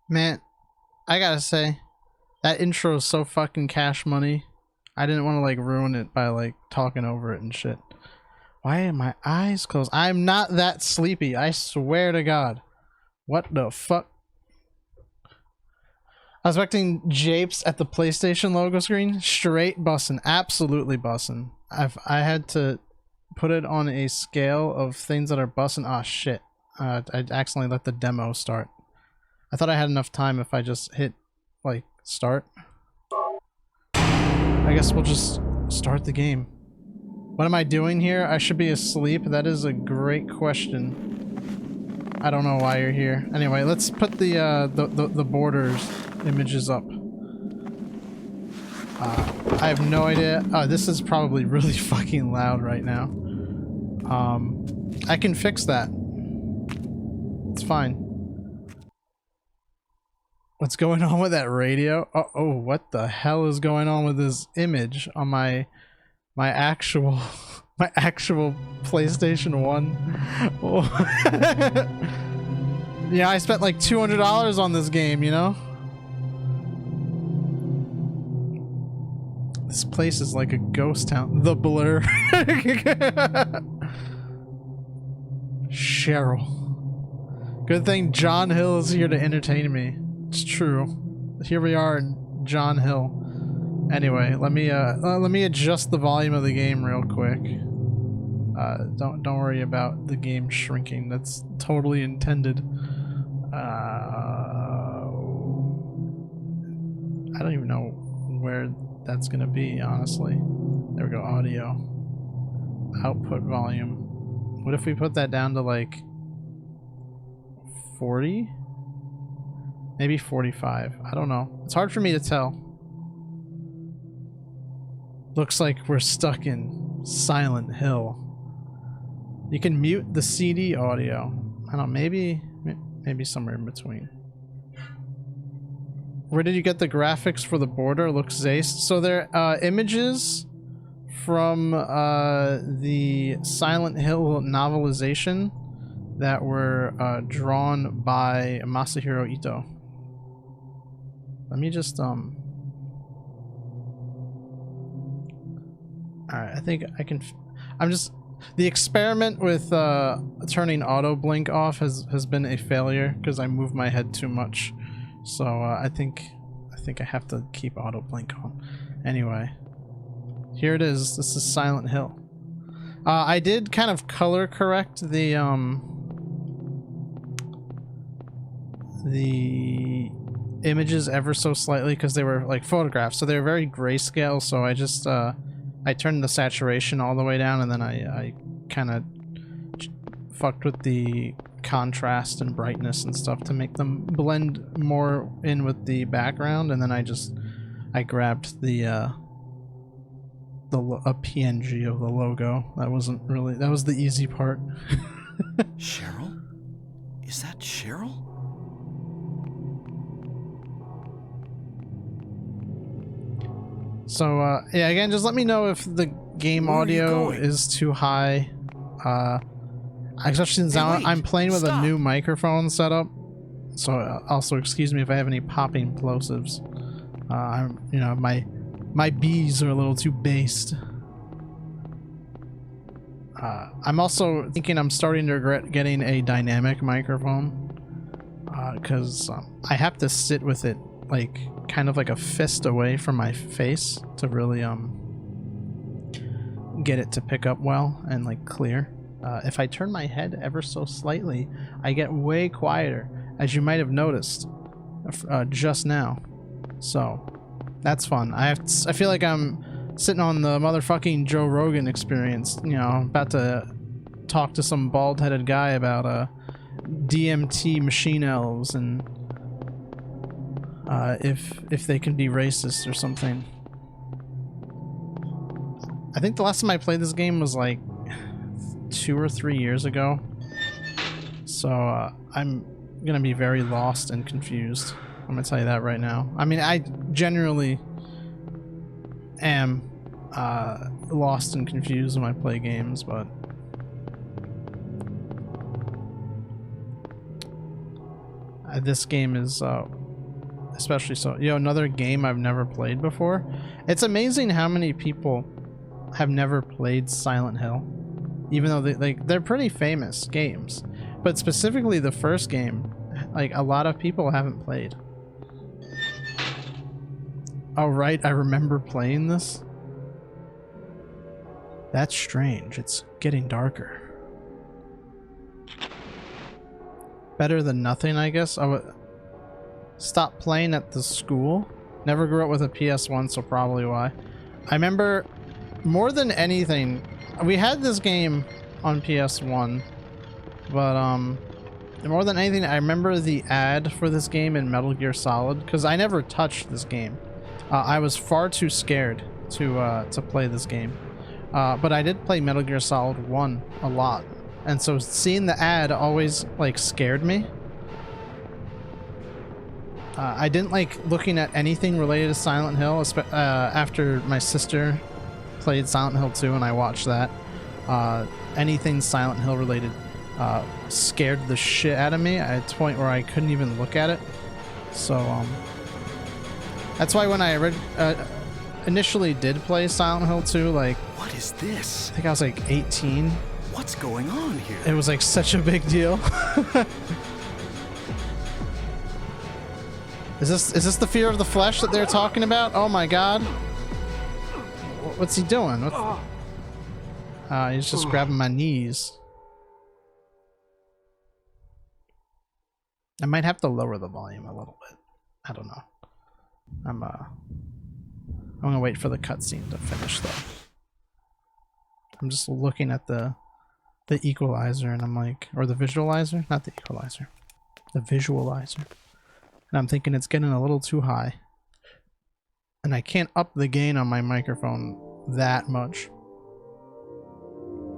Man, I gotta say, that intro is so fucking cash money. I didn't want to like ruin it by like talking over it and shit. Why are my eyes closed? I'm not that sleepy, I swear to God. What the fuck? I was expecting japes at the PlayStation logo screen. Straight bussin', absolutely bussin'. I had to put it on a scale of things that are bussin'. Ah, shit. I accidentally let the demo start. I thought I had enough time if I just hit like start. I guess we'll just start the game. What am I doing here? I should be asleep. That is a great question. I don't know why you're here. Anyway, let's put the borders images up. I have no idea. This is probably really fucking loud right now. I can fix that. It's fine. What's going on with that radio? Oh, what the hell is going on with this image on my actual my actual PlayStation 1? Oh. Yeah, I spent like $200 on this game, you know? This place is like a ghost town. The Blur. Cheryl. Good thing John Hill is here to entertain me. It's true. Here we are in John Hill. Anyway, let me adjust the volume of the game real quick. Don't worry about the game shrinking. That's totally intended. I don't even know where that's gonna be, honestly. There we go, audio. Output volume. What if we put that down to like 40? Maybe 45. I don't know. It's hard for me to tell. Looks like we're stuck in Silent Hill. You can mute the CD audio. I don't know, maybe somewhere in between. Where did you get the graphics for the border? Looks ace. So they're images from the Silent Hill novelization that were drawn by Masahiro Ito. Let me just Alright, I think I can the experiment with turning auto blink off has been a failure because I move my head too much. So I think I have to keep auto blink on. Anyway, here it is. This is Silent Hill. I did kind of color correct the images ever so slightly because they were like photographs, so they were very grayscale. So I just I turned the saturation all the way down, and then I kind of fucked with the contrast and brightness and stuff to make them blend more in with the background, and then I grabbed a PNG of the logo. That was the easy part. Cheryl? Is that Cheryl? So yeah, again, just let me know if the game audio is too high. Especially since I'm playing with a new microphone setup. So also excuse me if I have any popping plosives. You know, my B's are a little too based. I'm also thinking I'm starting to regret getting a dynamic microphone. Because I have to sit with it like kind of like a fist away from my face to really get it to pick up well and like clear. If I turn my head ever so slightly, I get way quieter, as you might have noticed just now. So that's fun. I feel like I'm sitting on the motherfucking Joe Rogan experience, you know, about to talk to some bald-headed guy about DMT machine elves and if they can be racist or something. I think the last time I played this game was like 2 or 3 years ago. So I'm gonna be very lost and confused. I'm gonna tell you that right now. I mean, I genuinely am lost and confused when I play games, but This game is especially so. Another game I've never played before. It's amazing how many people have never played Silent Hill, even though they're pretty famous games. But specifically the first game, like a lot of people haven't played. Oh right, I remember playing this. That's strange. It's getting darker. Better than nothing, I guess. I would stop playing at the school. Never grew up with a PS1, so probably why. I remember more than anything, we had this game on PS1, but more than anything, I remember the ad for this game in Metal Gear Solid, because I never touched this game. I was far too scared to play this game. But I did play Metal Gear Solid 1 a lot. And so seeing the ad always like scared me. I didn't like looking at anything related to Silent Hill after my sister played Silent Hill 2 and I watched that. Anything Silent Hill related scared the shit out of me at a point where I couldn't even look at it. So that's why when I initially did play Silent Hill 2, like, what is this? I think I was like 18. What's going on here? It was like such a big deal. Is this the fear of the flesh that they're talking about? Oh my god. What's he doing? He's just grabbing my knees. I might have to lower the volume a little bit. I don't know. I'm gonna wait for the cutscene to finish though. I'm just looking at the equalizer and I'm like, or the visualizer, not the equalizer, the visualizer, and I'm thinking it's getting a little too high, and I can't up the gain on my microphone that much.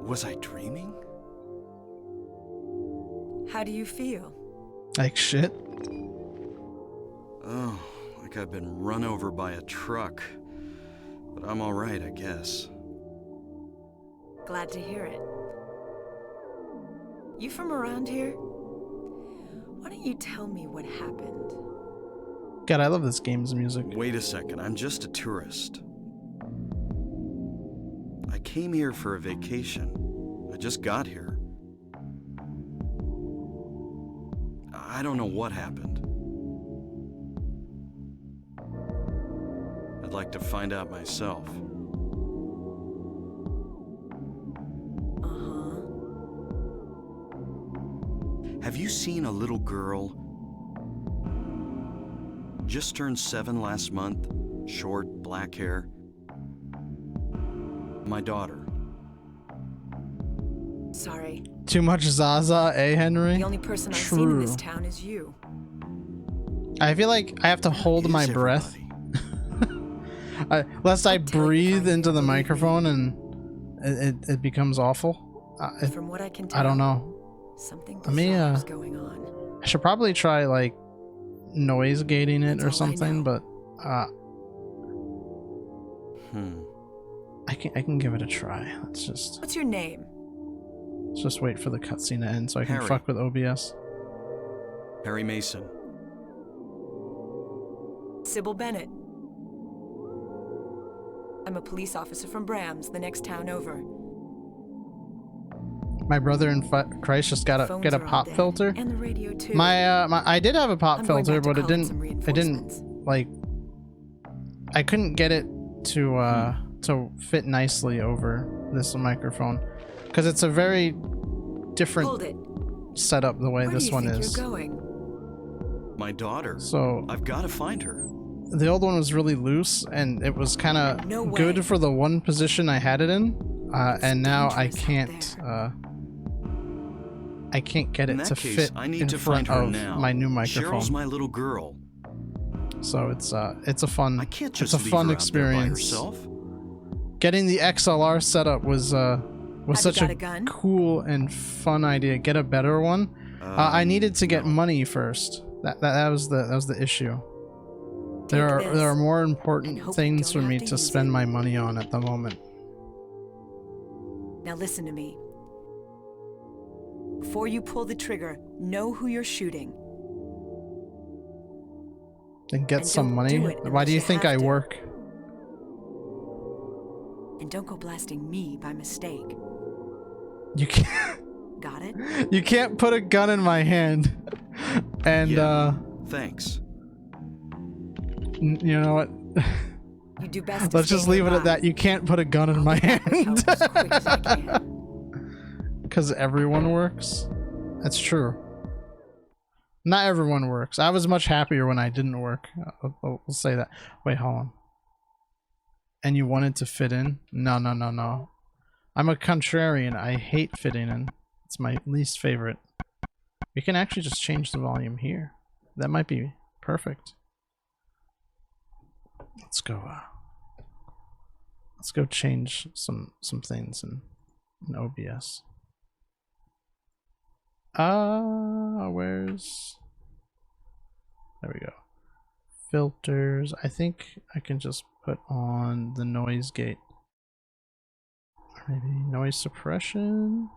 Was I dreaming? How do you feel? Like shit. Oh, like I've been run over by a truck. But I'm all right, I guess. Glad to hear it. You from around here? Why don't you tell me what happened? God, I love this game's music. Wait a second, I'm just a tourist. I came here for a vacation. I just got here. I don't know what happened. I'd like to find out myself. Have you seen a little girl? Just turned 7 last month, short, black hair. My daughter. Sorry. Too much Zaza, eh, Henry? The only person I've seen in this town is you. I feel like I have to hold my breath. Lest I breathe into the microphone and it becomes awful. From what I can tell, I don't know. Something bizarre is going on. I should probably try like noise gating it or That's all I something, know. but I can give it a try. What's your name? Let's just wait for the cutscene to end so I can Harry. fuck with OBS. Harry Mason. Sybil Bennett. I'm a police officer from Brams, the next town over. My brother in Christ just got Phones get a are all pop dead, filter. and the radio too. My I did have a pop I'm going filter, back to but it call in some didn't reinforcements. like I couldn't get it to fit nicely over this microphone because it's a very Hold different it. setup the way Where this do you one think is. you're going? My daughter. So I've got to find her. the old one was really loose and it was kind of No way. good for the one position I had it in, and now I dangerous out can't get In it that to case, fit I need in to front find her of now. my new Cheryl's microphone. my little girl. So it's a fun I can't it's just a leave fun her out there by experience. herself. Getting the XLR setup was Have such you got a a gun? cool and fun idea. Get a better one. I needed to get money first. That was the issue. There Take are this more and important hope you things for don't me have to to use spend it. my money on at the moment. Now listen to me. Before you pull the trigger, know who you're shooting. And get And some don't money? do it Why do unless you you think have I to. work? And don't go blasting me by mistake. You can't. Got it? You can't put a gun in my hand. And Yeah. Thanks. you know what? You do best to Let's stay just leave it at nearby. that. You can't put a gun in I'll my get back with hand. help as quick as I can. Because everyone works. That's true. Not everyone works. I was much happier when I didn't work. We'll say that. Wait, hold on. And you wanted to fit in? No, no, no, no. I'm a contrarian. I hate fitting in. It's my least favorite. We can actually just change the volume here. That might be perfect. Let's go. Let's go change some things in OBS. Where's... There we go. Filters. I think I can just put on the noise gate. Or maybe noise suppression.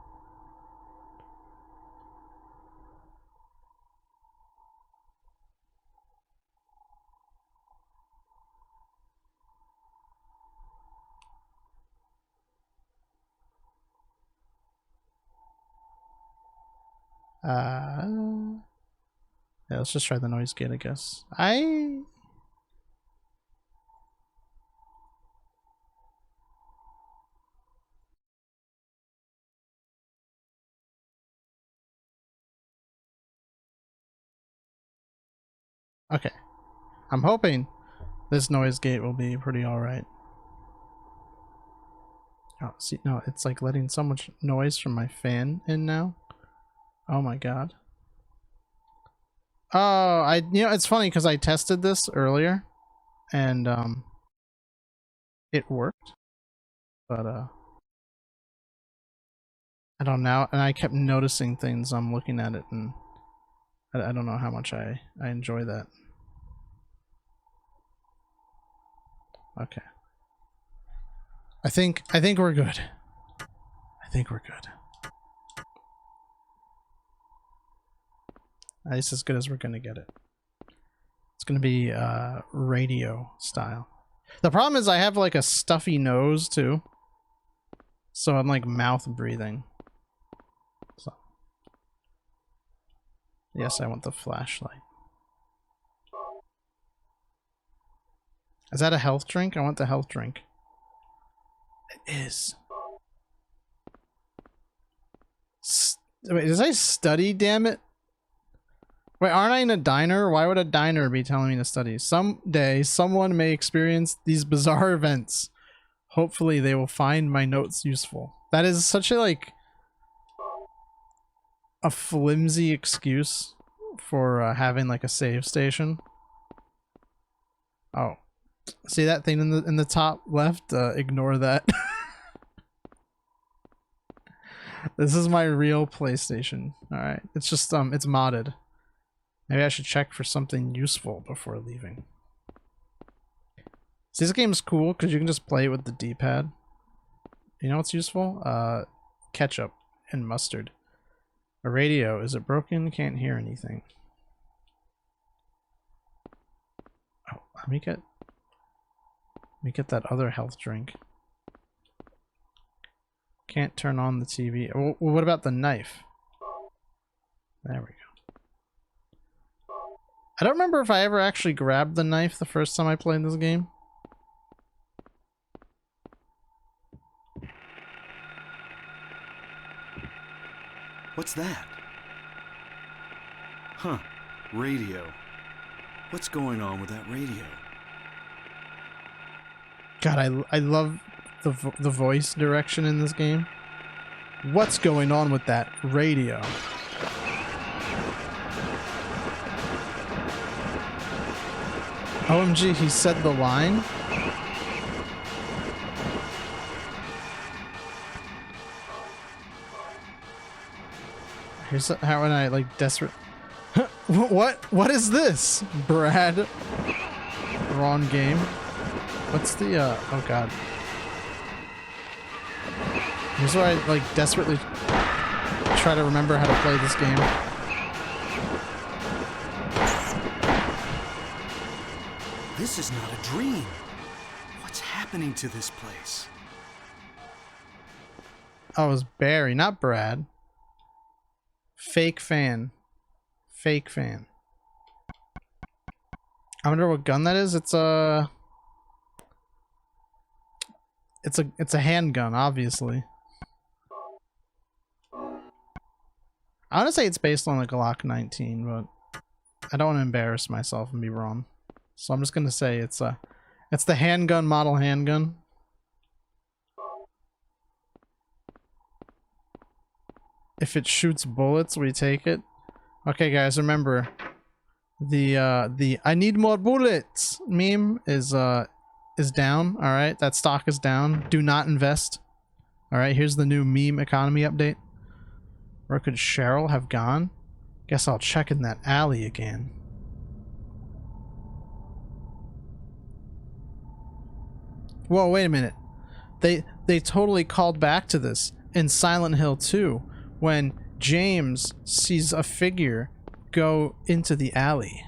Yeah, let's just try the noise gate, I guess. Okay. I'm hoping this noise gate will be pretty alright. Oh, see, no, it's like letting so much noise from my fan in now. Oh my god. Oh, you know, it's funny because I tested this earlier and it worked. But I don't know, and I kept noticing things. I'm looking at it and I don't know how much I enjoy that. Okay. I think we're good. I think we're good. At least as good as we're gonna get it. It's gonna be radio style. The problem is I have like a stuffy nose too. So I'm like mouth breathing. So yes, I want the flashlight. Is that a health drink? I want the health drink. It is. Wait, did I study, damn it? Wait, aren't I in a diner? Why would a diner be telling me to study? Someday, someone may experience these bizarre events. Hopefully, they will find my notes useful. That is such a, like, a flimsy excuse for having, like, a save station. Oh. See that thing in the top left? Ignore that. This is my real PlayStation. Alright. It's just, it's modded. Maybe I should check for something useful before leaving. See, this game's cool because you can just play it with the D-pad. You know what's useful? Ketchup and mustard. A radio. Is it broken? Can't hear anything. Oh, let me get that other health drink. Can't turn on the TV. Well, what about the knife? There we go. I don't remember if I ever actually grabbed the knife the first time I played this game. What's that? Huh. Radio. What's going on with that radio? God, I love the voice direction in this game. What's going on with that radio? OMG, he said the line? Here's how when I like desperate. What is this, Brad? Wrong game. What's the oh god. Here's where I like desperately try to remember how to play this game. This is not a dream. What's happening to this place? Oh, it was Barry, not Brad. Fake fan. Fake fan. I wonder what gun that is. It's a handgun, obviously. I want to say it's based on a Glock 19, but I don't want to embarrass myself and be wrong. So I'm just gonna say it's the handgun model handgun. If it shoots bullets, we take it. Okay, guys, remember the I need more bullets meme is down. All right, that stock is down. Do not invest. All right, here's the new meme economy update. Where could Cheryl have gone? Guess I'll check in that alley again. Whoa, wait a minute. They totally called back to this in Silent Hill 2 when James sees a figure go into the alley.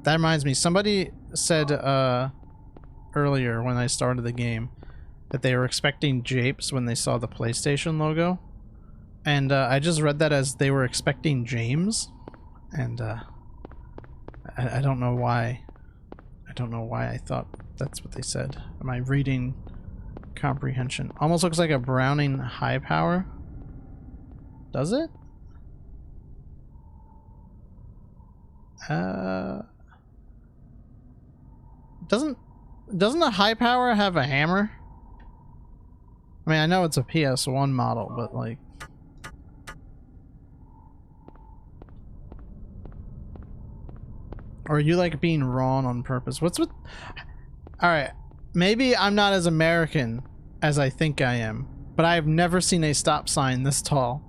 That reminds me, somebody said earlier when I started the game that they were expecting japes when they saw the PlayStation logo. And I just read that as they were expecting James. And I don't know why. I don't know why I thought that's what they said. My reading comprehension. Almost looks like a Browning high power. Does it? Doesn't a high power have a hammer? I mean, I know it's a PS1 model, but like... Or are you like being wrong on purpose? What's with... Alright, maybe I'm not as American as I think I am, but I've never seen a stop sign this tall.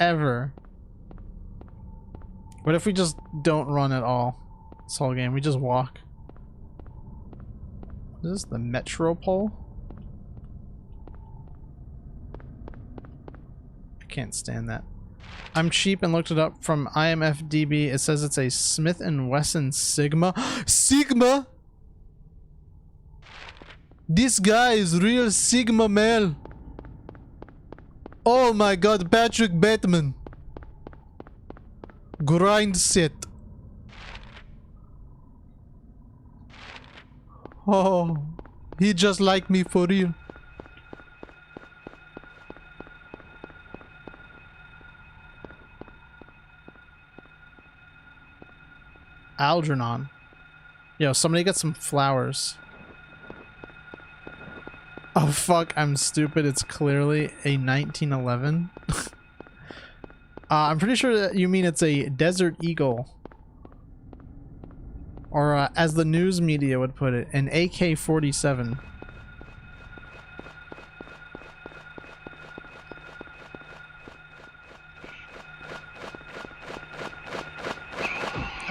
Ever. What if we just don't run at all this whole game? We just walk. What is this, the Metropole? I can't stand that. I'm cheap and looked it up from IMFDB. It says it's a Smith & Wesson Sigma. Sigma? This guy is real Sigma male. Oh my god, Patrick Bateman. Grind set. Oh, he just like me for real. Algernon. Yo, somebody get some flowers. Oh fuck, I'm stupid. It's clearly a 1911. I'm pretty sure that you mean it's a Desert Eagle. Or as the news media would put it, an AK-47.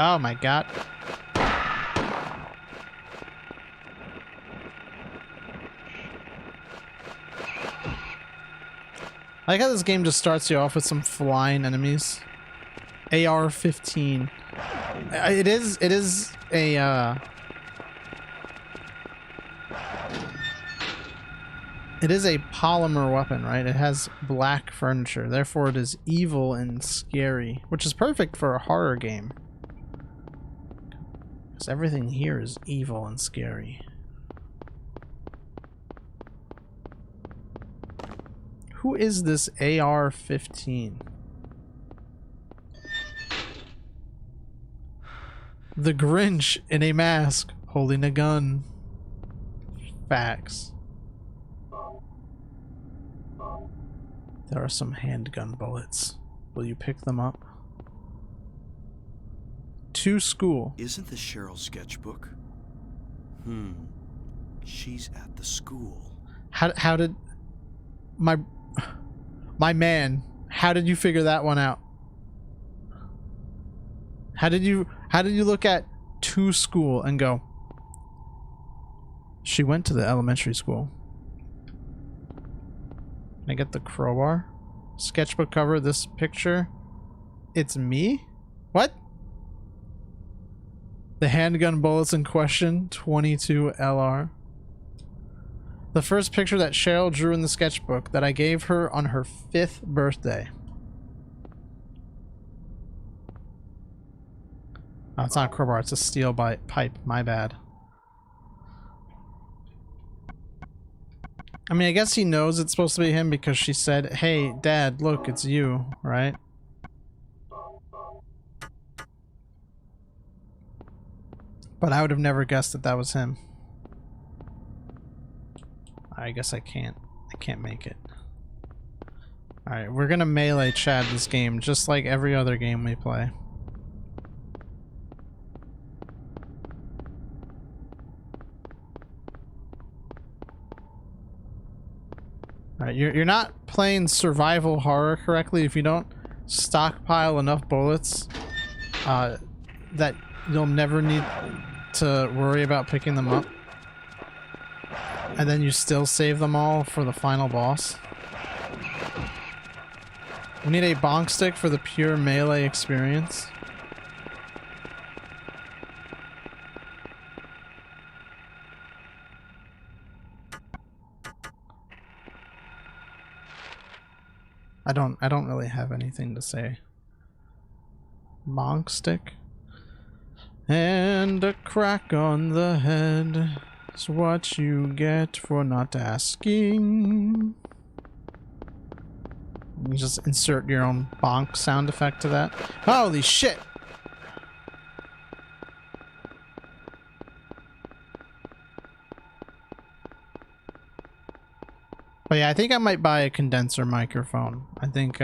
Oh my god. I like how this game just starts you off with some flying enemies. AR-15. It is a it is a polymer weapon, right? It has black furniture, therefore it is evil and scary, which is perfect for a horror game. Because everything here is evil and scary. Who is this AR-15? The Grinch in a mask, holding a gun. Facts. There are some handgun bullets. Will you pick them up? To school. Isn't this Cheryl's sketchbook? She's at the school. How did my man, how did you figure that one out? How did you look at to school and go, she went to the elementary school? Can I get the crowbar? Sketchbook cover, this picture. It's me? What? The handgun bullets in question, 22 LR. The first picture that Cheryl drew in the sketchbook that I gave her on her 5th birthday. Oh, it's not a crowbar, it's a steel pipe. My bad. I mean, I guess he knows it's supposed to be him because she said, "Hey, Dad, look, it's you," right? But I would have never guessed that that was him. I guess I can't make it. Alright, we're gonna melee Chad this game, just like every other game we play. Alright, you're not playing survival horror correctly if you don't stockpile enough bullets that you'll never need to worry about picking them up. And then you still save them all for the final boss. We need a bonk stick for the pure melee experience. I don't really have anything to say. Bonk stick. And a crack on the head is what you get for not asking. You just insert your own bonk sound effect to that. Holy shit! But yeah, I think I might buy a condenser microphone. I think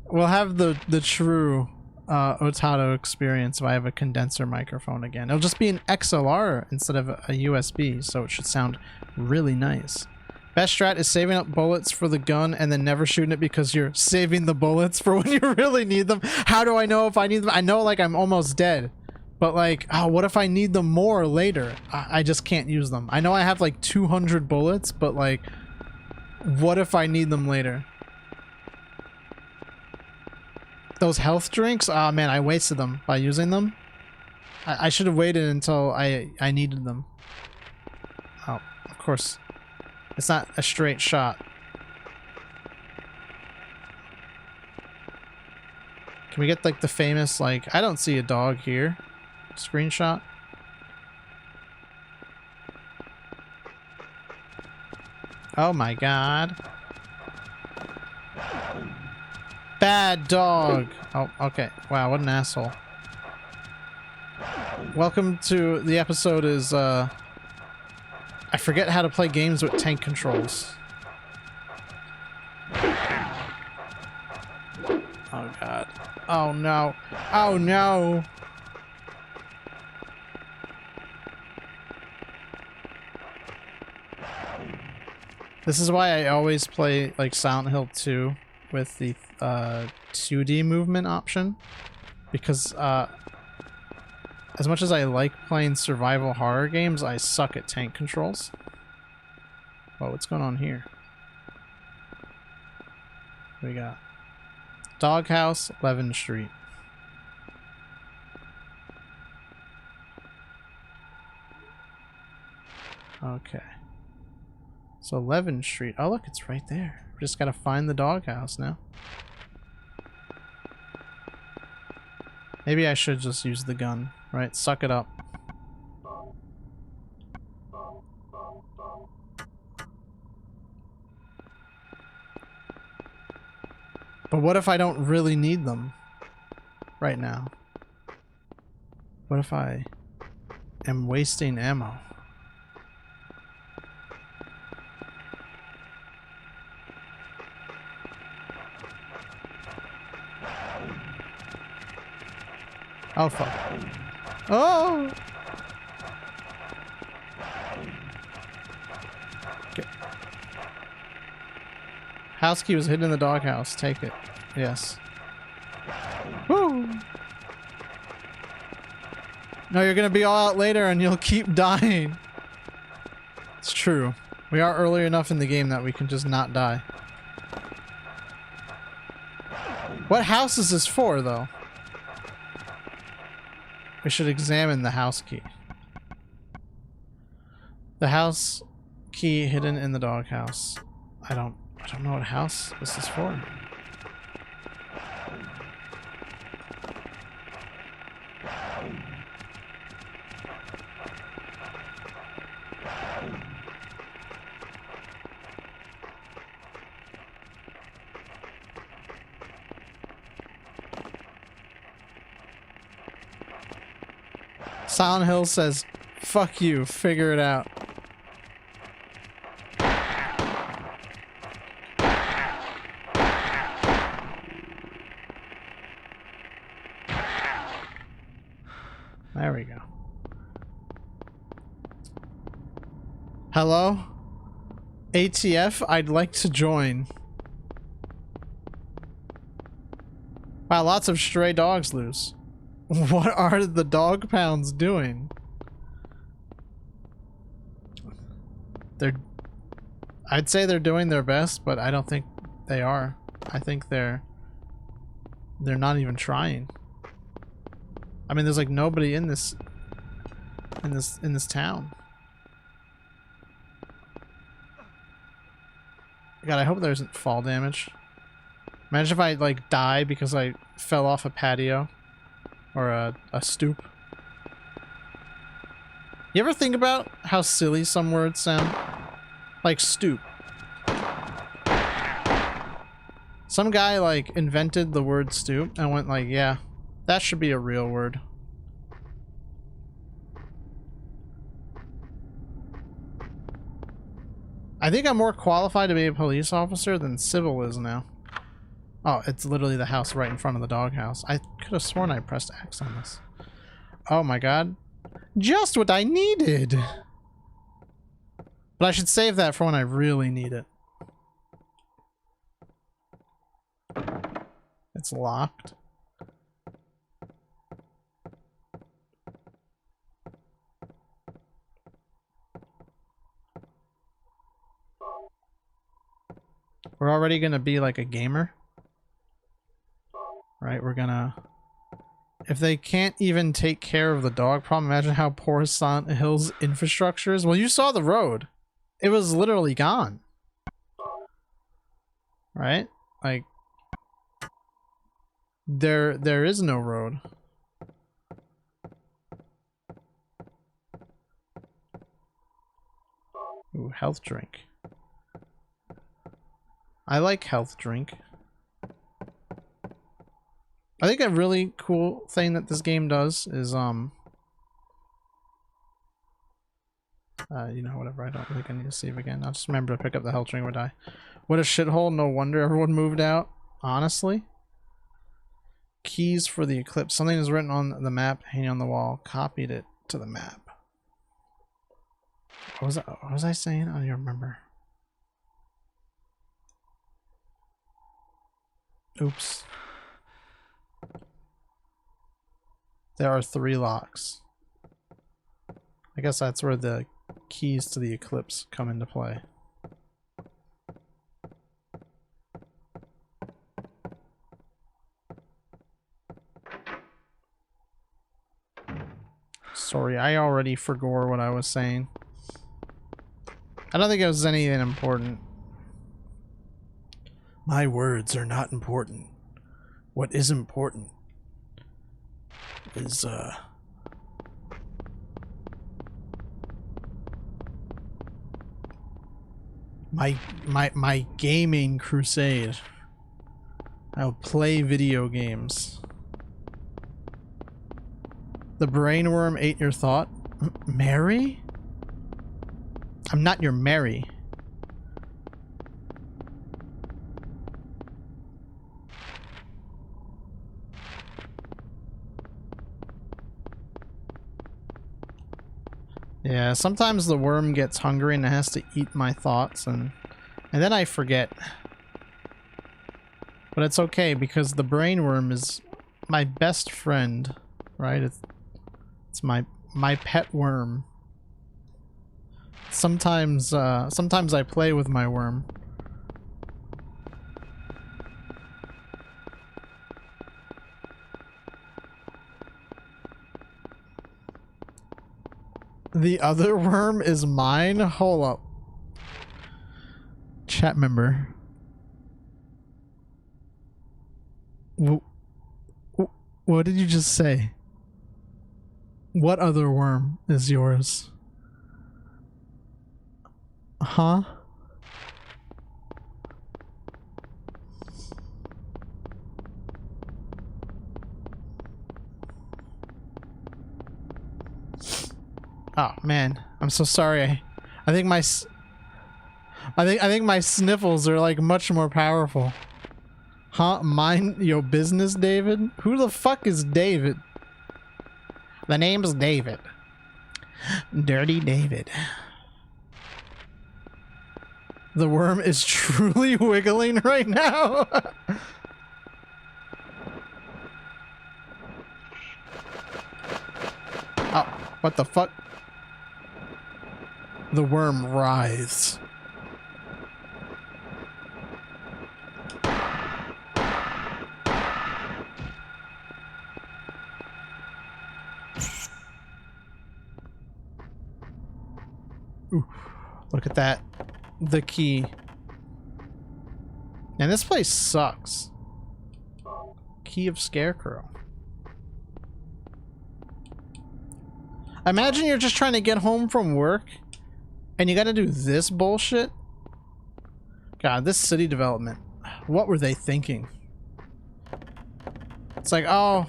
we'll have the true otato experience if I have a condenser microphone again. It'll just be an XLR instead of a USB, so it should sound really nice. Best strat is saving up bullets for the gun and then never shooting it because you're saving the bullets for when you really need them. How do I know if I need them? I know, like, I'm almost dead. But, like, oh, what if I need them more later? I just can't use them. I know I have, like, 200 bullets, but, like, what if I need them later? Those health drinks? Oh, man, I wasted them by using them. I should have waited until I needed them. Oh, of course. It's not a straight shot. Can we get, like, the famous, like, I don't see a dog here screenshot? Oh my god. Bad dog. Oh, okay. Wow, what an asshole. Welcome to the episode is, I forget how to play games with tank controls. Oh god. Oh no. Oh no. This is why I always play like Silent Hill 2 with the 2D movement option, because as much as I like playing survival horror games, I suck at tank controls. Oh, what's going on here? What we got? Doghouse, 11th Street. Okay. So 11th Street. Oh, look, it's right there. We just gotta find the doghouse now. Maybe I should just use the gun, right? Suck it up. But what if I don't really need them right now? What if I am wasting ammo? Oh, fuck. Oh! Okay. House key was hidden in the doghouse. Take it. Yes. Woo! No, you're gonna be all out later and you'll keep dying. It's true. We are early enough in the game that we can just not die. What house is this for, though? We should examine the house key. The house key hidden in the doghouse. I don't know what house this is for. Silent Hill says, "Fuck you, figure it out." There we go. Hello? ATF, I'd like to join. Wow, lots of stray dogs loose. What are the dog pounds doing? I'd say they're doing their best, but I don't think they are. I think they're not even trying. I mean, there's like nobody in this town. God, I hope there isn't fall damage. Imagine if I like die because I fell off a patio or a stoop. You ever think about how silly some words sound? Like stoop. Some guy like invented the word stoop and went like, yeah, that should be a real word. I think I'm more qualified to be a police officer than Civil is now. Oh, it's literally the house right in front of the doghouse. I could have sworn I pressed X on this. Oh my god. Just what I needed! But I should save that for when I really need it. It's locked. We're already gonna be like a gamer. Right, we're gonna... If they can't even take care of the dog problem, imagine how poor Silent Hill's infrastructure is. Well, you saw the road. It was literally gone. Right? Like... There is no road. Ooh, health drink. I like health drink. I think a really cool thing that this game does is, you know, whatever, I don't think I need to save again. I'll just remember to pick up the health drink or die. What a shithole, no wonder everyone moved out. Honestly. Keys for the eclipse. Something is written on the map hanging on the wall. Copied it to the map. What was I saying? I don't even remember. Oops. There are 3 locks. I guess that's where the keys to the eclipse come into play. Sorry, I already forgot what I was saying. I don't think it was anything important. My words are not important. What is important is, my gaming crusade. I'll play video games. The brainworm ate your thought? Mary? I'm not your Mary. Yeah, sometimes the worm gets hungry and it has to eat my thoughts, and then I forget. But it's okay because the brainworm is my best friend, right? It's my pet worm. Sometimes I play with my worm. The other worm is mine? Hold up. Chat member. What did you just say? What other worm is yours? Huh? Oh man, I'm so sorry. I think my I think my sniffles are like much more powerful. Huh? Mind your business, David? Who the fuck is David? The name's David. Dirty David. The worm is truly wiggling right now. Oh, what the fuck? The worm writhes. Ooh, look at that. The key. And this place sucks. Key of Scarecrow. Imagine you're just trying to get home from work and you gotta do this bullshit. God, this city development. What were they thinking? It's like, oh,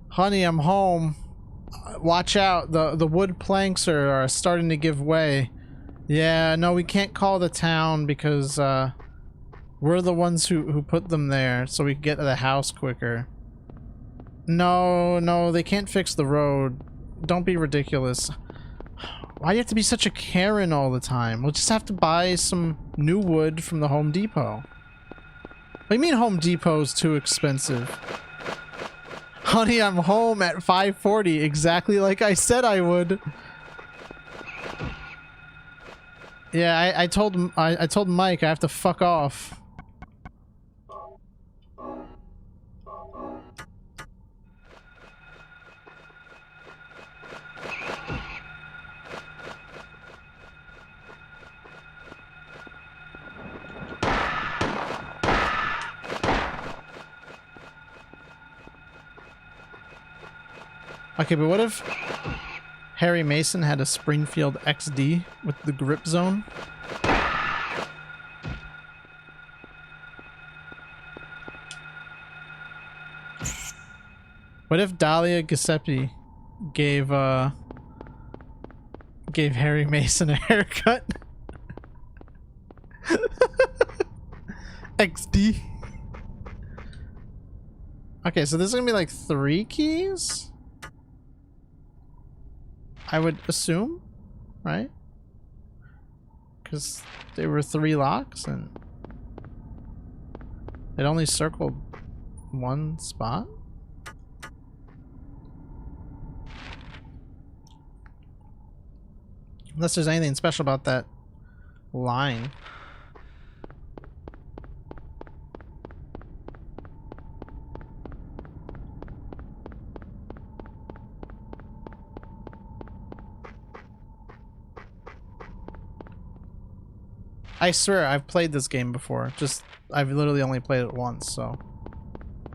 honey, I'm home. Watch out, the wood planks are starting to give way. Yeah, no, we can't call the town because we're the ones who put them there so we can get to the house quicker. No, they can't fix the road. Don't be ridiculous. Why do you have to be such a Karen all the time? We'll just have to buy some new wood from the Home Depot. What do you mean Home Depot's too expensive? Honey, I'm home at 5:40, exactly like I said I would. Yeah, I told Mike I have to fuck off. Okay, but what if Harry Mason had a Springfield XD with the grip zone? What if Dahlia Giuseppe gave Harry Mason a haircut? XD. Okay, so this is gonna be like 3 keys? I would assume, right? Because there were 3 locks and it only circled 1 spot. Unless there's anything special about that line. I swear I've played this game before. Just I've literally only played it once, so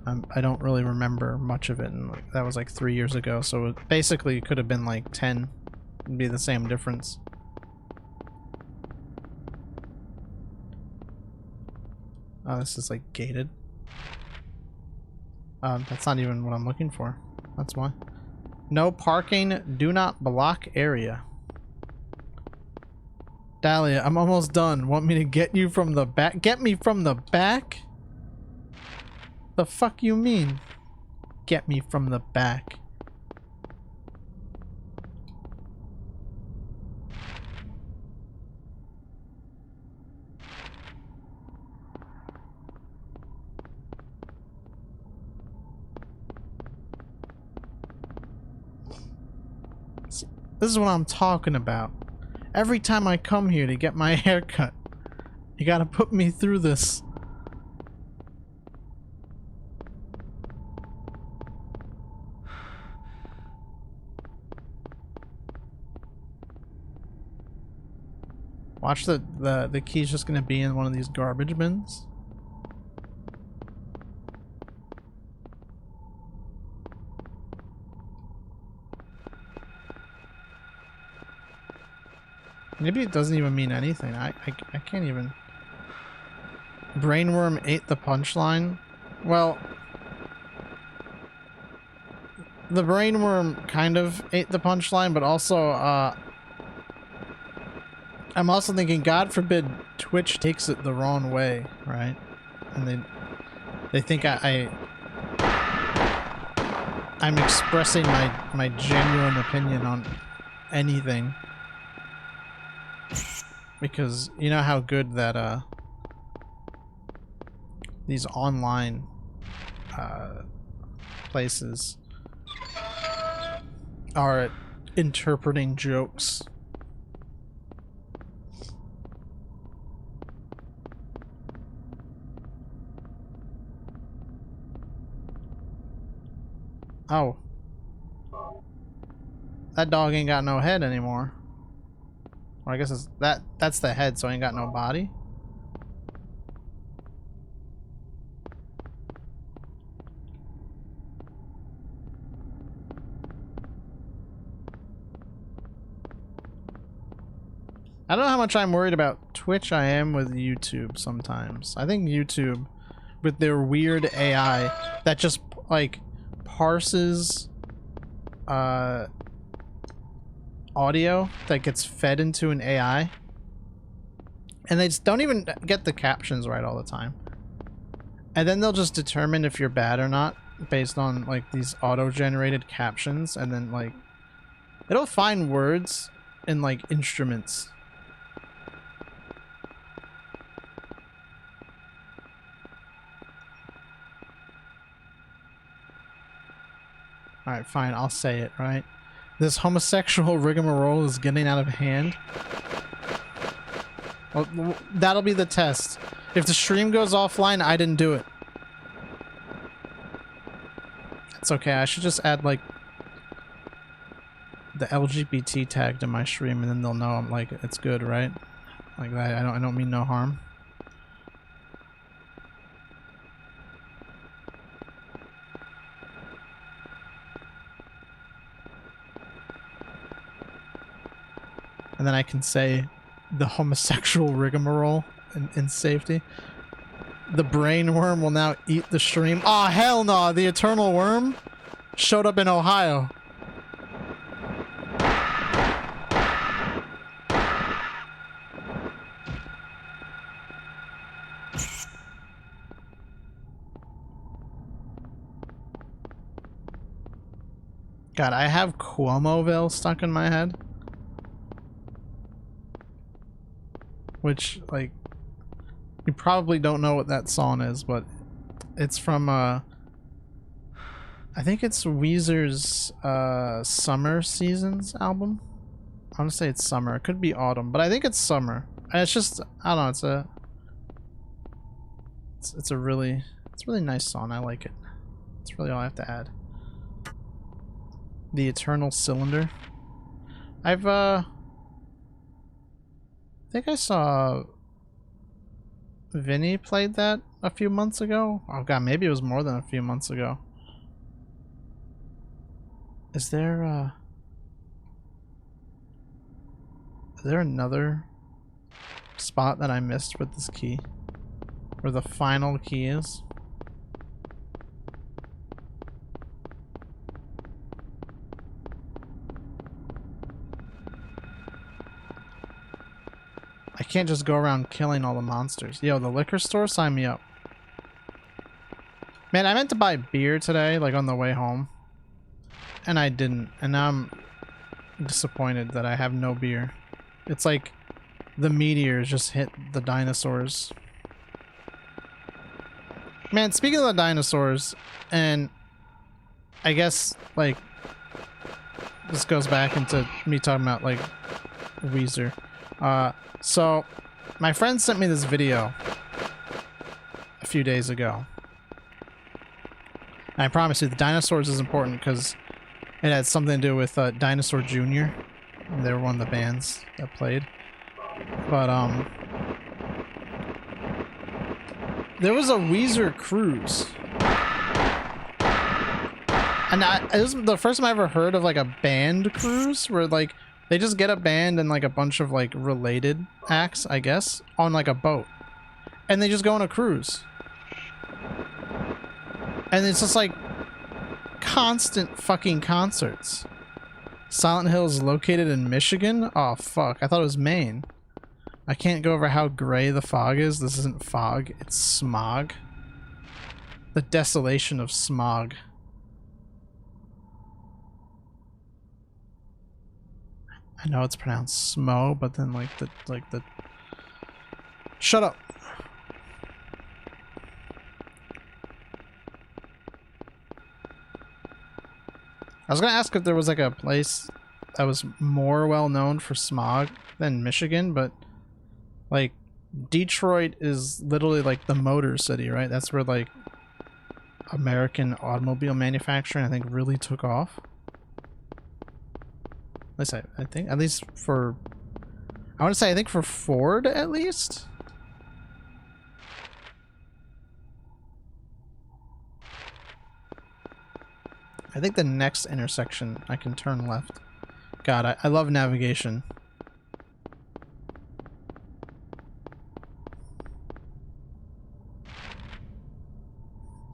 I don't really remember much of it, and that was like 3 years ago. So it basically could have been like 10. It'd be the same difference. Oh, this is like gated. That's not even what I'm looking for. That's why. No parking. Do not block area. Dahlia, I'm almost done. Want me to get you from the back? Get me from the back? The fuck you mean? Get me from the back. This is what I'm talking about. Every time I come here to get my hair cut, you gotta put me through this. Watch the key's just gonna be in one of these garbage bins. Maybe it doesn't even mean anything. I can't even. Brainworm ate the punchline. Well, the brainworm kind of ate the punchline, but also I'm also thinking, God forbid Twitch takes it the wrong way, right? And they think I'm expressing my genuine opinion on anything. Because you know how good that these online places are at interpreting jokes. Oh. That dog ain't got no head anymore. Or I guess it's that's the head, so it ain't got no body. I don't know how much I'm worried about Twitch I am with YouTube sometimes. I think YouTube, with their weird AI that just like parses audio that gets fed into an AI, and they just don't even get the captions right all the time, and then they'll just determine if you're bad or not based on like these auto-generated captions, and then like it'll find words in like instruments. Alright, fine, I'll say it, right? This homosexual rigmarole is getting out of hand. Well, that'll be the test. If the stream goes offline, I didn't do it. It's okay, I should just add, like, the LGBT tag to my stream, and then they'll know I'm, like, it's good, right? Like that, I don't mean no harm. And then I can say the homosexual rigmarole in safety. The brain worm will now eat the stream. Aw, oh, hell no! The eternal worm showed up in Ohio. God, I have Cuomoville stuck in my head. Which, like, you probably don't know what that song is, but it's from, I think it's Weezer's, Summer Seasons album. I want to say it's summer. It could be autumn, but I think it's summer. And it's just, I don't know, it's a really nice song. I like it. That's really all I have to add. The Eternal Cylinder. I think I saw Vinny played that a few months ago. Oh god, maybe it was more than a few months ago. Is there another spot that I missed with this key? Where the final key is? I can't just go around killing all the monsters. Yo, the liquor store, sign me up. Man, I meant to buy beer today, like on the way home. And I didn't. And now I'm disappointed that I have no beer. It's like the meteors just hit the dinosaurs. Man, speaking of the dinosaurs, and I guess, like, this goes back into me talking about, like, Weezer. So, my friend sent me this video a few days ago. And I promise you, the dinosaurs is important because it had something to do with Dinosaur Jr. They were one of the bands that played. But there was a Weezer cruise. And it was the first time I ever heard of like a band cruise where like they just get a band and like a bunch of like related acts, I guess, on like a boat. And they just go on a cruise. And it's just like constant fucking concerts. Silent Hill is located in Michigan? Oh fuck, I thought it was Maine. I can't go over how gray the fog is. This isn't fog, it's smog. The desolation of smog. I know it's pronounced smo, but then like the shut up. I was gonna ask if there was like a place that was more well known for smog than Michigan, but like Detroit is literally like the motor city, right? That's where like American automobile manufacturing I think really took off. At least I think, at least for, I want to say I think for Ford at least. I think the next intersection I can turn left. God, I love navigation.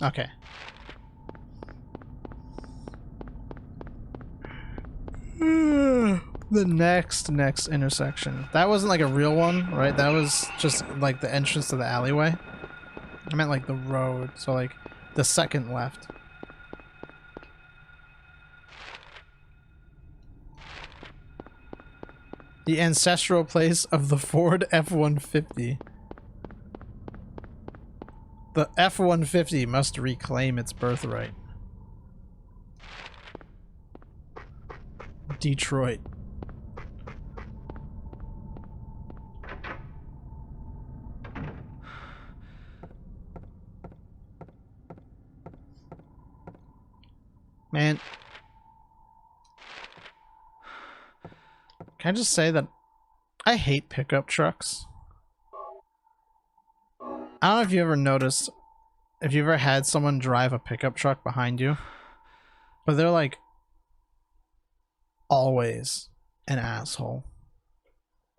Okay. The next intersection. That wasn't like a real one, right? That was just like the entrance to the alleyway. I meant like the road, so like the second left. The ancestral place of the Ford F-150. The F-150 must reclaim its birthright. Detroit. Man. Can I just say that I hate pickup trucks? I don't know if you ever noticed, if you ever had someone drive a pickup truck behind you, but they're like always an asshole.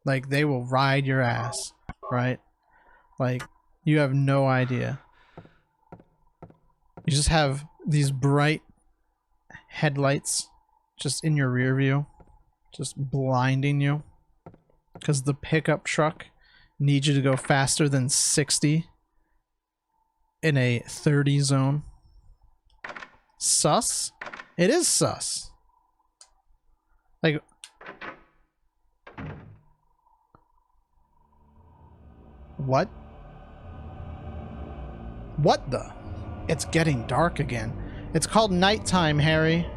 Like they will ride your ass, right? Like you have no idea. You just have these bright headlights just in your rear view, just blinding you because the pickup truck needs you to go faster than 60 in a 30 zone. Sus? It is sus. Like, what? What the? It's getting dark again. It's called nighttime, Harry.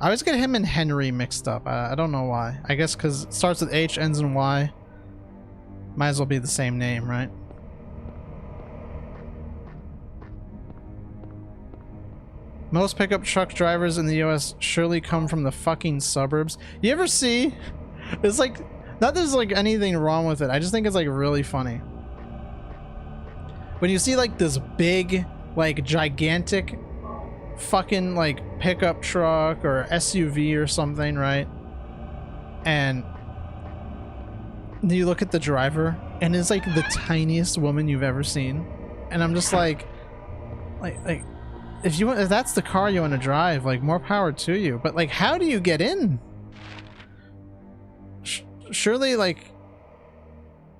I always get him and Henry mixed up. I don't know why. I guess because it starts with H, ends in Y. Might as well be the same name, right? Most pickup truck drivers in the US surely come from the fucking suburbs. You ever see? It's like, not there's like anything wrong with it. I just think it's like really funny. When you see like this big, like gigantic fucking like pickup truck or SUV or something, right? And you look at the driver and it's like the tiniest woman you've ever seen. And I'm just like if that's the car you want to drive, like more power to you. But like, how do you get in? Surely like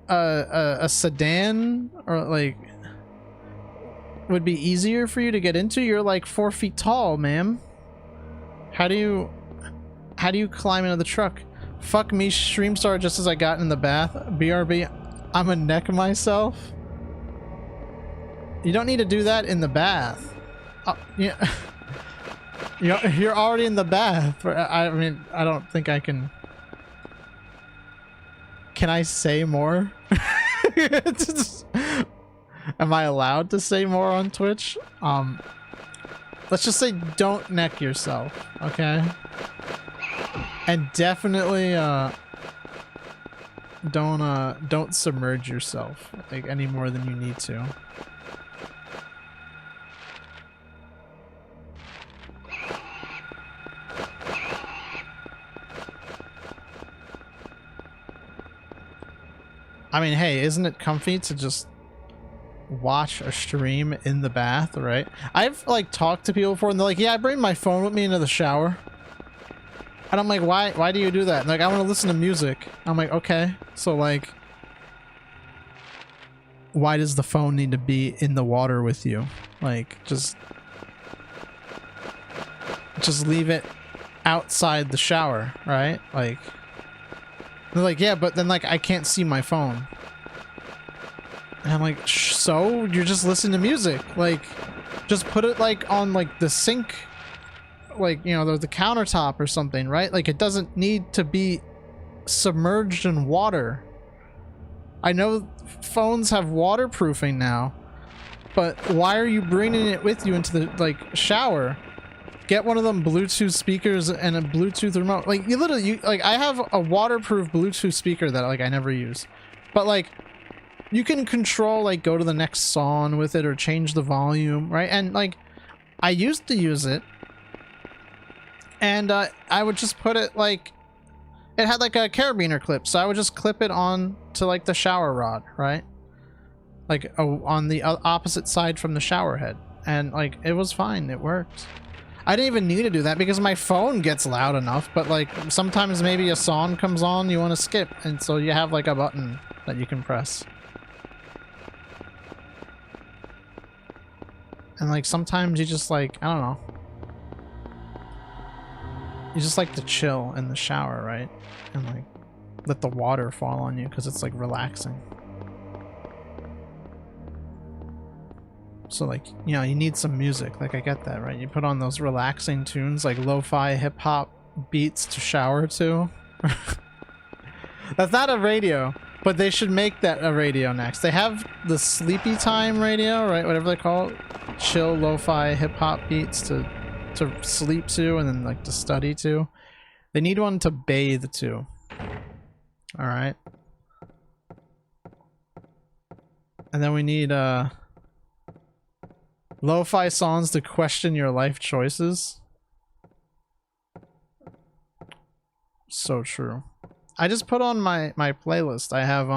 a sedan or like would be easier for you to get into. You're like 4 feet tall, ma'am. How do you climb into the truck? Fuck me, Streamstar, just as I got in the bath. BRB, I'm a neck myself. You don't need to do that in the bath. Yeah. You're already in the bath. I mean, I don't think I can. Can I say more? Am I allowed to say more on Twitch? Let's just say don't neck yourself, okay? And definitely don't submerge yourself like any more than you need to. I mean, hey, isn't it comfy to just watch a stream in the bath, right? I've like talked to people before and they're like, yeah, I bring my phone with me into the shower. And I'm like, why do you do that? And like, I want to listen to music. I'm like, okay. So like, why does the phone need to be in the water with you? Like, just leave it outside the shower, right? Like, they're like, yeah, but then like I can't see my phone. And I'm like, so you're just listening to music. Like, just put it like on like the sink, like, you know, the countertop or something, right? Like, it doesn't need to be submerged in water. I know phones have waterproofing now, but why are you bringing it with you into the like shower? Get one of them Bluetooth speakers and a Bluetooth remote. Like, you literally, like, I have a waterproof Bluetooth speaker that like I never use, but like you can control, like, go to the next song with it or change the volume, right? And like, I used to use it, and I would just put it like, it had like a carabiner clip, so I would just clip it on to like the shower rod, right? Like on the opposite side from the shower head, and like it was fine, it worked. I didn't even need to do that because my phone gets loud enough, but like sometimes maybe a song comes on you want to skip, and so you have like a button that you can press. And like sometimes you just like, I don't know, you just like to chill in the shower, right? And like let the water fall on you because it's like relaxing. So like, you know, you need some music. Like, I get that, right? You put on those relaxing tunes, like lo-fi hip-hop beats to shower to. That's not a radio, but they should make that a radio next. They have the sleepy time radio, right? Whatever they call it. Chill lo-fi hip-hop beats to sleep to, and then like to study to. They need one to bathe to. All right. And then we need lo-fi songs to question your life choices. So true. I just put on my playlist. I have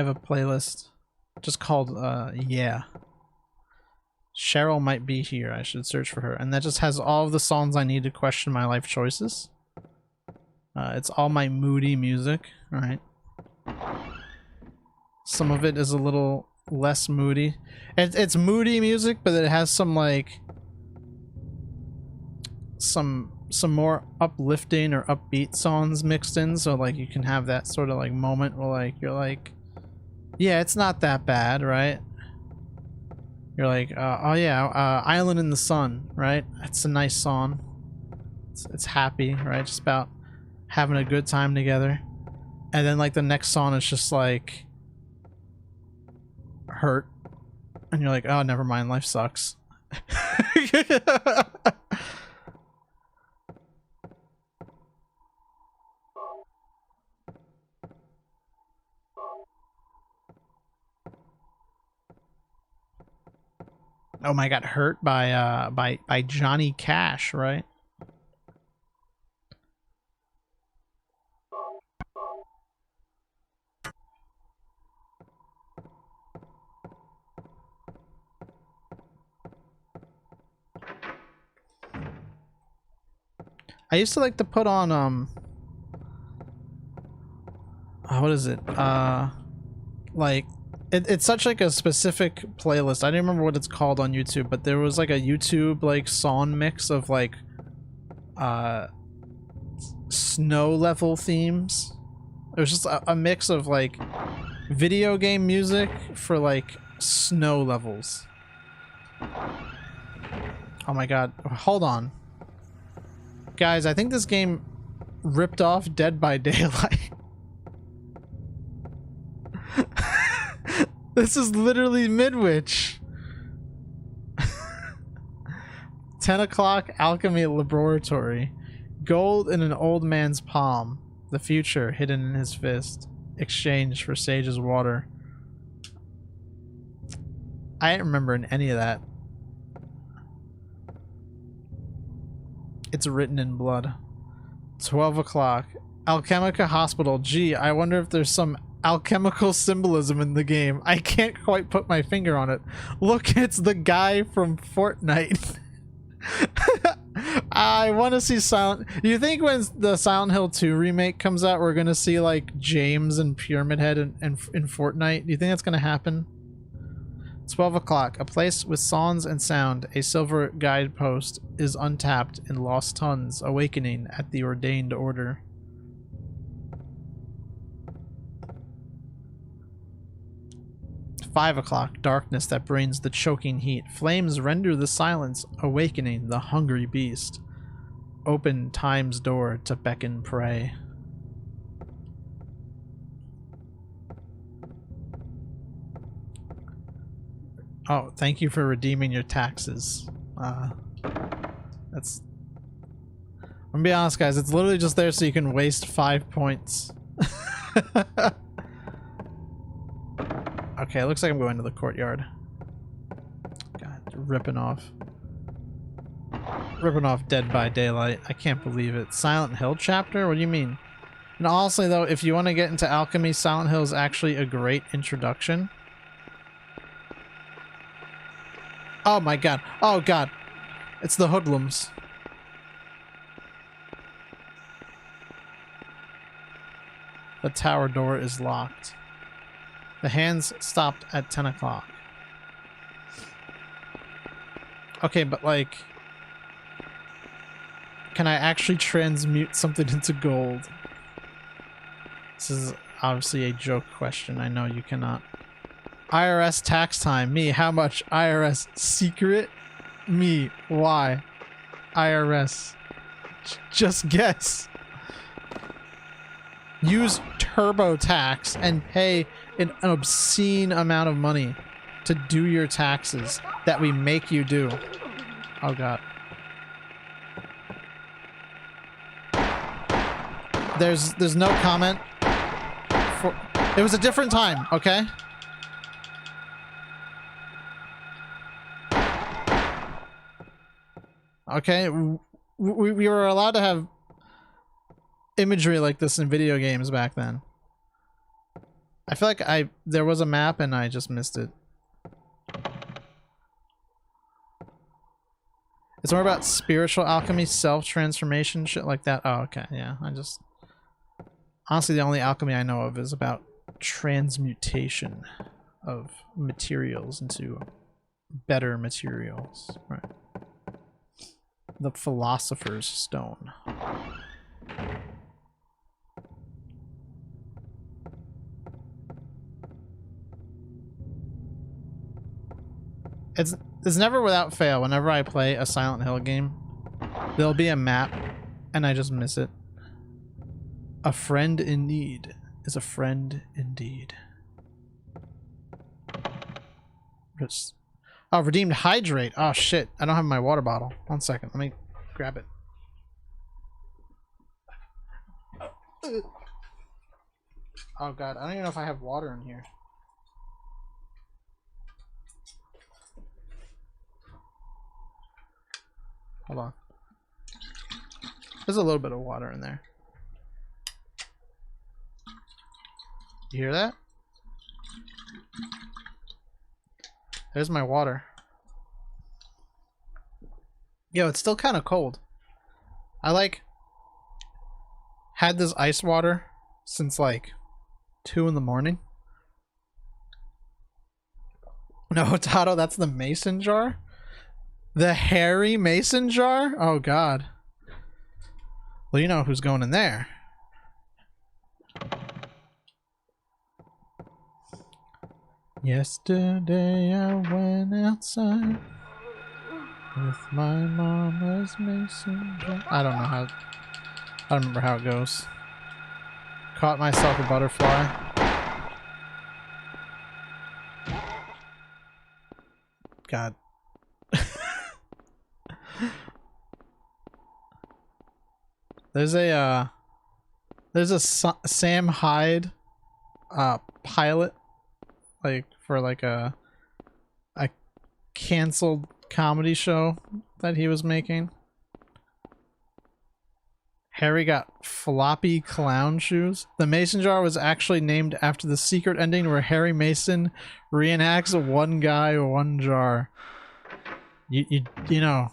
a playlist just called yeah. Cheryl might be here. I should search for her. And that just has all of the songs I need to question my life choices. It's all my moody music, right? Some of it is a little less moody. It's moody music, but it has some like some more uplifting or upbeat songs mixed in, so like you can have that sort of like moment where like you're like, yeah, it's not that bad, right? You're like, oh yeah, Island in the Sun, right? That's a nice song. It's happy, right? Just about having a good time together. And then like the next song is just like Hurt, and you're like, oh, never mind, life sucks. Oh my God, Hurt by Johnny Cash, right? I used to like to put on what is it? Like it's such like a specific playlist. I don't remember what it's called on YouTube, but there was like a YouTube like song mix of like snow level themes. It was just a mix of like video game music for like snow levels. Oh my God, hold on. Guys, I think this game ripped off Dead by Daylight. This is literally Midwich. 10 o'clock Alchemy Laboratory. Gold in an old man's palm. The future hidden in his fist. Exchange for sage's water. I ain't remembering any of that. It's written in blood. 12 o'clock. Alchemica Hospital. Gee, I wonder if there's some alchemical symbolism in the game. I can't quite put my finger on it. Look, it's the guy from Fortnite. I want to see Silent... You think when the Silent Hill 2 remake comes out, we're going to see, like, James and Pyramid Head in Fortnite? Do you think that's going to happen? 12 o'clock. A place with songs and sound. A silver guidepost is untapped in lost tons, awakening at the ordained order. Five o'clock. Darkness that brings the choking heat. Flames render the silence, awakening the hungry beast. Open time's door to beckon prey. Oh, thank you for redeeming your taxes. That's... I'm gonna be honest, guys. It's literally just there so you can waste 5 points. Okay, it looks like I'm going to the courtyard. God, ripping off Dead by Daylight. I can't believe it. Silent Hill chapter? What do you mean? And honestly, though, if you want to get into alchemy, Silent Hill is actually a great introduction. Oh my god. Oh god. It's the hoodlums. The tower door is locked. The hands stopped at 10 o'clock. Okay, but like... Can I actually transmute something into gold? This is obviously a joke question. I know you cannot. IRS tax time. Me, how much? IRS secret? Me, why? IRS. Just guess. Use TurboTax and pay an obscene amount of money to do your taxes that we make you do. Oh god. There's no comment. It was a different time, okay? Okay, we were allowed to have imagery like this in video games back then. I feel like there was a map and I just missed it. It's more about spiritual alchemy, self-transformation, shit like that. Oh, okay, yeah. Honestly, the only alchemy I know of is about transmutation of materials into better materials. Right. The Philosopher's Stone. It's never without fail. Whenever I play a Silent Hill game, there'll be a map and I just miss it. A friend in need is a friend indeed. Oh, redeemed hydrate. Oh shit, I don't have my water bottle. 1 second, let me grab it. Oh god, I don't even know if I have water in here. Hold on. There's a little bit of water in there. You hear that? There's my water. Yo, it's still kind of cold. I like had this ice water since like 2 in the morning. No, otato, that's the mason jar? The hairy mason jar? Oh god. Well, you know who's going in there. Yesterday I went outside with my mama's mason jar. I don't know how. I don't remember how it goes. Caught myself a butterfly. God. There's a Sam Hyde pilot, like for like a canceled comedy show that he was making. Harry got floppy clown shoes. The mason jar was actually named after the secret ending where Harry Mason reenacts one guy, one jar. You know,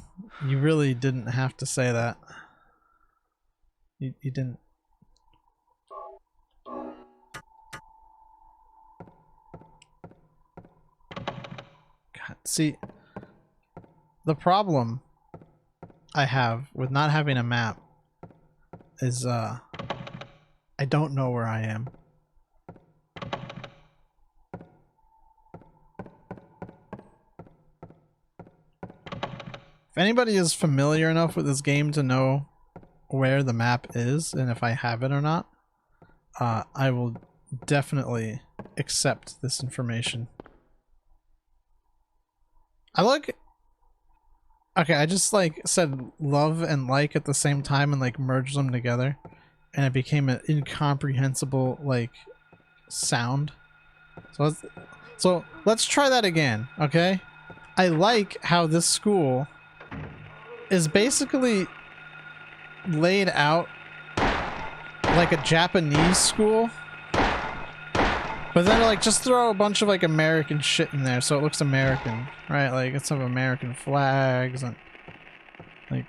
you really didn't have to say that. You didn't. God, see, the problem I have with not having a map is I don't know where I am. If anybody is familiar enough with this game to know where the map is and if I have it or not, I will definitely accept this information. Okay, I just like said love and like at the same time and like merged them together, and it became an incomprehensible like sound. So let's try that again, okay? I like how this school is basically laid out like a Japanese school, but then like just throw a bunch of like American shit in there so it looks American, right? Like it's some American flags and like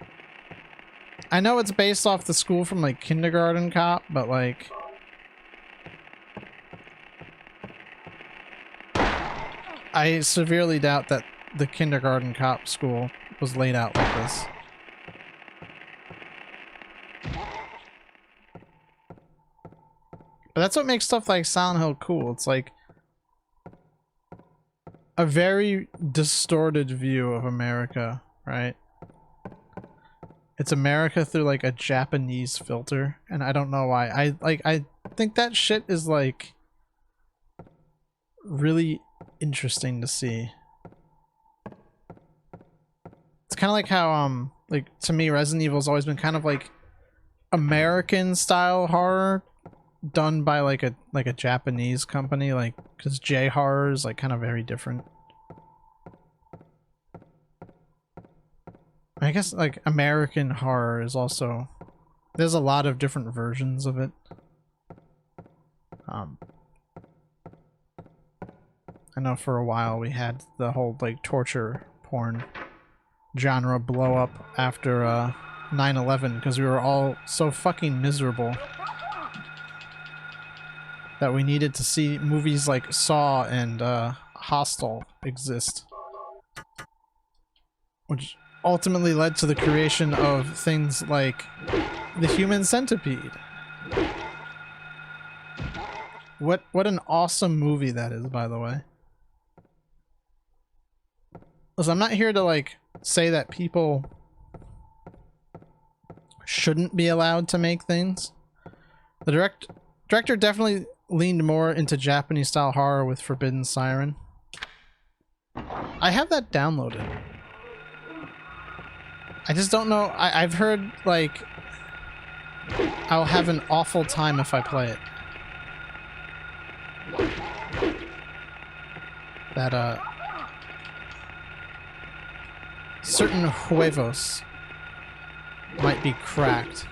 I know it's based off the school from like Kindergarten Cop, but like I severely doubt that the Kindergarten Cop school was laid out like this. But that's what makes stuff like Silent Hill cool. It's like a very distorted view of America, right? It's America through like a Japanese filter, and I don't know why. I think that shit is like really interesting to see. It's kind of like how like to me Resident Evil's always been kind of like American style horror done by like a Japanese company, like because J horror is like kind of very different. I guess like American horror is also, there's a lot of different versions of it. I know for a while we had the whole like torture porn genre blow up after 9/11 because we were all so fucking miserable that we needed to see movies like Saw and Hostel exist, which ultimately led to the creation of things like the Human Centipede. What an awesome movie that is, by the way. Listen, I'm not here to like say that people shouldn't be allowed to make things. The director definitely leaned more into Japanese style horror with Forbidden Siren. I have that downloaded. I just don't know. I've heard like I'll have an awful time if I play it. That certain huevos might be cracked.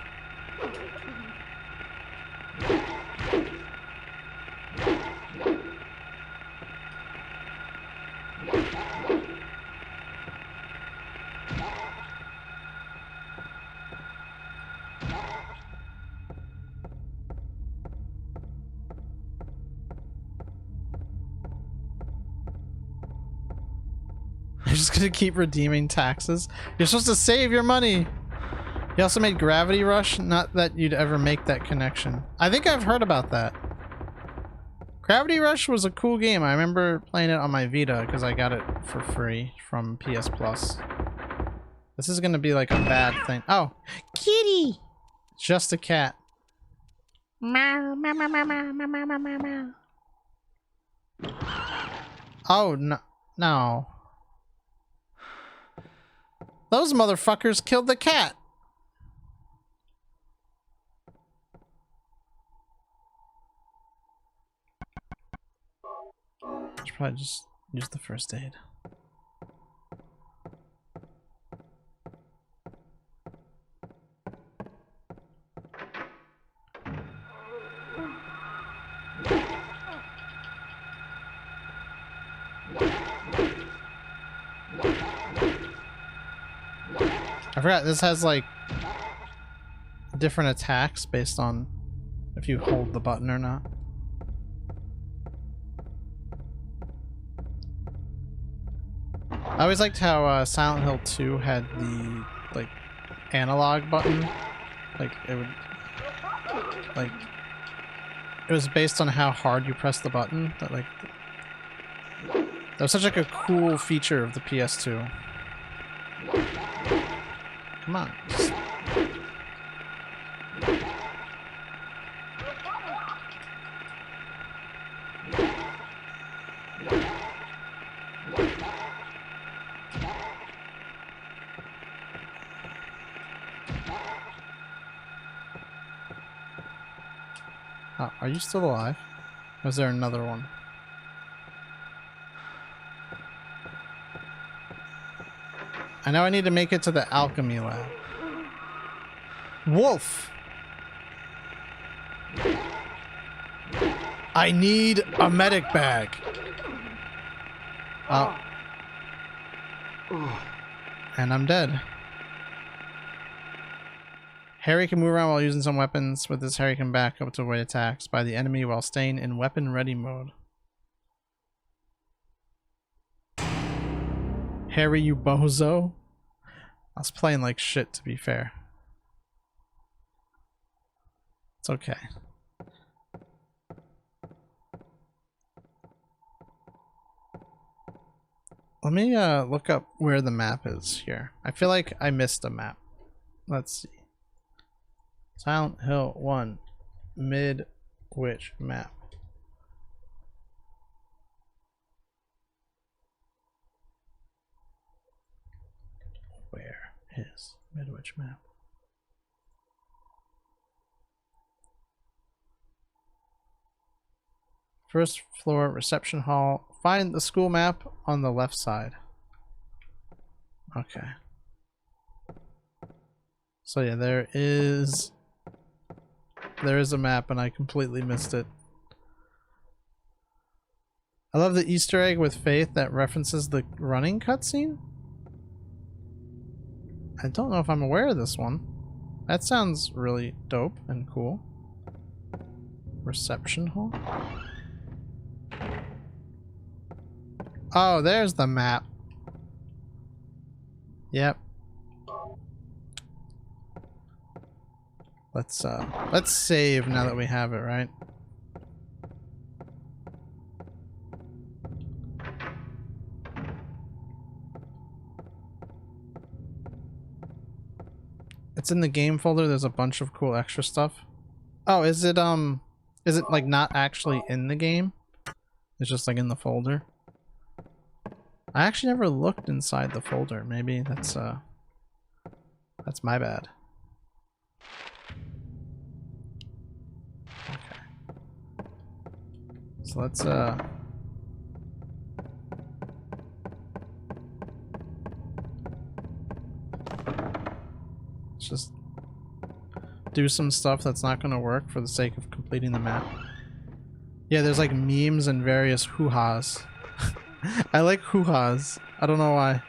You're just gonna keep redeeming taxes? You're supposed to save your money! He also made Gravity Rush, not that you'd ever make that connection. I think I've heard about that. Gravity Rush was a cool game. I remember playing it on my Vita because I got it for free from PS Plus. This is gonna be like a bad thing. Oh! Kitty! Just a cat. Meow, meow, meow, meow, meow, meow, meow, meow, meow. Oh, no. No. Those motherfuckers killed the cat. probably just use the first aid. I forgot this has like different attacks based on if you hold the button or not. I always liked how Silent Hill 2 had the like analog button. Like it would like it was based on how hard you press the button. That like that was such like a cool feature of the PS2. Come on. Just... Oh, are you still alive? Or is there another one? I know I need to make it to the alchemy lab. Wolf! I need a medic bag. Oh. And I'm dead. Harry can move around while using some weapons. With this, Harry can back up to avoid attacks by the enemy while staying in weapon ready mode. Harry, you bozo. I was playing like shit, to be fair. It's okay. Let me look up where the map is here. I feel like I missed a map. Let's see. Silent Hill 1 Midwich map. Where is Midwich map? First floor reception hall. Find the school map on the left side. Okay. So yeah, there is a map and I completely missed it. I love the Easter egg with Faith that references the running cutscene. I don't know if I'm aware of this one. That sounds really dope and cool. Reception hall? Oh, there's the map. Yep. Let's save now that we have it, right? It's in the game folder. There's a bunch of cool extra stuff. Oh, is it like not actually in the game? It's just like in the folder. I actually never looked inside the folder. Maybe that's my bad. Okay. So let's just do some stuff that's not going to work for the sake of completing the map. Yeah, there's like memes and various hoo-has. I like hoo-has. I don't know why.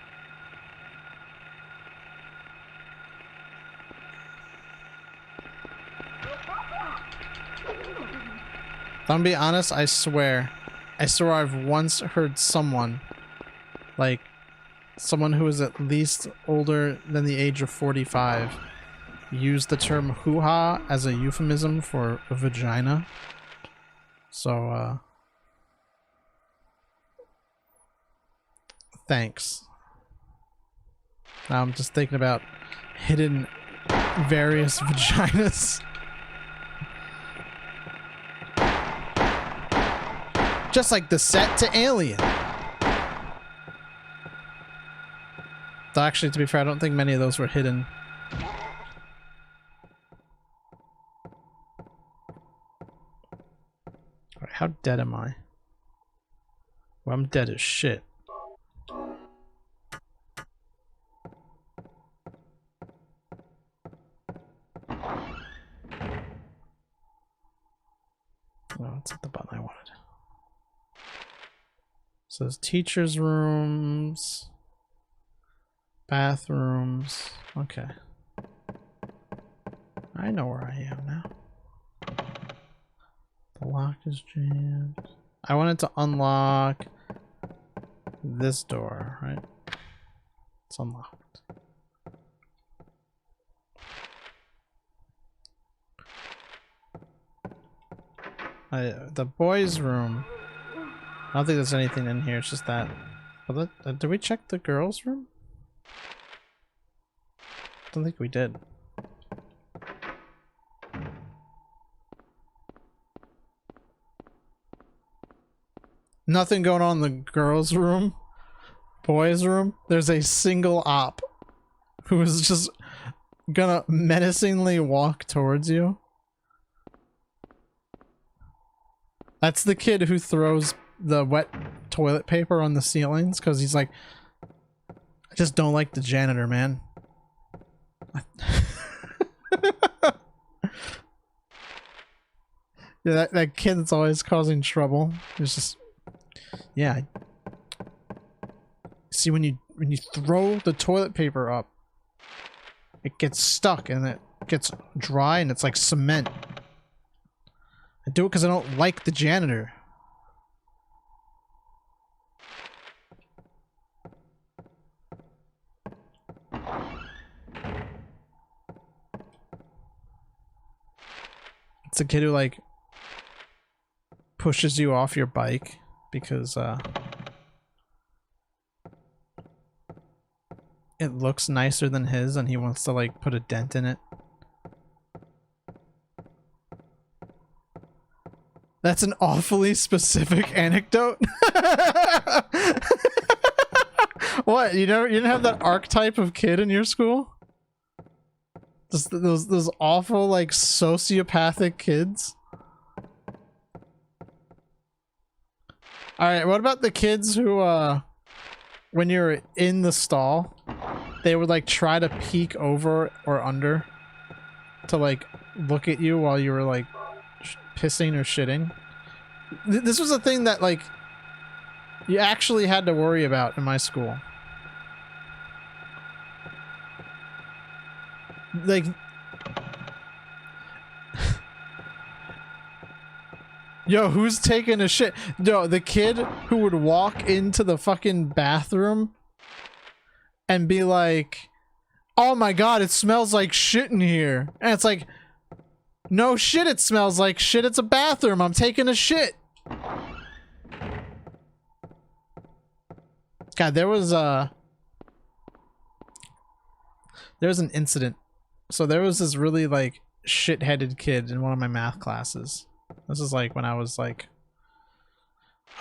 If I'm being honest, I swear I've once heard someone, like someone who is at least older than the age of 45, use the term hoo-ha as a euphemism for a vagina. So, thanks. Now I'm just thinking about hidden various vaginas. Just like the set to Alien. Though actually, to be fair, I don't think many of those were hidden. Alright, how dead am I? Well, I'm dead as shit. Oh, it's at the button I wanted. So there's teachers' rooms, bathrooms. Okay. I know where I am now. The lock is jammed. I wanted to unlock this door, right? It's unlocked. The boys' room. I don't think there's anything in here. It's just that. Did we check the girls' room? I don't think we did. Nothing going on in the girls' room. Boys' room. There's a single op who is just gonna menacingly walk towards you. That's the kid who throws the wet toilet paper on the ceilings because he's like, I just don't like the janitor, man. Yeah, that kid that's always causing trouble. It's just, yeah. See, when you throw the toilet paper up, it gets stuck and it gets dry and it's like cement. I do it because I don't like the janitor. It's a kid who like pushes you off your bike because it looks nicer than his and he wants to like put a dent in it. That's an awfully specific anecdote. What? You didn't have that archetype of kid in your school? Just those awful like sociopathic kids. All right, what about the kids who when you're in the stall, they would like try to peek over or under to like look at you while you were like pissing or shitting. This was a thing that like you actually had to worry about in my school. Like yo, who's taking a shit? Yo, the kid who would walk into the fucking bathroom and be like, oh my god, it smells like shit in here. And it's like, no shit, it smells like shit. It's a bathroom. I'm taking a shit. God, there was an incident. So there was this really like shit-headed kid in one of my math classes. This is like when I was like,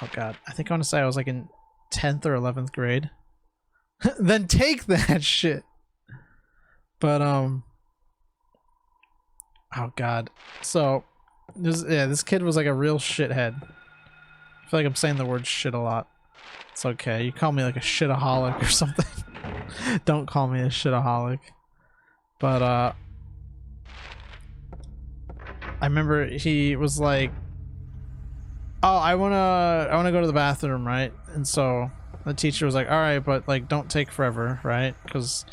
oh god, I think I want to say I was like in 10th or 11th grade. Then take that shit. But oh god. So this kid was like a real shithead. I feel like I'm saying the word shit a lot. It's okay. You call me like a shitaholic or something. Don't call me a shitaholic. But I remember he was like, oh, I wanna go to the bathroom, right? And so the teacher was like, all right, but like don't take forever, right? Because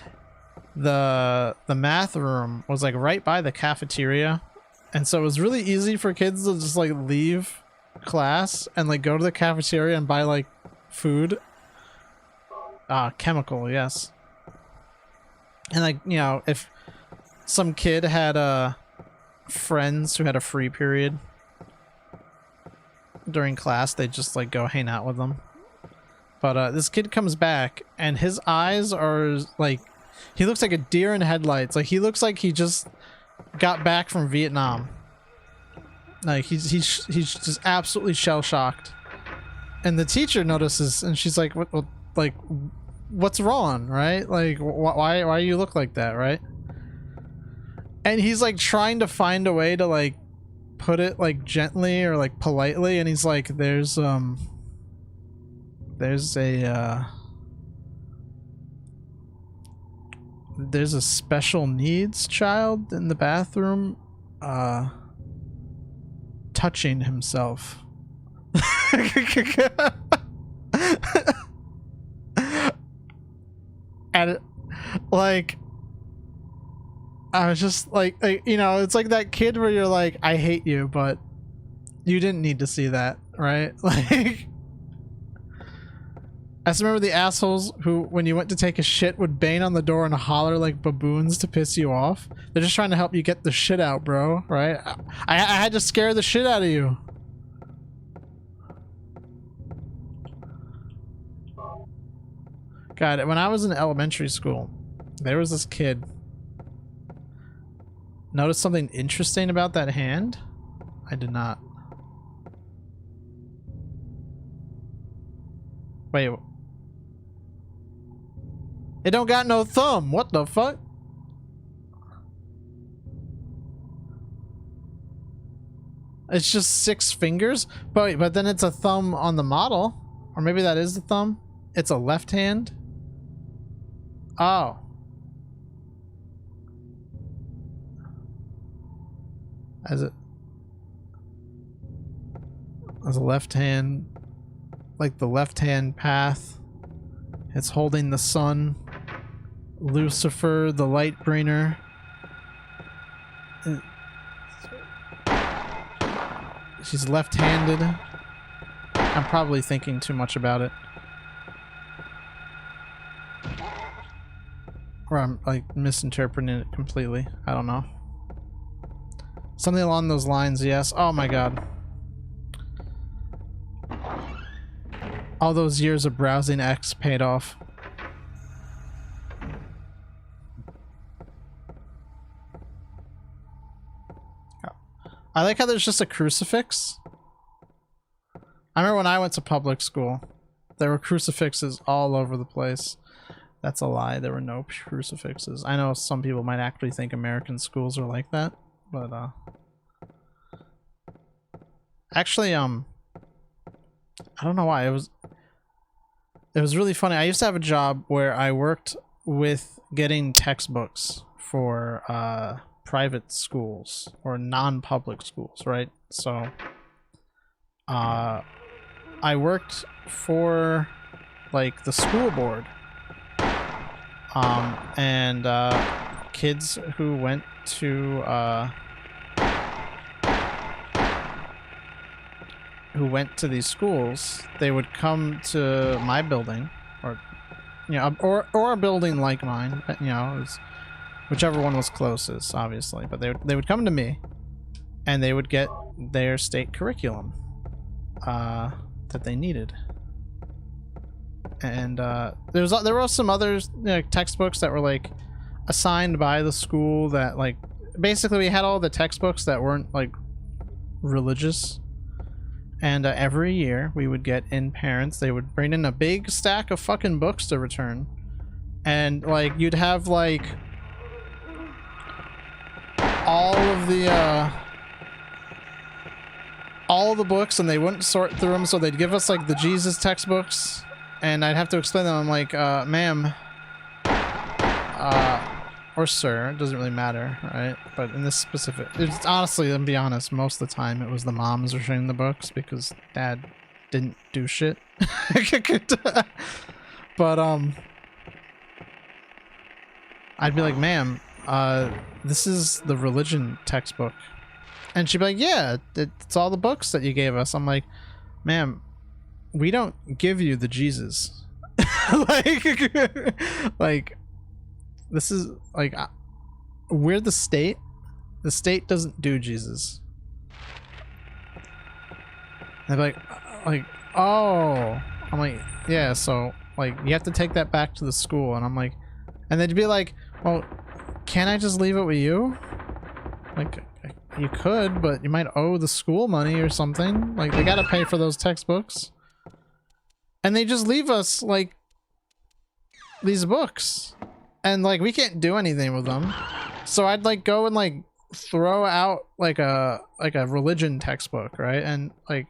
the math room was like right by the cafeteria, and so it was really easy for kids to just like leave class and like go to the cafeteria and buy like food. Chemical, yes. And like, you know, if some kid had friends who had a free period during class, they'd just like go hang out with them. But this kid comes back and his eyes are like, he looks like a deer in headlights. Like he looks like he just got back from Vietnam. Like he's just absolutely shell-shocked. And the teacher notices and she's like, what like what's wrong, right? Like why you look like that, right? And he's like trying to find a way to like put it like gently or like politely, and he's like, there's There's a special needs child in the bathroom touching himself. And like I was just like, you know, it's like that kid where you're like, I hate you, but you didn't need to see that, right? Like, I just remember the assholes who, when you went to take a shit, would bang on the door and holler like baboons to piss you off. They're just trying to help you get the shit out, bro, right? I had to scare the shit out of you. God, when I was in elementary school, there was this kid. Notice something interesting about that hand? I did not. Wait. It don't got no thumb. What the fuck? It's just 6 fingers? But then it's a thumb on the model. Or maybe that is the thumb. It's a left hand. Oh. As a left hand, like the left hand path. It's holding the sun. Lucifer, the light bringer. She's left-handed. I'm probably thinking too much about it. Or I'm like misinterpreting it completely. I don't know. Something along those lines, yes. Oh my god. All those years of browsing X paid off. I like how there's just a crucifix. I remember when I went to public school, there were crucifixes all over the place. That's a lie. There were no crucifixes. I know some people might actually think American schools are like that, but actually, I don't know why. It was really funny. I used to have a job where I worked with getting textbooks for private schools or non-public schools, right? So I worked for like the school board, and kids who went to these schools, they would come to my building, or you know, or a building like mine, you know, it was whichever one was closest, obviously. But they would come to me, and they would get their state curriculum that they needed. And there were some other, you know, textbooks that were like assigned by the school that like basically we had all the textbooks that weren't like religious. And every year we would get in parents. They would bring in a big stack of fucking books to return, and like you'd have like all of the books, and they wouldn't sort through them, so they'd give us like the Jesus textbooks, and I'd have to explain them. I'm like, ma'am, or sir, it doesn't really matter, right? But in this specific, it's honestly, to be honest, most of the time it was the moms returning the books because dad didn't do shit. But I'd be like, ma'am, this is the religion textbook. And she'd be like, yeah, it's all the books that you gave us. I'm like, ma'am, we don't give you the Jesus. like, this is, like, we're the state. The state doesn't do Jesus. And they'd be like, oh. I'm like, yeah, so, like, you have to take that back to the school. And I'm like, and they'd be like, well, can't I just leave it with you? Like, you could, but you might owe the school money or something. Like, they gotta pay for those textbooks. And they just leave us, like, these books. And, like, we can't do anything with them. So I'd, like, go and, like, throw out, like a religion textbook, right? And, like,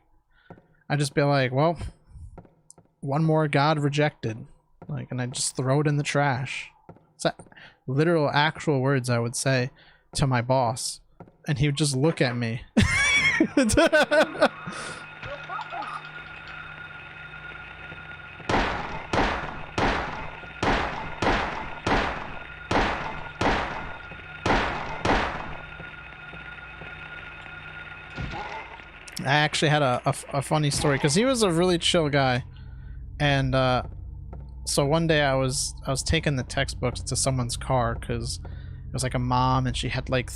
I'd just be like, well, one more god rejected. Like, and I just throw it in the trash. It's literal actual words I would say to my boss. And he would just look at me. I actually had a funny story because he was a really chill guy, and so one day I was taking the textbooks to someone's car because it was like a mom and she had like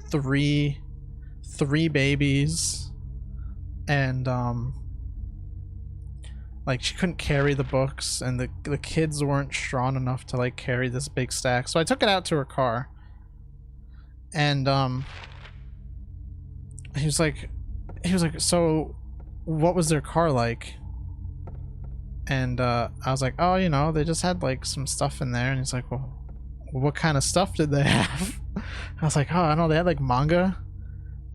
three babies, and like she couldn't carry the books, and the kids weren't strong enough to like carry this big stack. So I took it out to her car, and he was like, so what was their car like? And I was like, oh, you know, they just had like some stuff in there. And he's like, well, what kind of stuff did they have? I was like, oh, I don't know, they had like manga.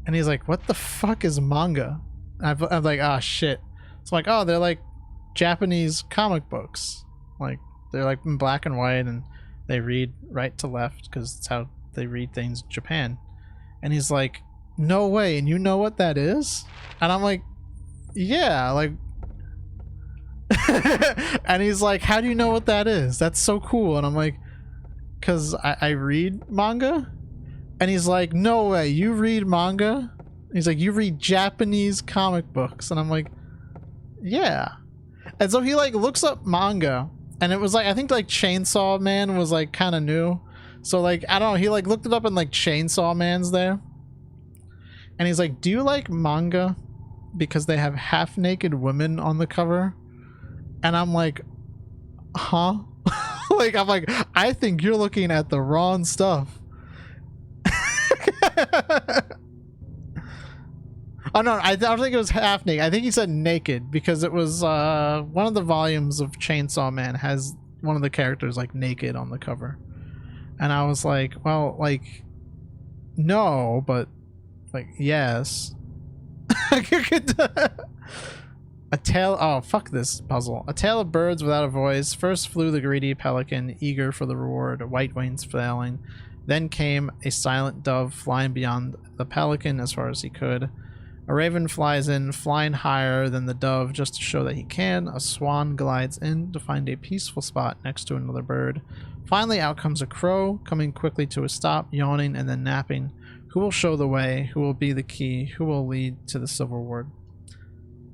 And he's like, what the fuck is manga? And I'm like, ah, shit. So I'm like, oh, they're like Japanese comic books. Like, they're like in black and white, and they read right to left because it's how they read things in Japan. And he's like, no way, and you know what that is? And I'm like, yeah, like and he's like, how do you know what that is? That's so cool. And I'm like, because I read manga. And he's like, no way, you read manga? He's like, you read Japanese comic books. And I'm like, yeah. And so he like looks up manga, and it was like, I think like Chainsaw Man was like kind of new. So like, I don't know, he like looked it up and like Chainsaw Man's there. And he's like, do you like manga because they have half-naked women on the cover? And I'm like, huh? Like, I'm like, I think you're looking at the wrong stuff. Oh, no, I don't think it was half-naked. I think he said naked because it was one of the volumes of Chainsaw Man has one of the characters, like, naked on the cover. And I was like, well, like, no, but... like, yes. A tale... oh, fuck this puzzle. A tale of birds without a voice. First flew the greedy pelican, eager for the reward, white wings flailing. Then came a silent dove flying beyond the pelican as far as he could. A raven flies in, flying higher than the dove just to show that he can. A swan glides in to find a peaceful spot next to another bird. Finally, out comes a crow, coming quickly to a stop, yawning and then napping. Who will show the way? Who will be the key? Who will lead to the silver ward?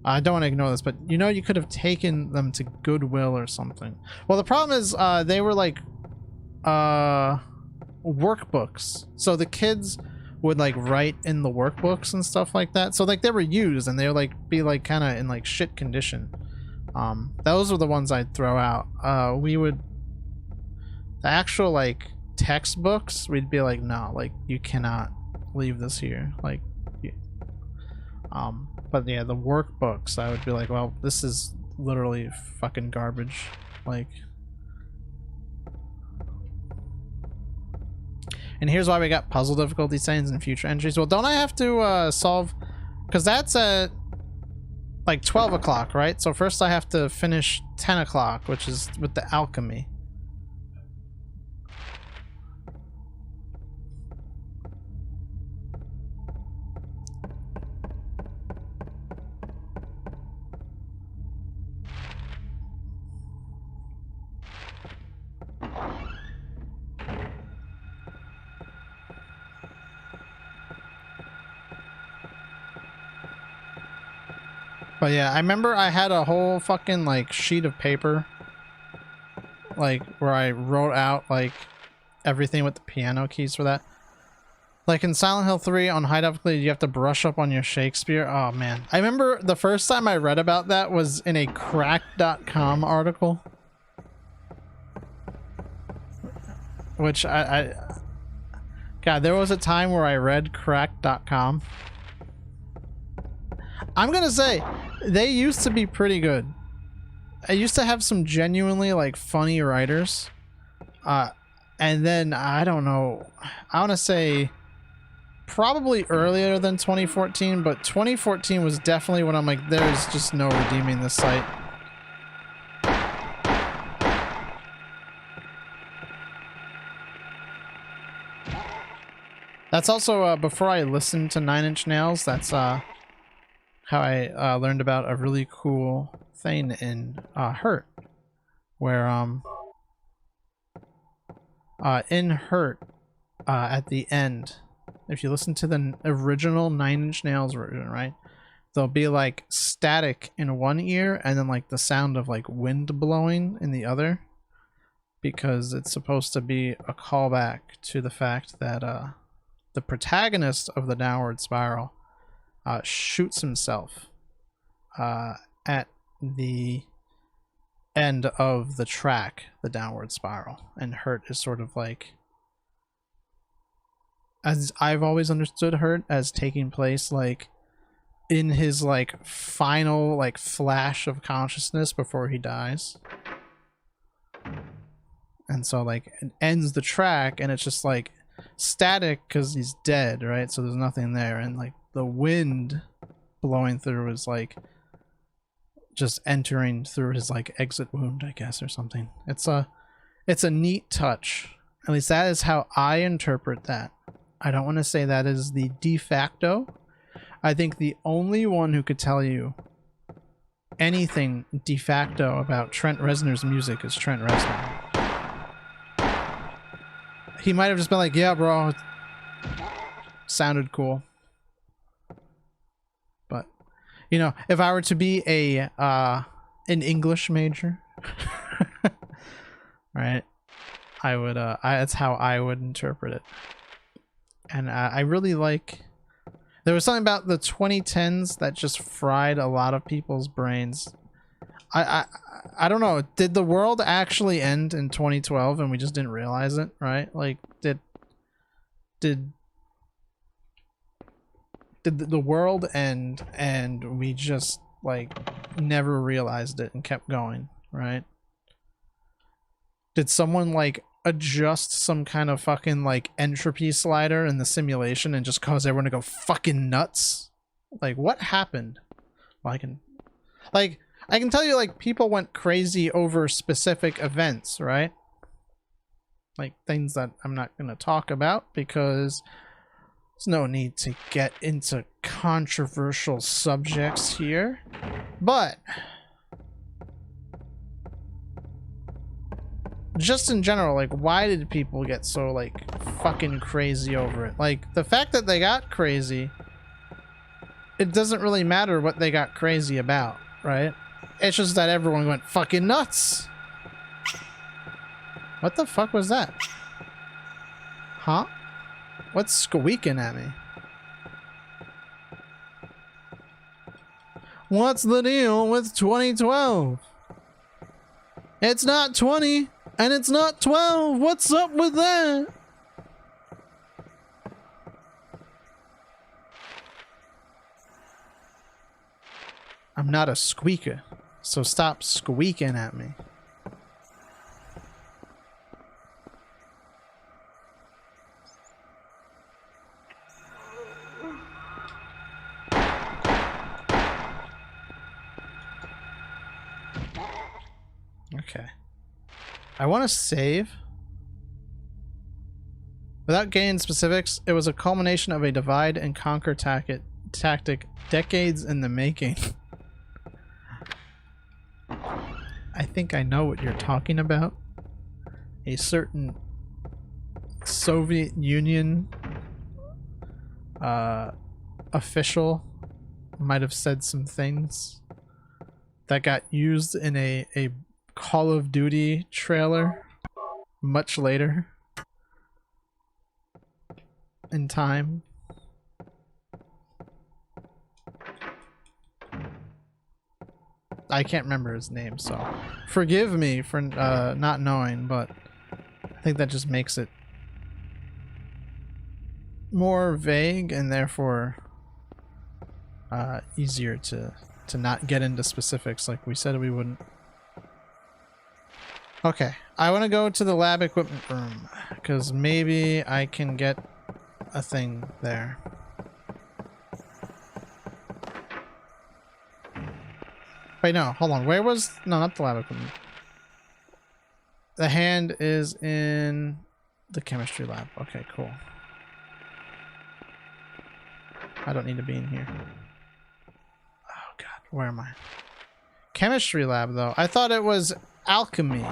I don't want to ignore this, but you know, you could have taken them to Goodwill or something. Well, the problem is they were like workbooks. So the kids would like write in the workbooks and stuff like that. So like they were used and they would like be like kind of in like shit condition. Those were the ones I'd throw out. The actual like textbooks, we'd be like, no, like you cannot leave this here. Like, but yeah, the workbooks, I would be like, well, this is literally fucking garbage. Like, and here's why we got puzzle difficulty settings in future entries. Well, don't I have to solve, because that's at like 12 o'clock, right? So first I have to finish 10 o'clock, which is with the alchemy. But yeah, I remember I had a whole fucking like sheet of paper, like where I wrote out like everything with the piano keys for that. Like in Silent Hill 3 on high difficulty, you have to brush up on your Shakespeare. Oh man, I remember the first time I read about that was in a crack.com article, which God, there was a time where I read crack.com. I'm gonna say, they used to be pretty good. I used to have some genuinely, like, funny writers. And then, I don't know, I want to say probably earlier than 2014, but 2014 was definitely when I'm like, there's just no redeeming this site. That's also before I listened to Nine Inch Nails. That's how I learned about a really cool thing in Hurt, where in Hurt at the end, if you listen to the original Nine Inch Nails version, right, there'll be like static in one ear and then like the sound of like wind blowing in the other, because it's supposed to be a callback to the fact that the protagonist of the Downward Spiral shoots himself at the end of the track, the Downward Spiral, and Hurt is sort of like, as I've always understood Hurt, as taking place like in his like final like flash of consciousness before he dies. And so like it ends the track and it's just like static because he's dead, right? So there's nothing there, and like the wind blowing through is like just entering through his like exit wound, I guess, or something. It's a neat touch. At least that is how I interpret that. I don't want to say that is the de facto. I think the only one who could tell you anything de facto about Trent Reznor's music is Trent Reznor. He might have just been like, yeah, bro, it sounded cool. But, you know, if I were to be an English major, right, I would, that's how I would interpret it. And I really like, there was something about the 2010s that just fried a lot of people's brains. I don't know. Did the world actually end in 2012 and we just didn't realize it, right? Like, did the world end and we just like never realized it and kept going, right? Did someone like adjust some kind of fucking like entropy slider in the simulation and just cause everyone to go fucking nuts? Like, what happened? Well, I can tell you, like, people went crazy over specific events, right? Like, things that I'm not going to talk about because there's no need to get into controversial subjects here. But just in general, like, why did people get so, like, fucking crazy over it? Like, the fact that they got crazy, it doesn't really matter what they got crazy about, right? It's just that everyone went fucking nuts. What the fuck was that? Huh? What's squeaking at me? What's the deal with 2012? It's not 20 and it's not 12. What's up with that? I'm not a squeaker, so stop squeaking at me. Okay. I want to save. Without getting specifics, it was a culmination of a divide and conquer tactic decades in the making. I think I know what you're talking about. A certain Soviet Union official might have said some things that got used in a Call of Duty trailer much later in time. I can't remember his name, so forgive me for not knowing, but I think that just makes it more vague and therefore easier to not get into specifics like we said we wouldn't. Okay, I want to go to the lab equipment room because maybe I can get a thing there. Wait, no, hold on. Where was... No, not the lab equipment. The hand is in the chemistry lab. Okay, cool. I don't need to be in here. Oh god, where am I? Chemistry lab, though. I thought it was alchemy.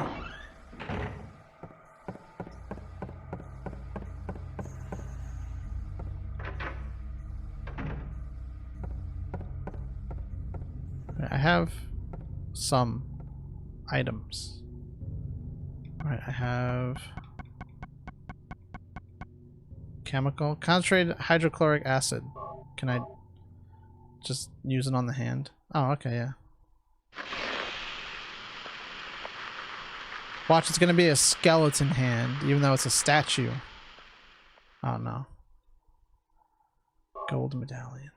I have some items. Alright, I have chemical concentrated hydrochloric acid. Can I just use it on the hand? Oh, okay, yeah. Watch, it's gonna be a skeleton hand, even though it's a statue. Oh no. Gold medallion.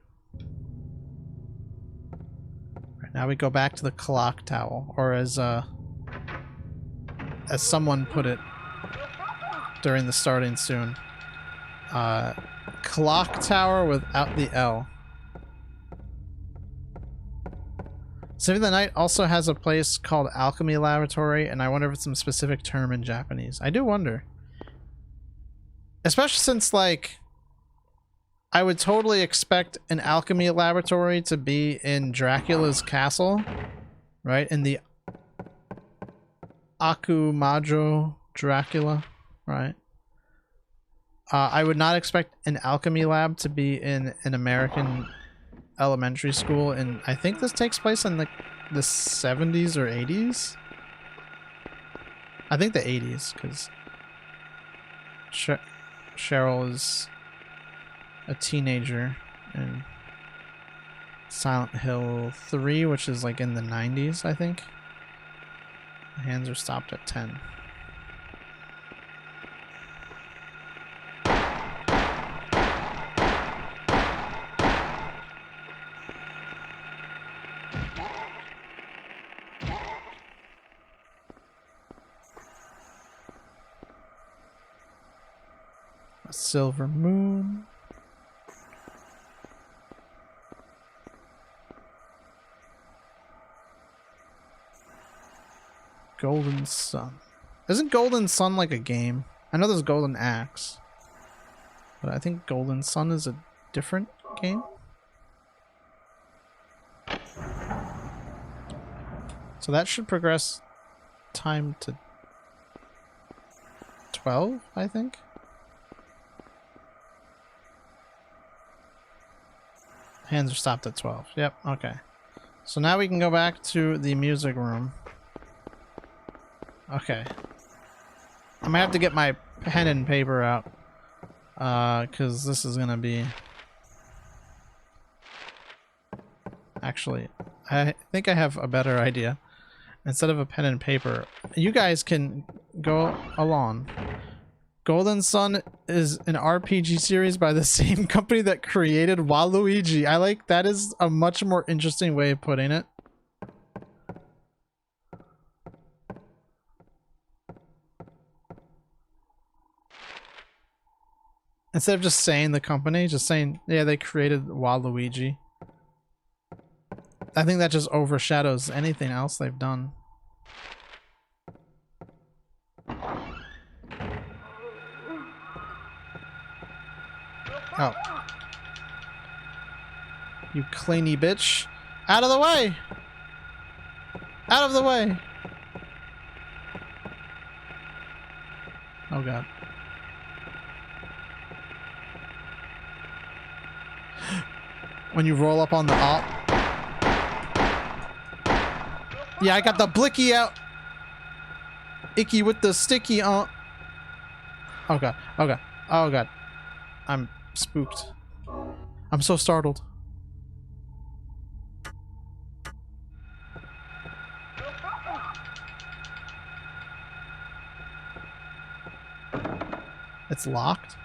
Right, now we go back to the clock tower, or as someone put it during the starting soon. Clock tower without the L. Symphony of the Night also has a place called Alchemy Laboratory, and I wonder if it's some specific term in Japanese. I do wonder. Especially since, like, I would totally expect an alchemy laboratory to be in Dracula's castle, right? In the Akumajo Dracula, right? I would not expect an alchemy lab to be in an American elementary school, and I think this takes place in the 70s or 80s. I think the 80s, because Cheryl is a teenager in Silent Hill 3, which is like in the 90s, I think. My hands are stopped at 10. A silver moon. Golden Sun. Isn't Golden Sun like a game? I know there's Golden Axe, but I think Golden Sun is a different game. So that should progress time to 12, I think. Hands are stopped at 12. Yep, okay. So now we can go back to the music room. Okay. I might have to get my pen and paper out. Because this is gonna be... Actually, I think I have a better idea. Instead of a pen and paper, you guys can go along. Golden Sun is an RPG series by the same company that created Waluigi. I like that is a much more interesting way of putting it. Instead of just saying the company, just saying, yeah, they created Waluigi. I think that just overshadows anything else they've done. Oh. You cleany bitch. Out of the way! Out of the way! Oh god. When you roll up on the op. Yeah, I got the blicky out. Icky with the sticky on. Oh god. Oh god. Oh god. I'm spooked. I'm so startled. It's locked?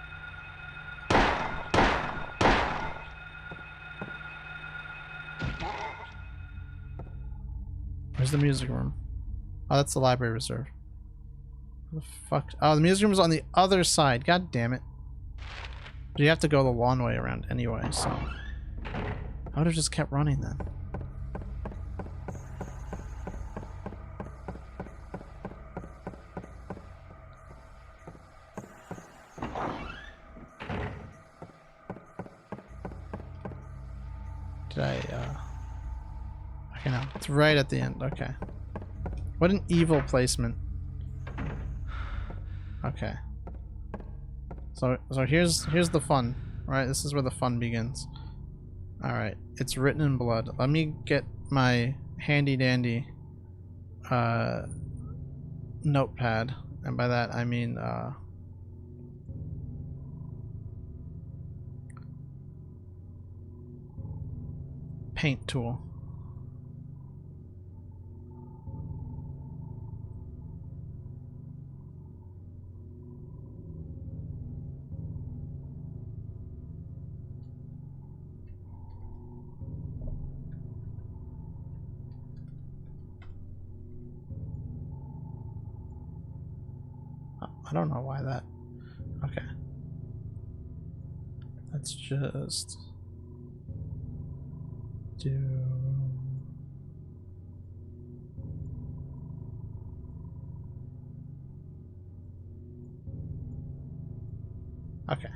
Where's the music room? Oh, that's the library reserve. Where the fuck? Oh, the music room is on the other side. God damn it. You have to go the long way around anyway, so... I would have just kept running then. Did I, okay, no. It's right at the end. Okay. What an evil placement. Okay. So here's the fun, right? This is where the fun begins. All right, it's written in blood. Let me get my handy dandy notepad, and by that I mean paint tool. I don't know why that. Okay. Let's just do. Okay.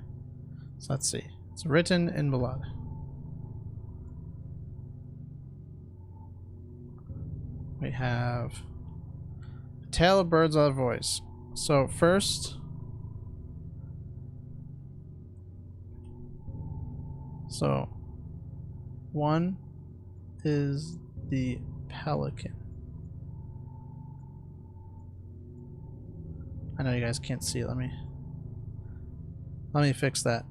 So let's see. It's written in blood. We have a tale of birds without a voice. So first, so one is the pelican. I know you guys can't see it. Let me fix that.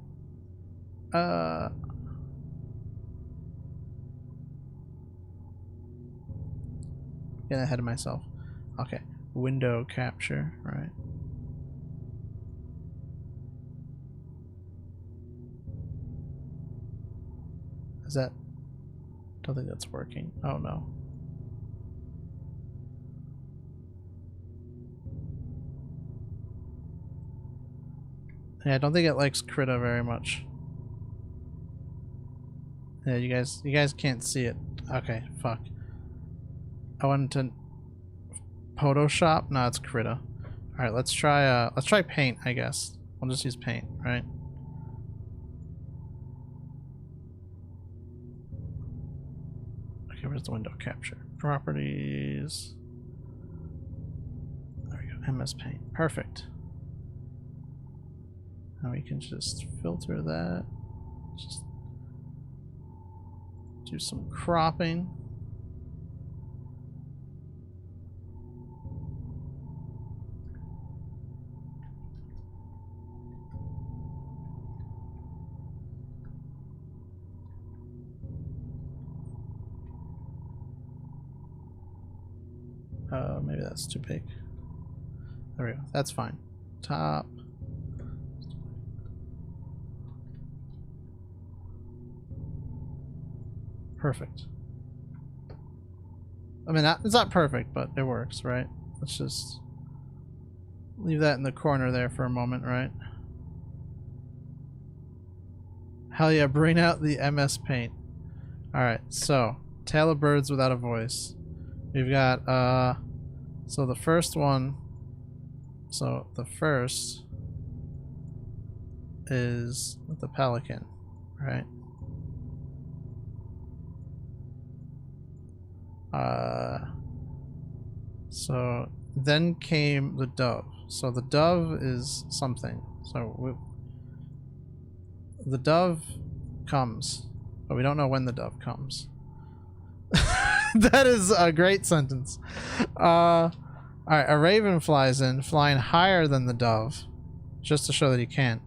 Getting ahead of myself. Okay. Window capture, right? Is that? Don't think that's working. Oh no. Yeah, I don't think it likes Krita very much. Yeah, you guys can't see it. Okay, fuck. I wanted to Photoshop? No, it's Krita. Alright, let's try paint, I guess. We'll just use paint, right? Okay, where's the window capture? Properties. There we go. MS Paint. Perfect. Now we can just filter that. Just do some cropping. Maybe that's too big. There we go. That's fine. Top. Perfect. I mean, it's not perfect, but it works, right? Let's just leave that in the corner there for a moment, right? Hell yeah, bring out the MS Paint. Alright, so, Tale of Birds Without a Voice. We've got, so the first one, so the first is the pelican, right? So then came the dove. So the dove is something. So the dove comes, but we don't know when the dove comes. That is a great sentence. Alright, a raven flies in, flying higher than the dove, just to show that he can't.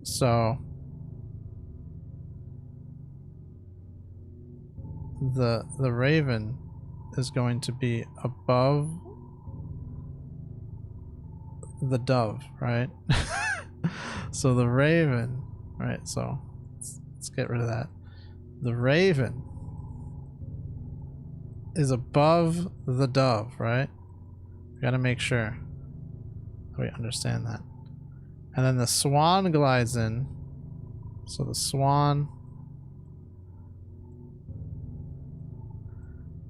So the raven is going to be above the dove, right? So the raven, right? So let's get rid of that. The raven is above the dove, right? We gotta make sure that we understand that. And then the swan glides in. So the swan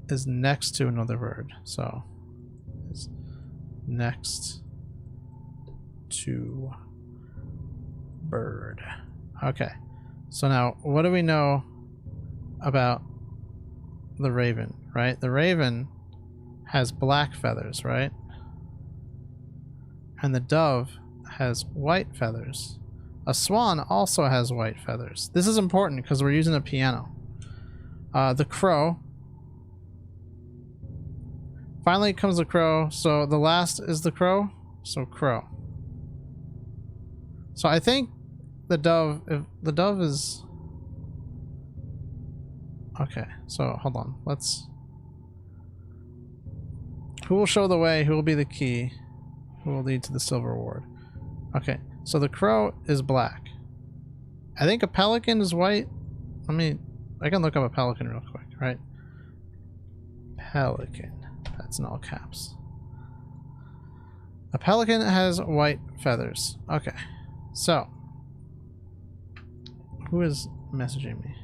is next to another bird. So it's next to bird. Okay. So now what do we know about the raven, right? The raven has black feathers, right? And the dove has white feathers. A swan also has white feathers. This is important because we're using a piano. The crow. Finally comes the crow. So the last is the crow. So crow. So I think the dove, if the dove is... Okay, so hold on. Let's... Who will show the way? Who will be the key? Who will lead to the silver reward? Okay, so the crow is black. I think a pelican is white. I can look up a pelican real quick, right? Pelican. That's in all caps. A pelican has white feathers. Okay, so who is messaging me?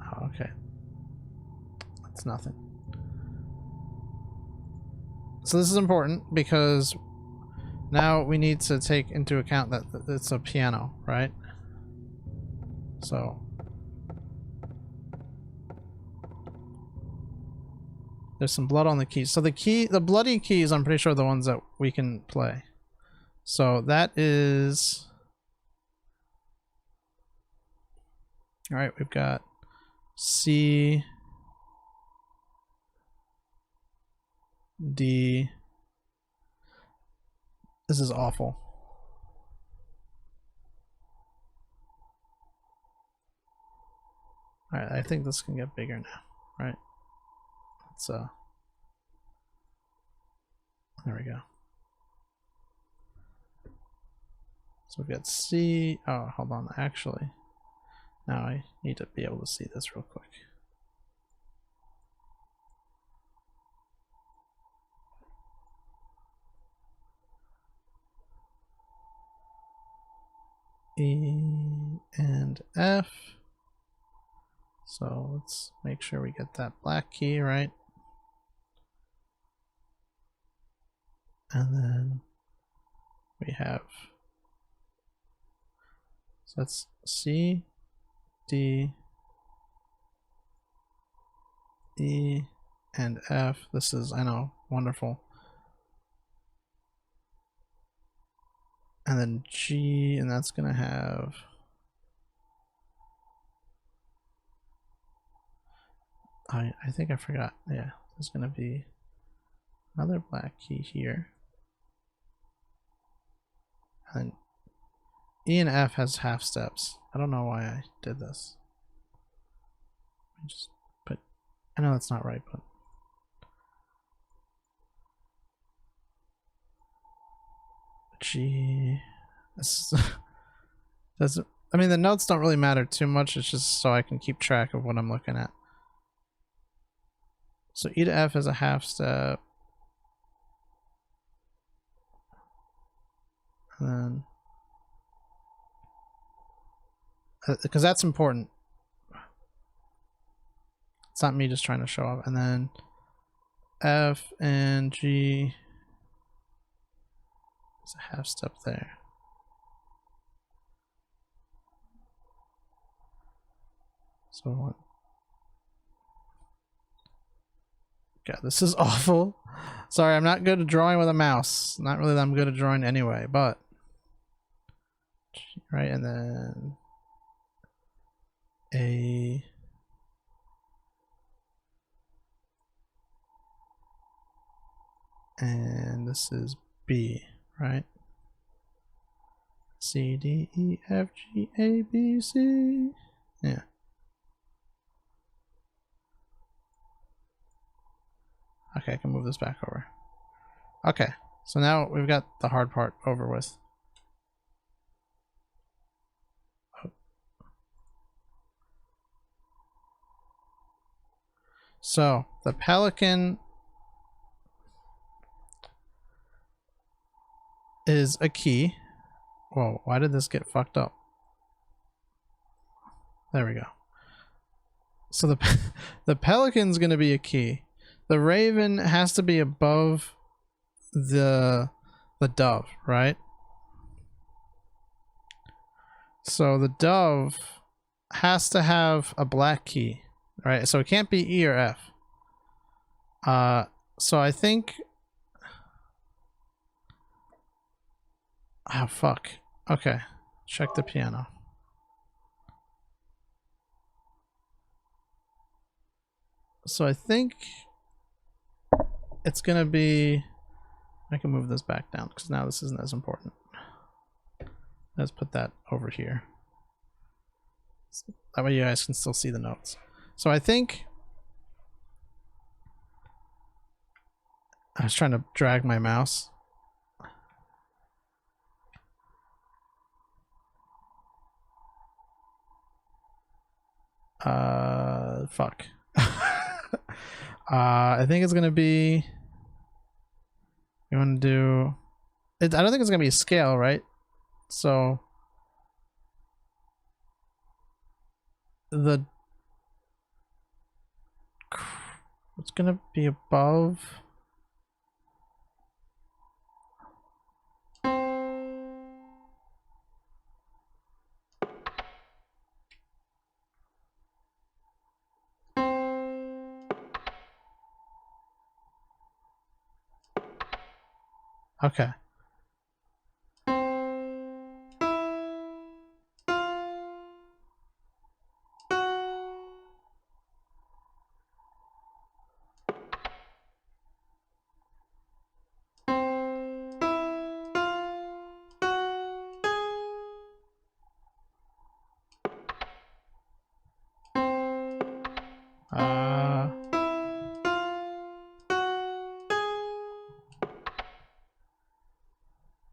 Oh, okay. That's nothing. So this is important because now we need to take into account that it's a piano, right? So there's some blood on the keys. So the bloody keys, I'm pretty sure are the ones that we can play. So that is... All right, we've got C, D. This is awful. All right, I think this can get bigger now, right? Let's there we go. So we've got C. Oh, hold on. Actually, now I need to be able to see this real quick. E and F. So let's make sure we get that black key right. And then we have, so that's C, D, E, and F. This is, I know, wonderful. And then G, and that's gonna have, I think I forgot. Yeah, there's gonna be another black key here. And E and F has half steps. I don't know why I did this. I know that's not right, but G. This doesn't. I mean, the notes don't really matter too much. It's just so I can keep track of what I'm looking at. So E to F is a half step. And then, because that's important. It's not me just trying to show off. And then F and G is a half step there. So what? God, this is awful. Sorry, I'm not good at drawing with a mouse. Not really that I'm good at drawing anyway, but right, and then A, and this is B, right? C, D, E, F, G, A, B, C. Yeah. Okay, I can move this back over. Okay, so now we've got the hard part over with. Oh. So the pelican is a key. Whoa, why did this get fucked up? There we go. So the pelican's gonna be a key. The raven has to be above the dove, right? So the dove has to have a black key, right? So it can't be E or F. So I think... Oh, fuck. Okay. Check the piano. So I think it's gonna be... I can move this back down because now this isn't as important. Let's put that over here. That way you guys can still see the notes. So I think... I was trying to drag my mouse. Fuck. I think it's gonna be... You want to do... I don't think it's gonna be a scale, right? So... It's gonna be above... Okay.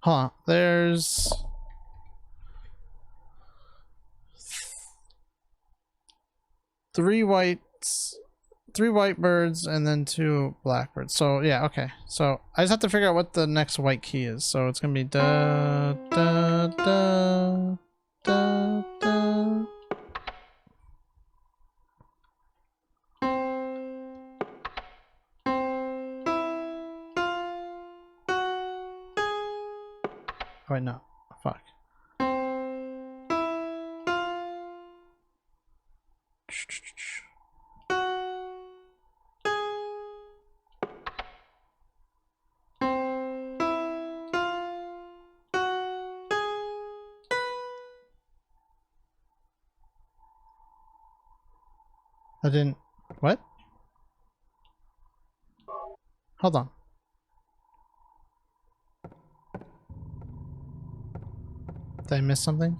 Hold on. There's... 3 white birds and then 2 black birds. So yeah, okay. So I just have to figure out what the next white key is. So it's gonna be da da da da da. Oh wait, no. Fuck. I didn't... What? Hold on. Did I miss something?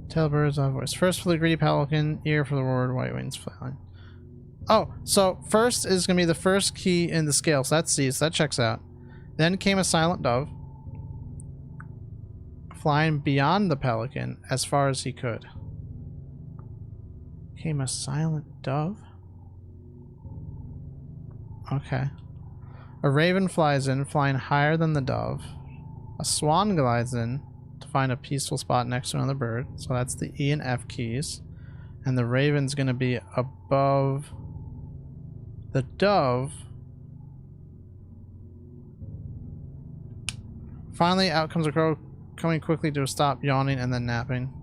Tail birds on voice. First for the greedy pelican, ear for the word white wings flying. Oh, so first is going to be the first key in the scale. So that's C, so that checks out. Then came a silent dove, flying beyond the pelican as far as he could. Came a silent dove? Okay. A raven flies in, flying higher than the dove. A swan glides in to find a peaceful spot next to another bird. So that's the E and F keys. And the raven's going to be above the dove. Finally, out comes a crow, coming quickly to a stop, yawning and then napping.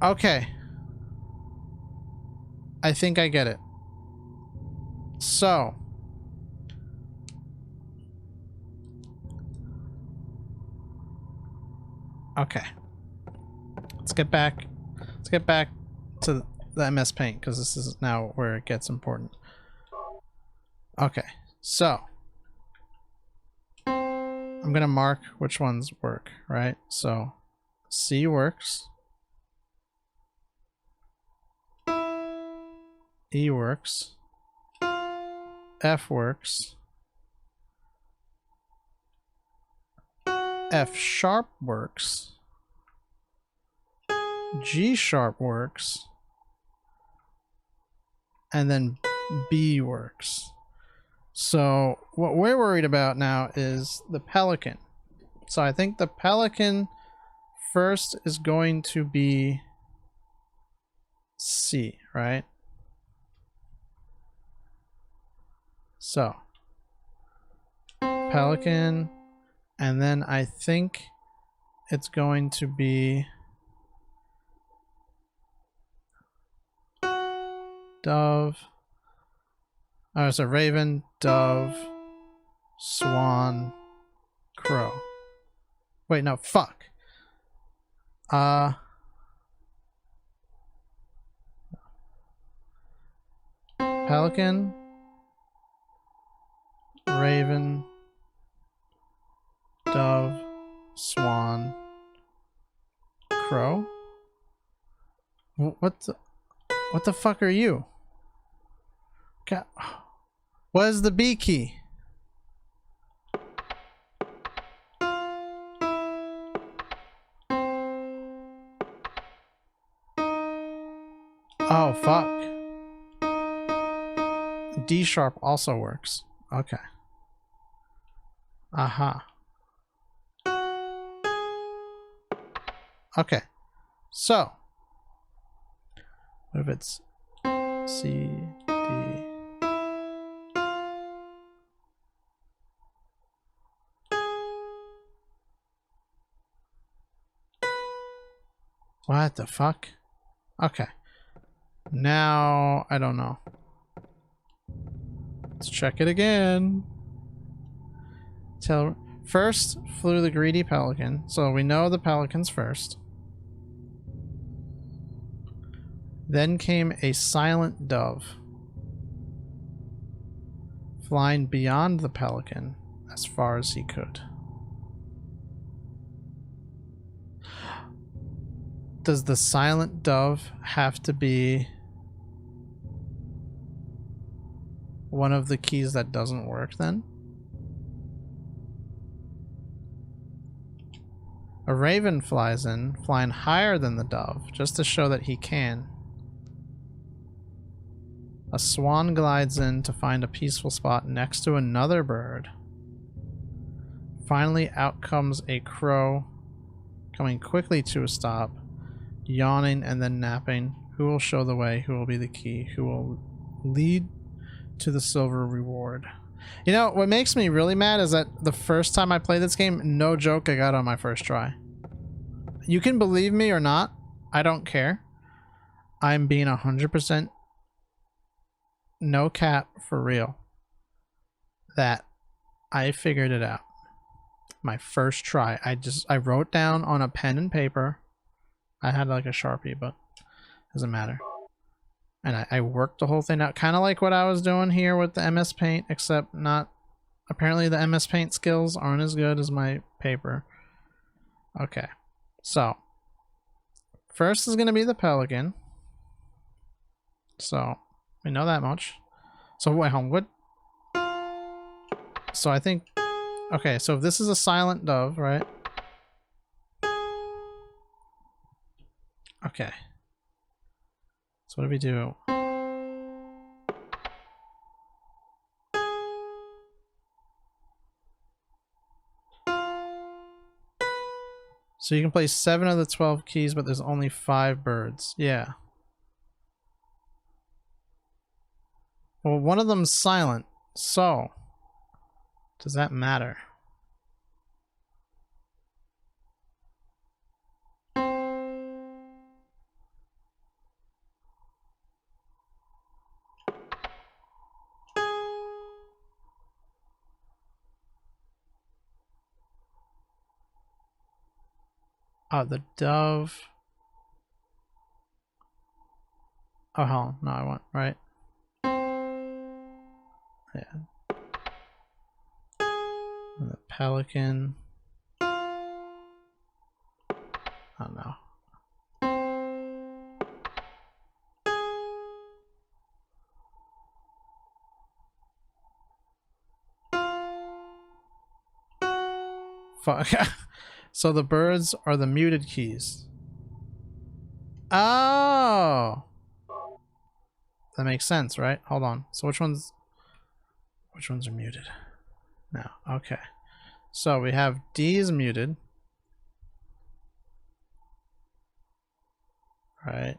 Okay. I think I get it. So. Okay. Let's get back to the MS Paint, because this is now where it gets important. Okay. So. I'm going to mark which ones work, right? So C works. E works. F works. F sharp works. G sharp works. And then B works. So what we're worried about now is the pelican. So I think the pelican first is going to be C, right? So pelican, And then I think it's going to be dove. Oh, it's a raven, dove, swan, crow. Wait, no, fuck. Pelican, raven, dove, swan, crow. What the fuck are you? God. What is the B key? Oh, fuck. D sharp also works. Okay. Aha. Okay. So, what if it's C, D? What the fuck? Okay. Now, I don't know. Let's check it again. First flew the greedy pelican, so we know the pelican's first. Then came a silent dove, flying beyond the pelican as far as he could. Does the silent dove have to be one of the keys that doesn't work then? A raven flies in, flying higher than the dove, just to show that he can. A swan glides in to find a peaceful spot next to another bird. Finally, out comes a crow, coming quickly to a stop, yawning and then napping. Who will show the way? Who will be the key? Who will lead to the silver reward? You know, what makes me really mad is that the first time I played this game, no joke, I got on my first try. You can believe me or not, I don't care. I'm being 100% no cap for real. That I figured it out. My first try. I wrote down on a pen and paper. I had like a Sharpie, but doesn't matter. And I worked the whole thing out. Kind of like what I was doing here with the MS Paint, except not... Apparently the MS Paint skills aren't as good as my paper. Okay. So. First is going to be the pelican. So, we know that much. So, wait, hold on. What? So, I think... Okay, so if this is a silent dove, right? Okay. So what do we do? So you can play 7 of the 12 keys, but there's only 5 birds. Yeah. Well, one of them's silent, so does that matter? Oh, the dove. Oh, hell, no, I want, right? Yeah. And the pelican. Oh, no. Fuck. So the birds are the muted keys. Oh! That makes sense, right? Hold on. So which ones are muted? Now, okay. So we have D is muted. Right.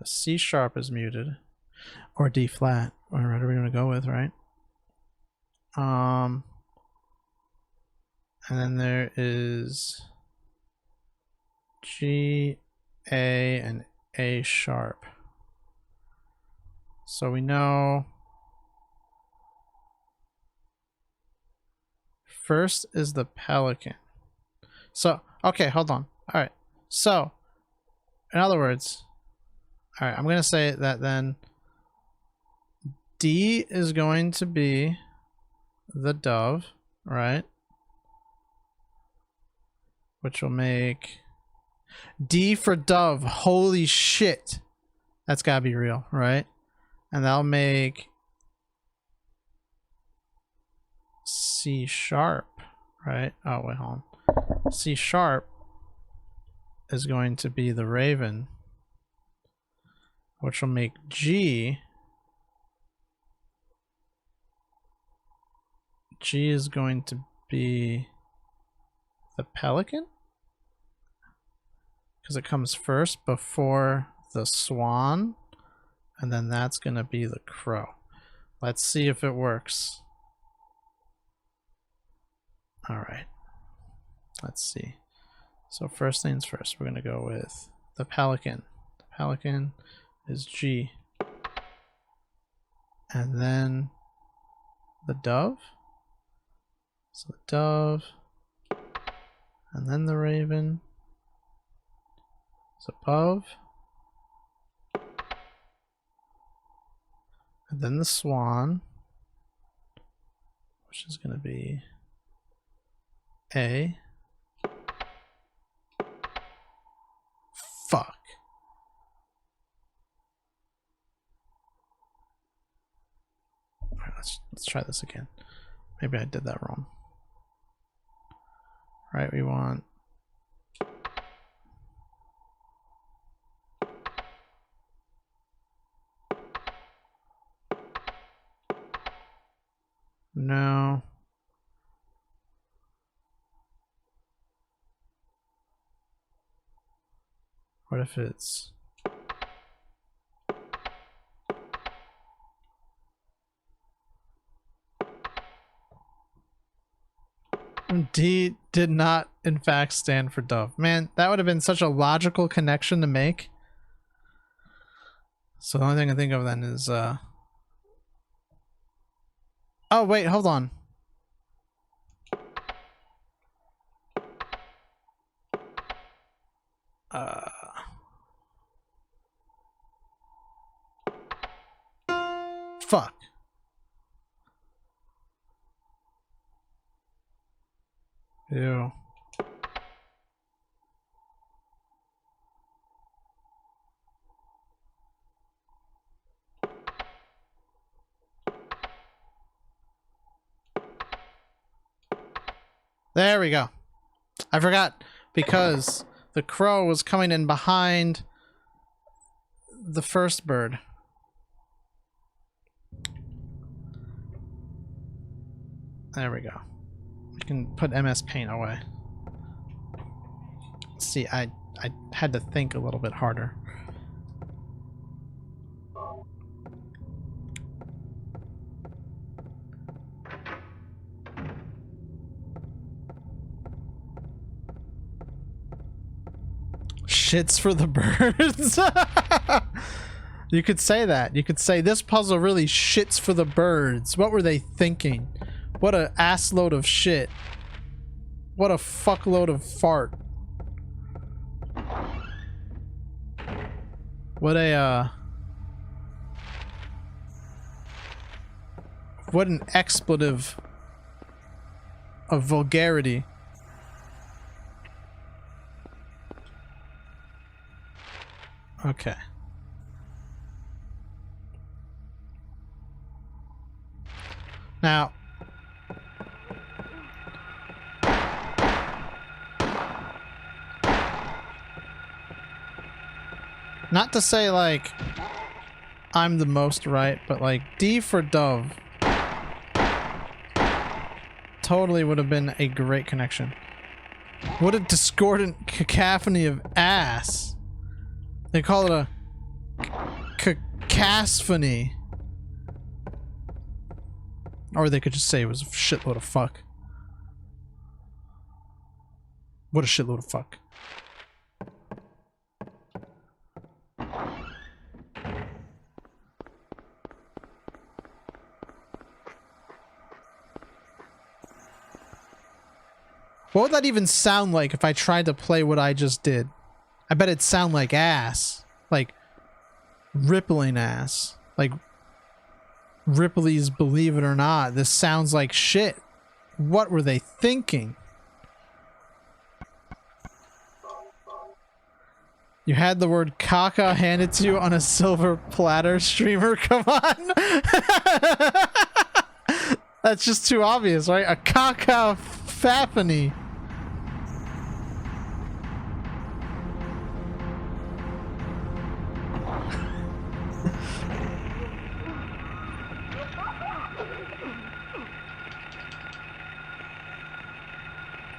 C sharp is muted. Or D flat. What are we gonna go with, right? And then there is G, A, and A sharp. So we know first is the pelican. So, okay, hold on. All right. So, in other words, all right, I'm going to say that then D is going to be the dove, right? Which will make D for dove. Holy shit. That's got to be real, right? And that'll make C sharp, right? Oh, wait, hold on. C sharp is going to be the raven, which will make G. G is going to be the pelican, because it comes first before the swan, and then that's going to be the crow. Let's see if it works. All right. Let's see. So first things first, we're going to go with the pelican. The pelican is G. And then the dove. So the dove. And then the raven is above. And then the swan, which is going to be A. Fuck. Alright, let's try this again. Maybe I did that wrong. Right, we want no. What if it's D did not in fact stand for dove. Man, that would have been such a logical connection to make. So the only thing I think of then is oh wait, hold on. Fuck. Ew. There we go. I forgot because the crow was coming in behind the first bird. There we go. We can put MS Paint away. See, I had to think a little bit harder. Shits for the birds. You could say that. You could say this puzzle really shits for the birds. What were they thinking? What a assload of shit. What a fuckload of fart. What a what an expletive of vulgarity. Okay. Now, not to say like I'm the most right, but like D for dove totally would have been a great connection. What a discordant cacophony of ass. They call it a cacophony. Or they could just say it was a shitload of fuck. What a shitload of fuck. What would that even sound like if I tried to play what I just did? I bet it'd sound like ass. Like rippling ass. Like Ripley's Believe It or Not. This sounds like shit. What were they thinking? You had the word caca handed to you on a silver platter, streamer? Come on. That's just too obvious, right? A caca faffany.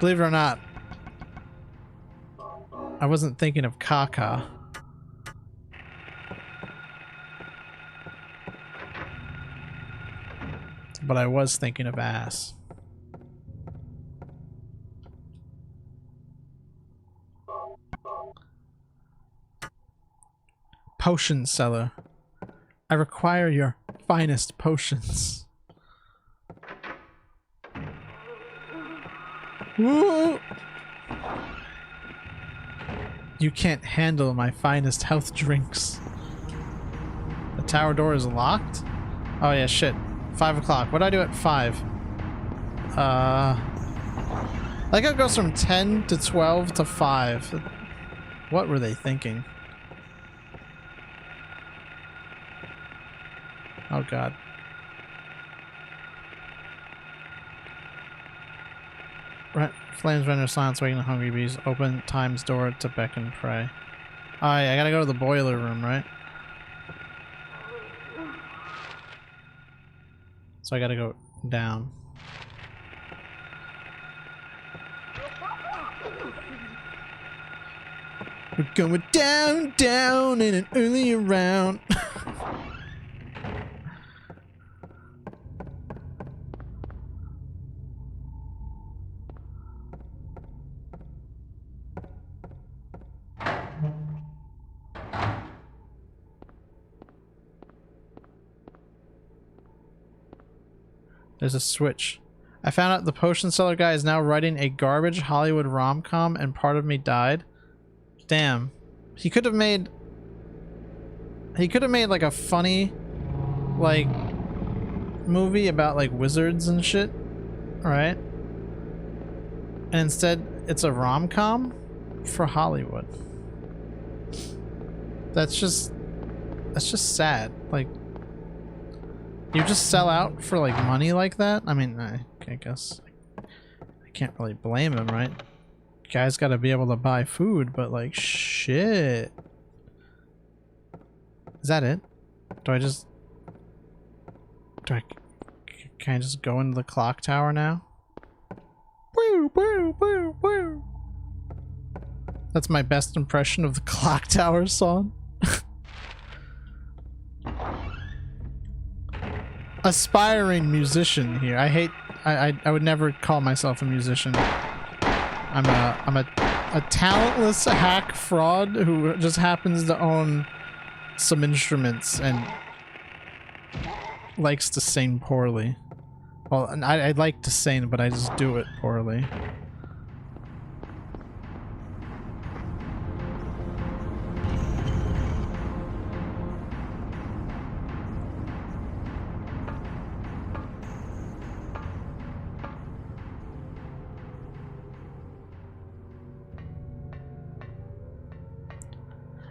Believe it or not, I wasn't thinking of caca. But I was thinking of ass. Potion seller. I require your finest potions. Woo! You can't handle my finest health drinks. The tower door is locked? Oh yeah, shit. 5 o'clock. What do I do at 5? Like it goes from 10 to 12 to 5. What were they thinking? Oh god. Flames render silence, waking the hungry bees. Open time's door to beck and pray. Alright, I gotta go to the boiler room, right? So I gotta go down. We're going down, down in an early round. There's a switch. I found out the potion seller guy is now writing a garbage Hollywood rom-com and part of me died. Damn. He could have made like a funny like movie about like wizards and shit. Right? And instead it's a rom-com for Hollywood. That's just sad. Like you just sell out for like money like that? I mean, I guess I can't really blame him, right? Guy's got to be able to buy food, but like shit. Is that it? Can I just go into the clock tower now? Woo, woo, woo, woo. That's my best impression of the clock tower song. Aspiring musician here. I would never call myself a musician. I'm a talentless hack fraud who just happens to own some instruments and likes to sing poorly. Well, I like to sing, but I just do it poorly.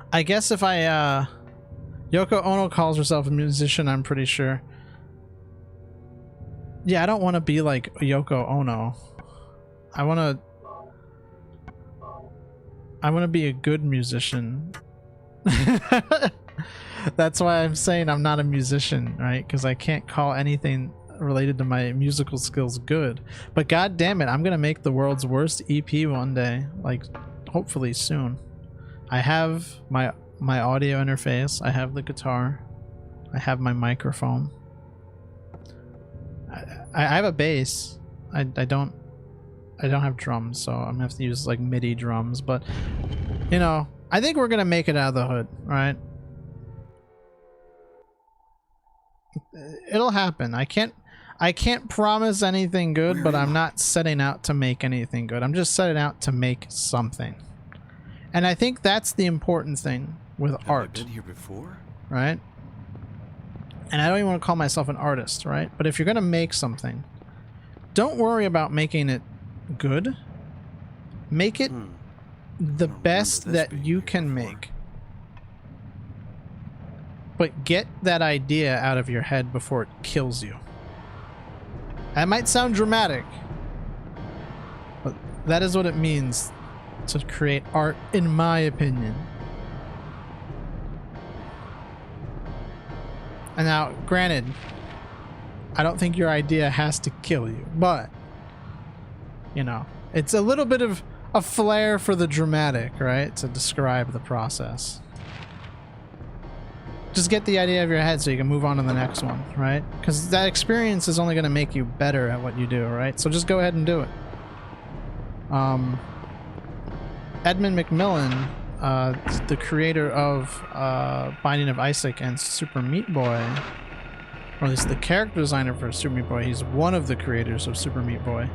I guess if I, Yoko Ono calls herself a musician, I'm pretty sure. Yeah, I don't want to be like Yoko Ono. I want to be a good musician. That's why I'm saying I'm not a musician, right? Because I can't call anything related to my musical skills good. But god damn it, I'm gonna make the world's worst EP one day. Like, hopefully soon. I have my audio interface, I have the guitar, I have my microphone. I have a bass. I don't have drums, so I'm gonna have to use like MIDI drums, but you know, I think we're gonna make it out of the hood, right? It'll happen. I can't promise anything good, but I'm not setting out to make anything good. I'm just setting out to make something. And I think that's the important thing with art. Have I been here before? Right? And I don't even want to call myself an artist, right? But if you're going to make something, don't worry about making it good. Make it the best that you can make. But get that idea out of your head before it kills you. That might sound dramatic, but that is what it means to create art, in my opinion. And now, granted, I don't think your idea has to kill you, but, you know, it's a little bit of a flair for the dramatic, right? To describe the process. Just get the idea of your head so you can move on to the next one, right? Because that experience is only going to make you better at what you do, right? So just go ahead and do it. Edmund McMillan, the creator of Binding of Isaac and Super Meat Boy, or at least the character designer for Super Meat Boy, he's one of the creators of Super Meat Boy.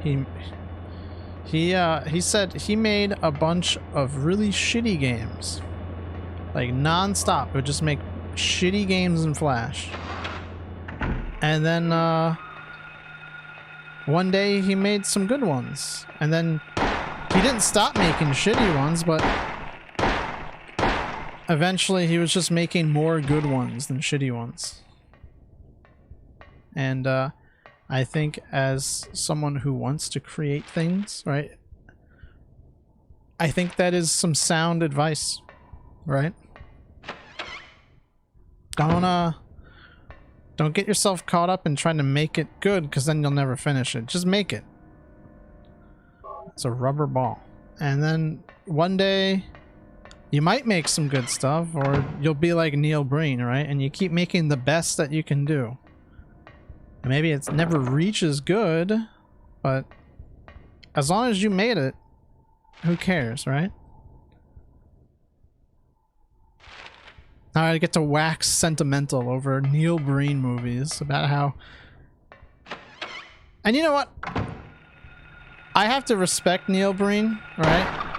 He said he made a bunch of really shitty games, like non-stop. It would just make shitty games in Flash, and then one day he made some good ones, and then he didn't stop making shitty ones, but eventually he was just making more good ones than shitty ones. And I think as someone who wants to create things, right, I think that is some sound advice, right? Don't get yourself caught up in trying to make it good, because then you'll never finish it. Just make it. It's a rubber ball. And then one day you might make some good stuff, or you'll be like Neil Breen, right? And you keep making the best that you can do. And maybe it never reaches good, but as long as you made it, who cares, right? Now I get to wax sentimental over Neil Breen movies about how... And you know what? I have to respect Neil Breen, right?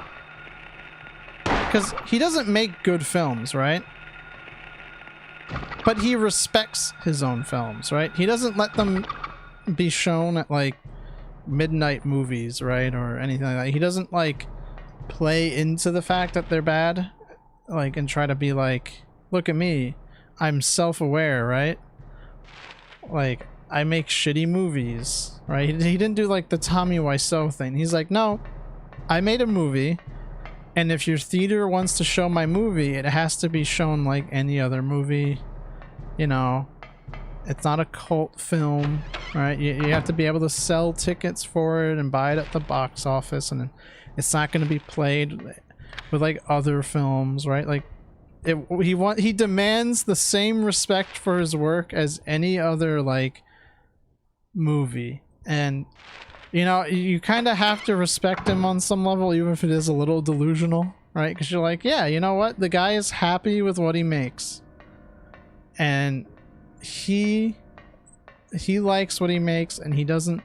Because he doesn't make good films, right? But he respects his own films, right? He doesn't let them be shown at, like, midnight movies, right? Or anything like that. He doesn't, like, play into the fact that they're bad, like, and try to be like, look at me, I'm self-aware, right? Like, I make shitty movies, right? He didn't do, like, the Tommy Wiseau thing. He's like, no, I made a movie, and if your theater wants to show my movie, it has to be shown like any other movie. You know, it's not a cult film, right? You have to be able to sell tickets for it and buy it at the box office, and it's not going to be played with like other films, right? Like, he demands the same respect for his work as any other like movie, and you know, you kind of have to respect him on some level, even if it is a little delusional, right? Because you're like, yeah, you know what, the guy is happy with what he makes, and he likes what he makes, and he doesn't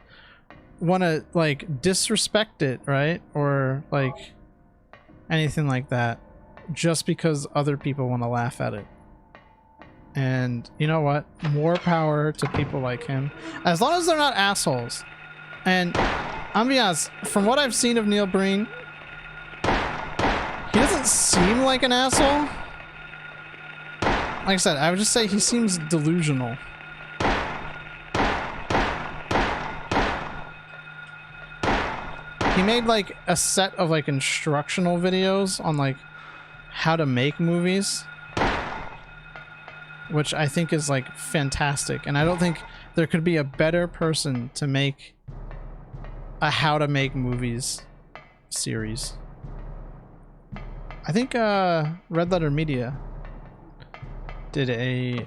want to like disrespect it, right? Or like anything like that, just because other people want to laugh at it. And you know what? More power to people like him, as long as they're not assholes. And I'm gonna be honest, from what I've seen of Neil Breen, he doesn't seem like an asshole. Like I said, I would just say he seems delusional. He made like a set of like instructional videos on like how to make movies, which I think is like fantastic, and I don't think there could be a better person to make a how to make movies series. I think Red Letter Media did a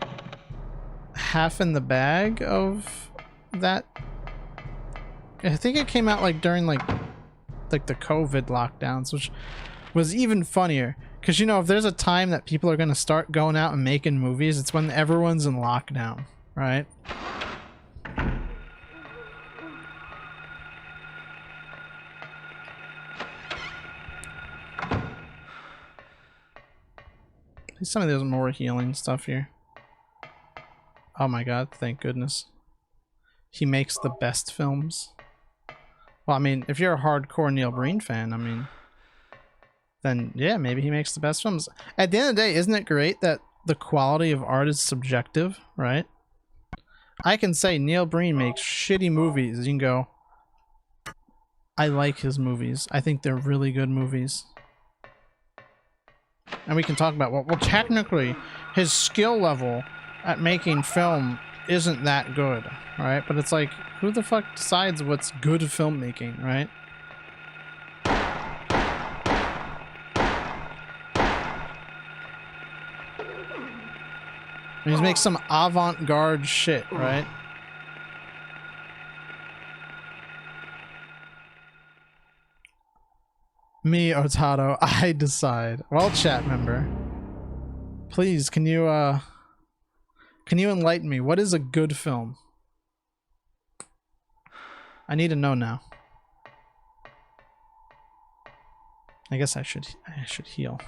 half in the bag of that. I think it came out like during like the COVID lockdowns, which was even funnier. Because, you know, if there's a time that people are going to start going out and making movies, it's when everyone's in lockdown, right? Some of those more healing stuff here. Oh my god, thank goodness. He makes the best films. Well, I mean, if you're a hardcore Neil Breen fan, I mean, then yeah, maybe he makes the best films. At the end of the day, isn't it great that the quality of art is subjective, right? I can say Neil Breen makes shitty movies. You can go, I like his movies. I think they're really good movies. And we can talk about, well, technically, his skill level at making film isn't that good, right? But it's like, who the fuck decides what's good filmmaking, right? And he's make some avant-garde shit, right? Me, Otato, I decide. Well, chat member, please, can you enlighten me? What is a good film? I need to know now. I guess I should heal.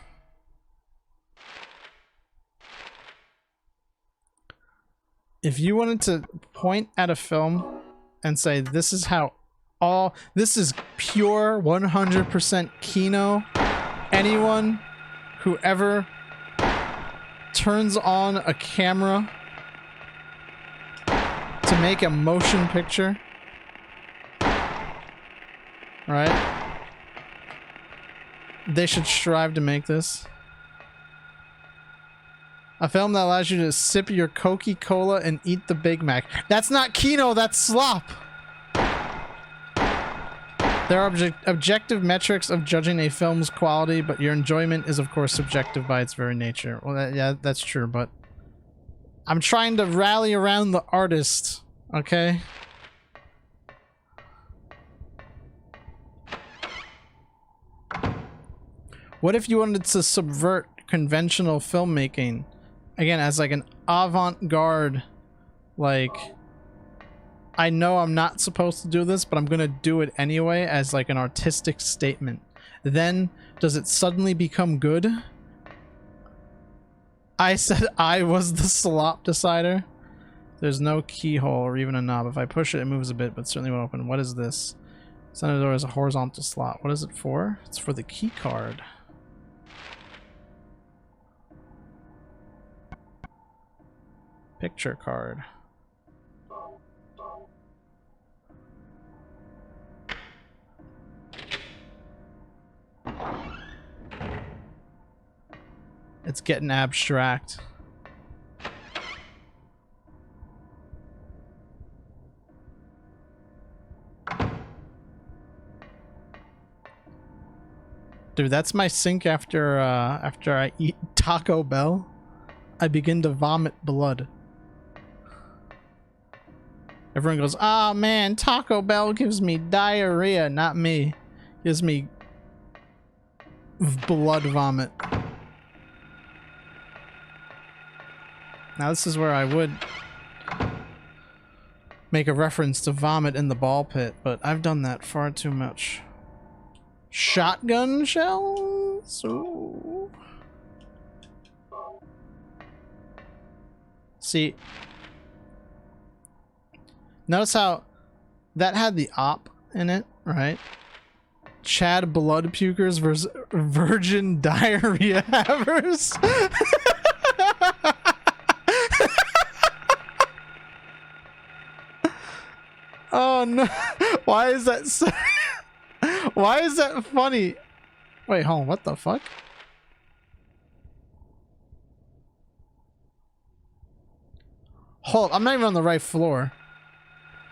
If you wanted to point at a film and say this is how this is pure 100% Kino, anyone who ever turns on a camera to make a motion picture, right? They should strive to make this. A film that allows you to sip your Coca-Cola and eat the Big Mac. That's not Kino, that's slop! There are objective metrics of judging a film's quality, but your enjoyment is of course subjective by its very nature. Well, yeah, that's true, but I'm trying to rally around the artist, okay? What if you wanted to subvert conventional filmmaking? Again, as like an avant-garde, like, I know I'm not supposed to do this, but I'm gonna do it anyway as like an artistic statement. Then, does it suddenly become good? I said I was the slop decider. There's no keyhole or even a knob. If I push it, it moves a bit, but certainly won't open. What is this? Center door is a horizontal slot. What is it for? It's for the key card. Picture card. It's getting abstract. Dude, that's my sink after I eat Taco Bell. I begin to vomit blood. Everyone goes, "Oh man, Taco Bell gives me diarrhea." Not me. Gives me blood vomit. Now this is where I would make a reference to vomit in the ball pit, but I've done that far too much. Shotgun shells? Ooh. See, notice how that had the op in it, right? Chad blood pukers versus virgin diarrhea havers. Oh no. Why is that so why is that funny? Wait, hold on, what the fuck? Hold, I'm not even on the right floor.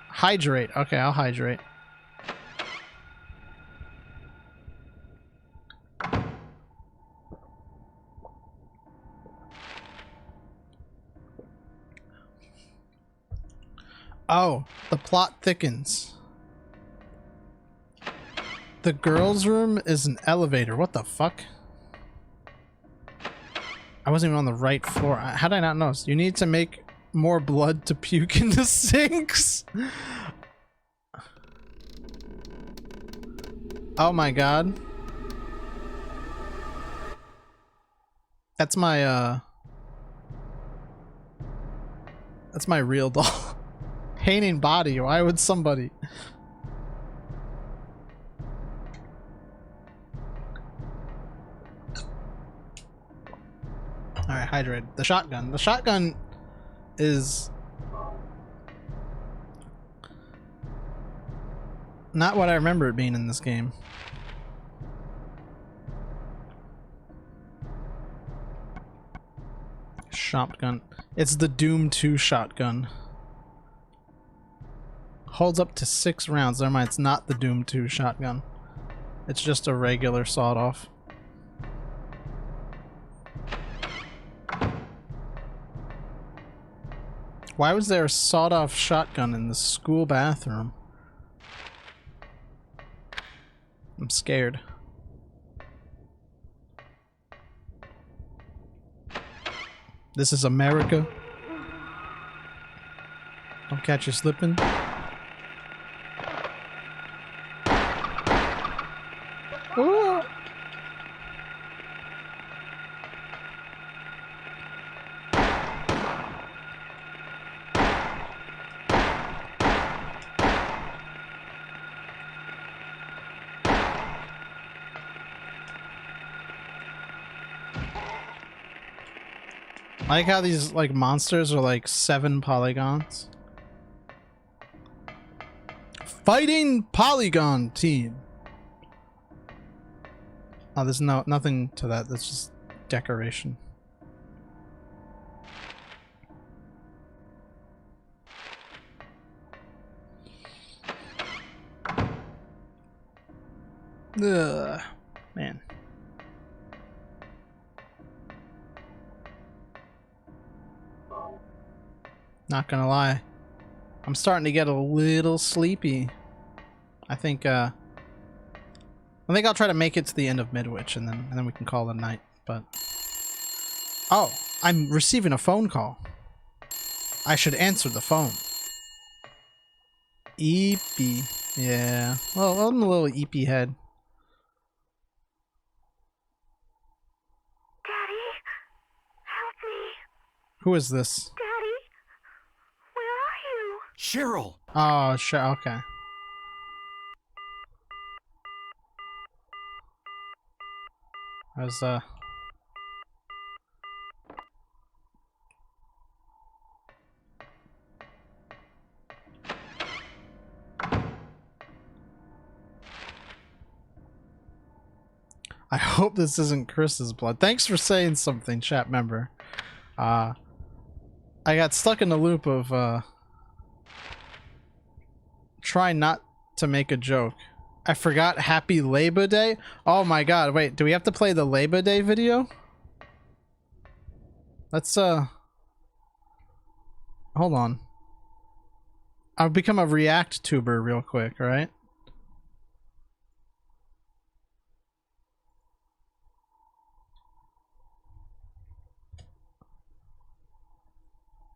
Hydrate. Okay, I'll hydrate. Oh, the plot thickens. The girls' room is an elevator. What the fuck? I wasn't even on the right floor. How did I not notice? You need to make more blood to puke in the sinks. Oh my god. That's my real doll. Painting body. Why would somebody? Alright, hydrate. The shotgun. The shotgun is not what I remember it being in this game. Shotgun. It's the Doom 2 shotgun. Holds up to 6 rounds. Never mind, it's not the Doom 2 shotgun. It's just a regular sawed-off. Why was there a sawed-off shotgun in the school bathroom? I'm scared. This is America. Don't catch you slipping. Ooh. I like how these like monsters are like 7 polygons. Fighting polygon team. Oh, there's nothing to that. That's just decoration. Ugh, man. Not gonna lie, I'm starting to get a little sleepy. I think I'll try to make it to the end of Midwich and then we can call it a night. But oh, I'm receiving a phone call. I should answer the phone. Eepy, yeah. Well, I'm a little eepy head. Daddy, help me. Who is this? Cheryl! Oh, sure, okay. I was, I hope this isn't Chris's blood. Thanks for saying something, chat member. I got stuck in the loop of, try not to make a joke. I forgot Happy Laybuh Day. Oh my god, wait, do we have to play the Laybuh Day video? Let's hold on. I'll become a ENvtuber real quick, right?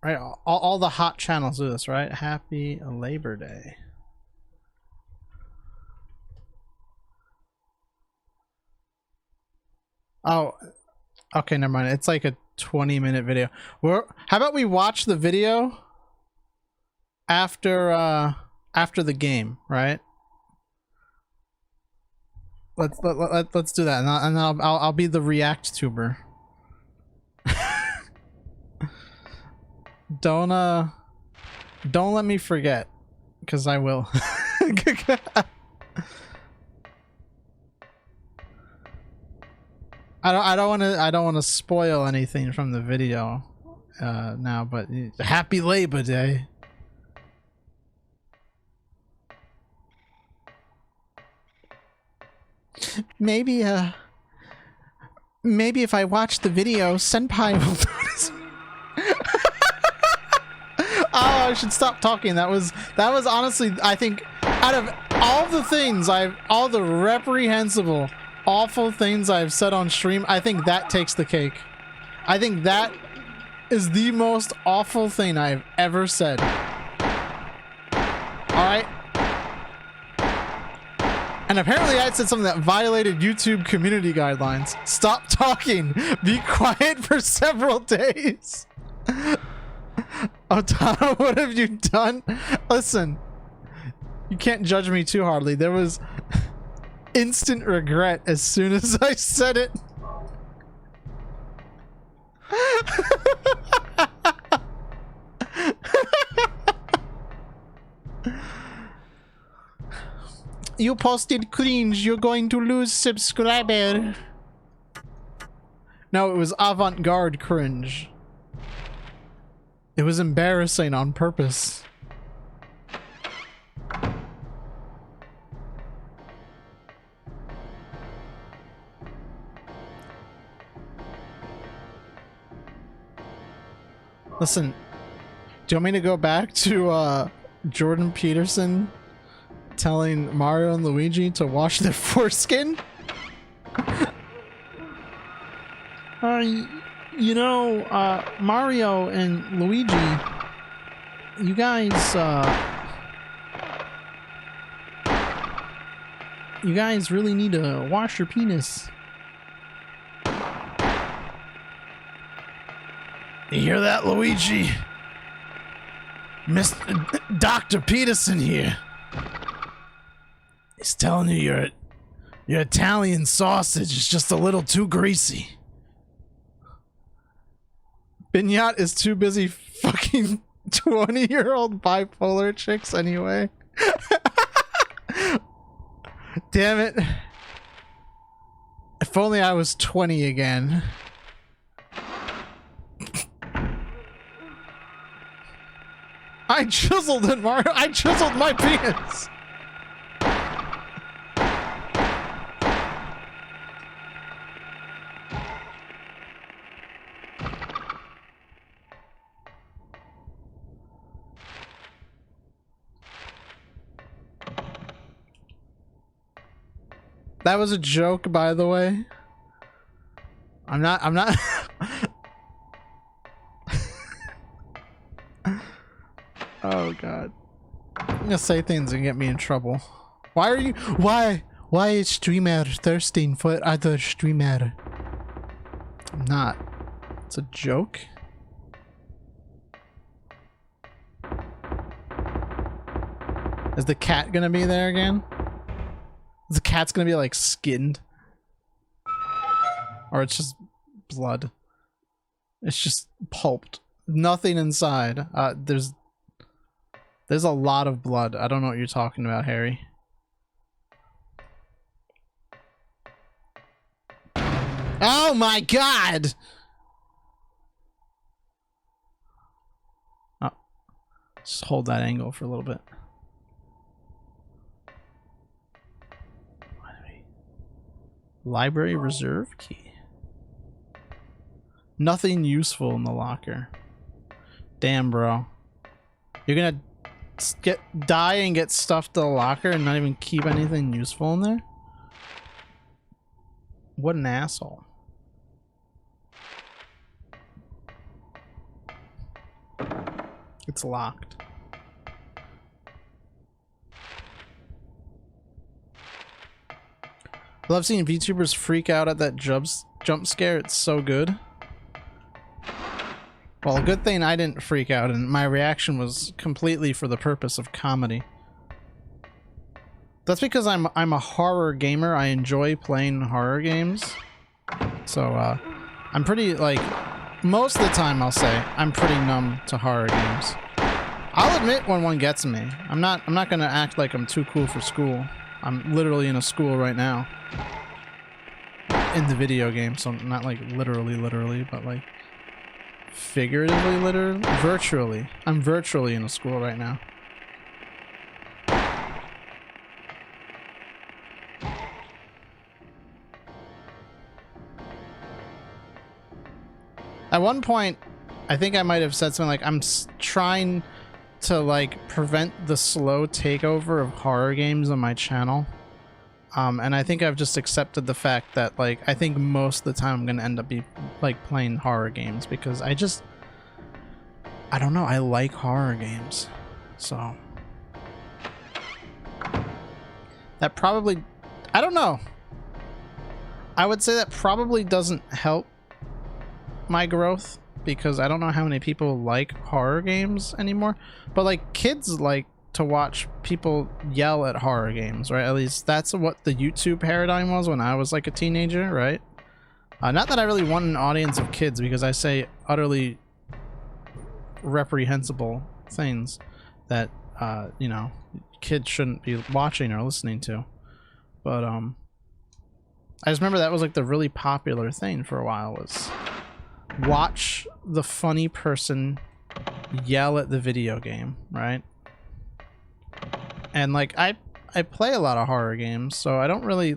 Right, all the hot channels do this, right? Happy Labor Day. Oh, okay, never mind. It's like a 20-minute video. How about we watch the video after the game, right? Let's do that, and then I'll be the ENvtuber. Don't let me forget, because I will. I don't want to spoil anything from the video now, but Happy Labor Day. Maybe if I watch the video, Senpai will notice. Oh I should stop talking. That was honestly, I think, out of all the things all the reprehensible, awful things I've said on stream, I think that takes the cake. I think that is the most awful thing I've ever said. Alright? And apparently I said something that violated YouTube community guidelines. Stop talking. Be quiet for several days. Otato, what have you done? Listen, you can't judge me too hardly. There was instant regret as soon as I said it. You posted cringe, you're going to lose subscriber. No, it was avant-garde cringe. It was embarrassing on purpose. Listen, do you want me to go back to Jordan Peterson telling Mario and Luigi to wash their foreskin? You know, Mario and Luigi, you guys really need to wash your penis. You hear that, Luigi? Mr. Dr. Peterson here. He's telling you your Italian sausage is just a little too greasy. Bignat is too busy fucking 20-year-old bipolar chicks anyway. Damn it. If only I was 20 again. I chiseled it, Mario. I chiseled my penis. That was a joke, by the way. I'm not Oh god. I'm gonna say things and get me in trouble. Why is streamer thirsting for other streamer? I'm not. It's a joke. Is the cat gonna be there again? The cat's gonna be like skinned, or it's just blood. It's just pulped, nothing inside. There's a lot of blood. I don't know what you're talking about, Harry. Oh my god! Oh, just hold that angle for a little bit. Library reserve key. Nothing useful in the locker. Damn, bro. You're gonna die and get stuff to the locker and not even keep anything useful in there? What an asshole. It's locked. I love seeing VTubers freak out at that jump scare. It's so good. Well, a good thing I didn't freak out, and my reaction was completely for the purpose of comedy. That's because I'm a horror gamer. I enjoy playing horror games. So, I'm pretty, like, most of the time I'll say I'm pretty numb to horror games. I'll admit when one gets me. I'm not gonna act like I'm too cool for school. I'm literally in a school right now. In the video game, so not like literally, but like figuratively, literally, virtually. I'm virtually in a school right now. At one point, I think I might have said something like, I'm trying to like prevent the slow takeover of horror games on my channel. And I think I've just accepted the fact that like I think most of the time I'm gonna end up playing horror games because I don't know, I like horror games. So that probably, I don't know. I would say that probably doesn't help my growth because I don't know how many people like horror games anymore. But like kids like to watch people yell at horror games, right? At least that's what the YouTube paradigm was when I was like a teenager, right? Not that I really want an audience of kids because I say utterly reprehensible things that you know, kids shouldn't be watching or listening to. But I just remember that was like the really popular thing for a while was watch the funny person yell at the video game, right? And like I play a lot of horror games, so I don't really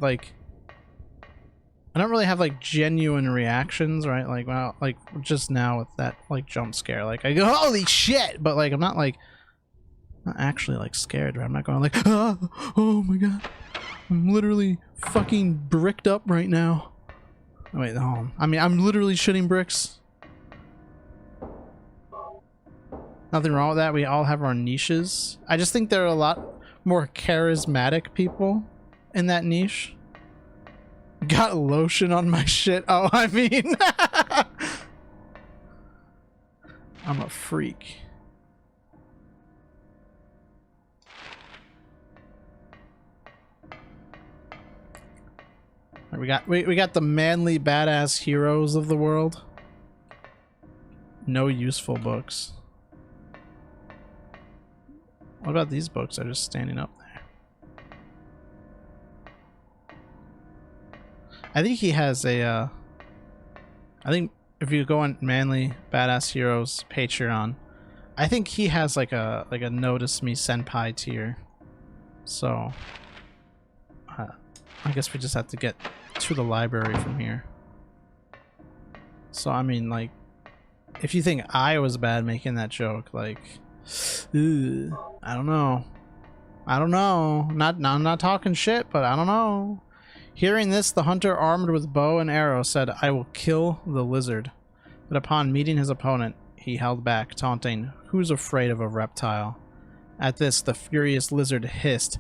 have like genuine reactions, right? Like well, like just now with that like jump scare, like I go holy shit, but like I'm not actually like scared, right? I'm not going like oh my god, I'm literally fucking bricked up right now. Oh, wait, no, I mean I'm literally shitting bricks. Nothing wrong with that. We all have our niches. I just think there are a lot more charismatic people in that niche. Got lotion on my shit. Oh, I mean, I'm a freak. We got the manly badass heroes of the world. No useful books. What about these books? They're just standing up there. I think he has a I think if you go on Manly Badass Heroes Patreon, I think he has like a Notice Me Senpai tier. So I guess we just have to get to the library from here. So I mean, like, if you think I was bad making that joke, like, I don't know. I'm not talking shit, but I don't know. Hearing this, the hunter armed with bow and arrow said, "I will kill the lizard." But upon meeting his opponent, he held back, taunting, "Who's afraid of a reptile?" At this, the furious lizard hissed.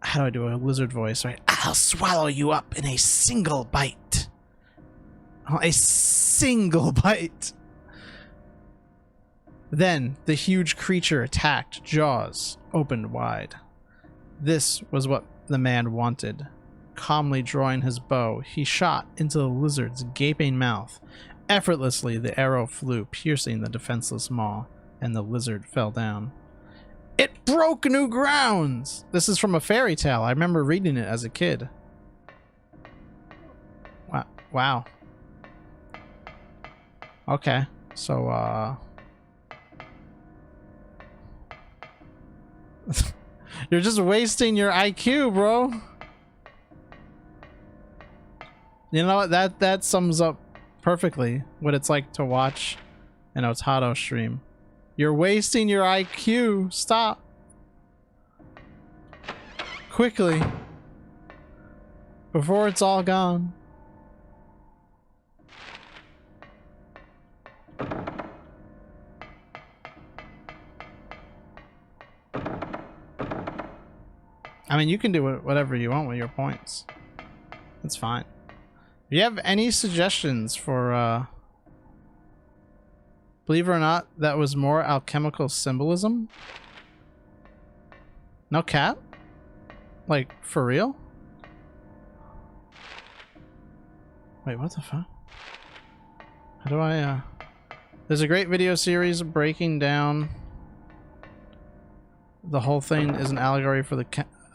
How do I do a lizard voice, right? "I'll swallow you up in a single bite." Oh, a single bite. Then the huge creature attacked, jaws opened wide. This was what the man wanted. Calmly drawing his bow, he shot into the lizard's gaping mouth. Effortlessly, the arrow flew, piercing the defenseless maw, and the lizard fell down. It broke new grounds! This is from a fairy tale. I remember reading it as a kid. Wow. Okay, so, you're just wasting your IQ, bro. You know what? That sums up perfectly what it's like to watch an Otato stream. You're wasting your IQ. Stop. Quickly. Before it's all gone. I mean, you can do whatever you want with your points. That's fine. If you have any suggestions for, believe it or not, that was more alchemical symbolism? No cap? Like, for real? Wait, what the fuck? How do I, There's a great video series breaking down the whole thing is an allegory for the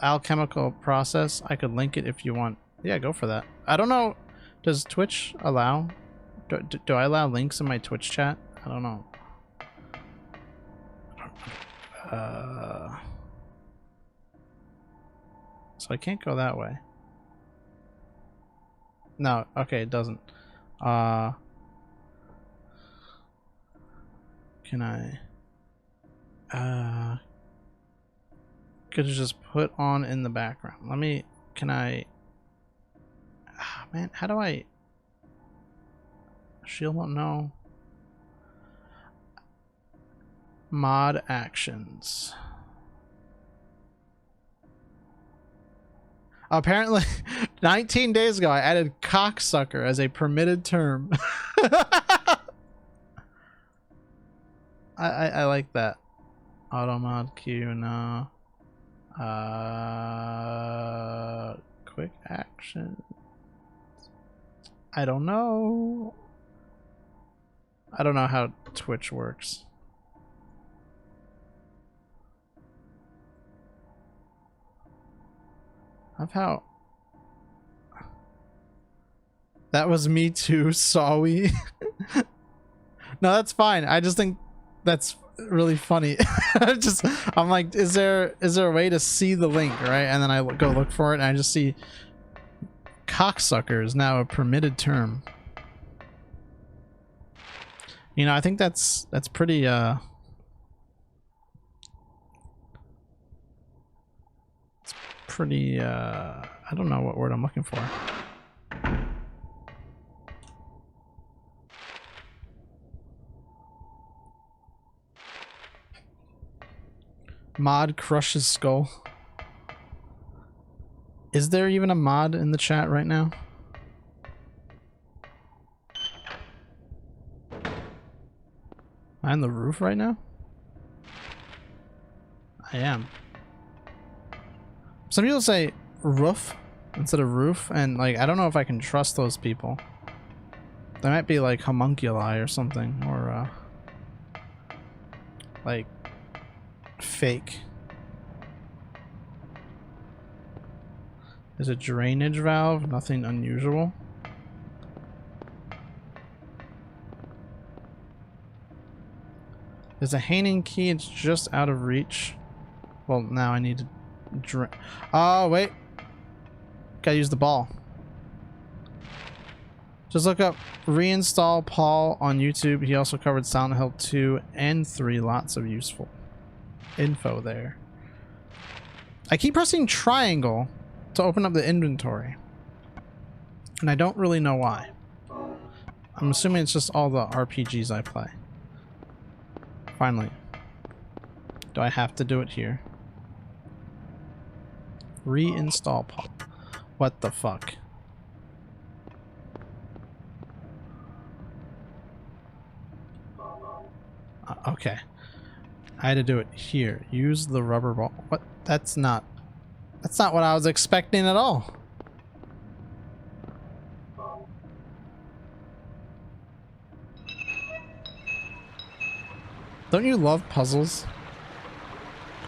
alchemical process. I could link it if you want. Yeah, go for that. I don't know. Does Twitch allow? Do I allow links in my Twitch chat? I don't know. So I can't go that way. No, okay, it doesn't. Can I? Could have just put on in the background. Let me, can I, man, how do I, shield won't know. Mod actions. Apparently, 19 days ago, I added cocksucker as a permitted term. I like that. Auto mod Q, no. Quick action. I don't know. I don't know how Twitch works. Of how that was me too, saw we. No, that's fine. I just think that's really funny. I'm like, is there a way to see the link, right? And then I go look for it and I just see cocksucker is now a permitted term. You know, I think that's pretty pretty I don't know what word I'm looking for. Mod crushes skull. Is there even a mod in the chat right now? Am I on the roof right now? I am. Some people say roof instead of roof, and like I don't know if I can trust those people. They might be like homunculi or something, or like fake. There's a drainage valve, nothing unusual. There's a hanging key, it's just out of reach. Well, now I need to oh, wait. Gotta use the ball. Just look up Reinstall Paul on YouTube. He also covered Silent Hill 2 and 3. Lots of useful info there. I keep pressing triangle to open up the inventory, and I don't really know why. I'm assuming it's just all the RPGs I play. Finally. Do I have to do it here? Reinstall Paul. What the fuck? Okay. I had to do it here. Use the rubber ball. What? That's not what I was expecting at all. Don't you love puzzles?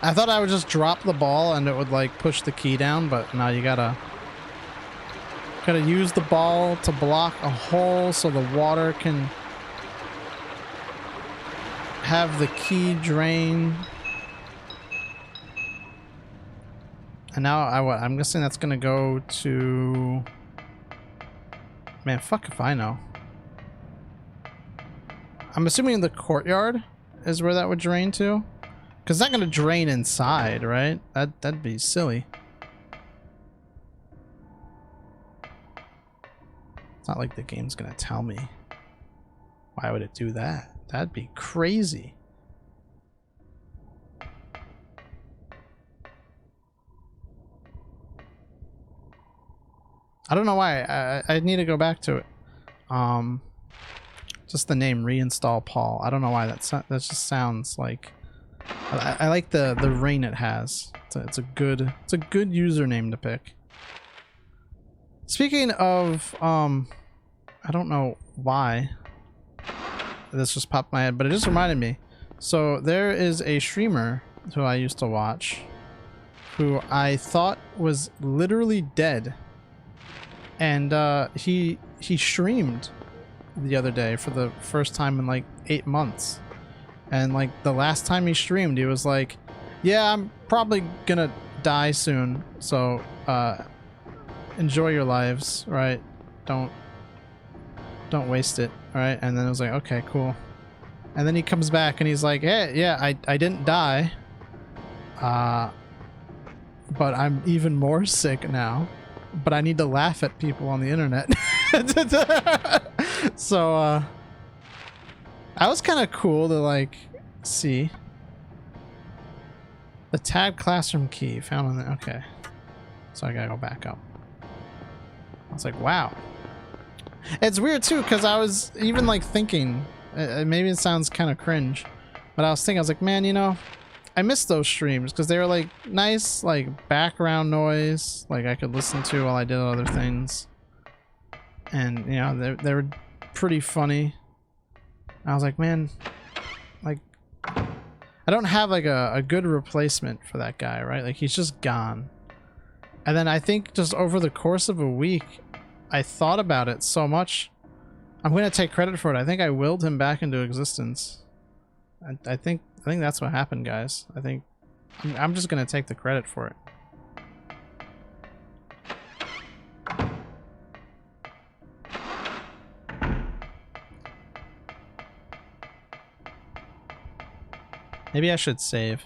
I thought I would just drop the ball and it would like push the key down, but now you gotta use the ball to block a hole so the water can have the key drain. And now I'm guessing that's gonna go to, man, fuck if I know. I'm assuming the courtyard is where that would drain to, because it's not gonna drain inside, right? That'd be silly. It's not like the game's gonna tell me. Why would it do that? That'd be crazy. I don't know why. I need to go back to it. Just the name Reinstall Paul. I don't know why that just sounds like. I like the ring it has. It's a good username to pick. Speaking of I don't know why this just popped in my head, but it just reminded me. So there is a streamer who I used to watch who I thought was literally dead. And he streamed the other day for the first time in like 8 months. And like the last time he streamed, he was like, yeah, I'm probably gonna die soon, so enjoy your lives, right? Don't waste it, right? And then I was like, okay, cool. And then he comes back and he's like, hey, yeah, I didn't die. But I'm even more sick now. But I need to laugh at people on the internet. So, that was kind of cool to, like, see. The tab classroom key found on the... Okay. So I gotta go back up. I was like, wow. It's weird, too, because I was even, like, thinking... maybe it sounds kind of cringe. But I was thinking, I was like, man, you know... I missed those streams because they were like nice, like background noise, like I could listen to while I did other things, and you know they were pretty funny. I was like, man, like I don't have like a good replacement for that guy, right? Like he's just gone. And then I think just over the course of a week, I thought about it so much. I'm gonna take credit for it. I think I willed him back into existence. I think that's what happened, guys. I think I'm just gonna take the credit for it. Maybe I should save.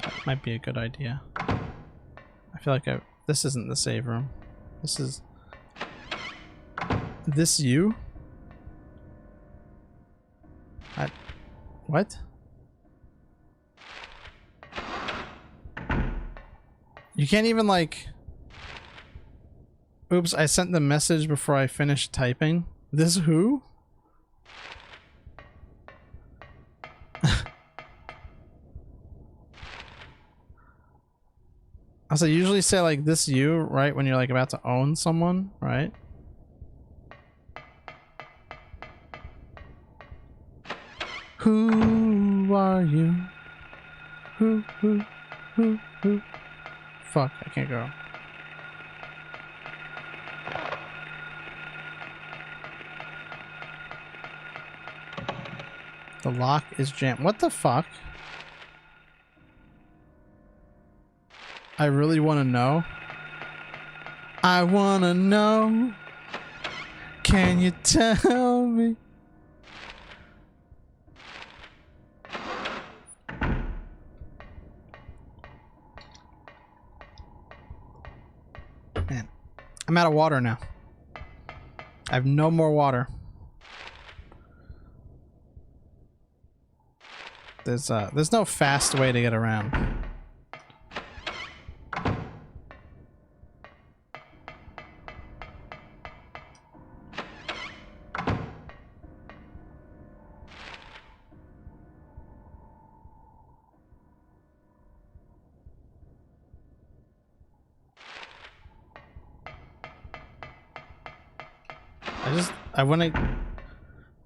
That might be a good idea. I feel like this isn't the save room. This is... This you? What? You can't even like... Oops, I sent the message before I finished typing. This who? I usually say like this you, right? When you're like about to own someone, right? Who are you? Who? Fuck, I can't go. The lock is jammed. What the fuck? I really want to know. I want to know. Can you tell me? Man, I'm out of water now. I have no more water. There's no fast way to get around.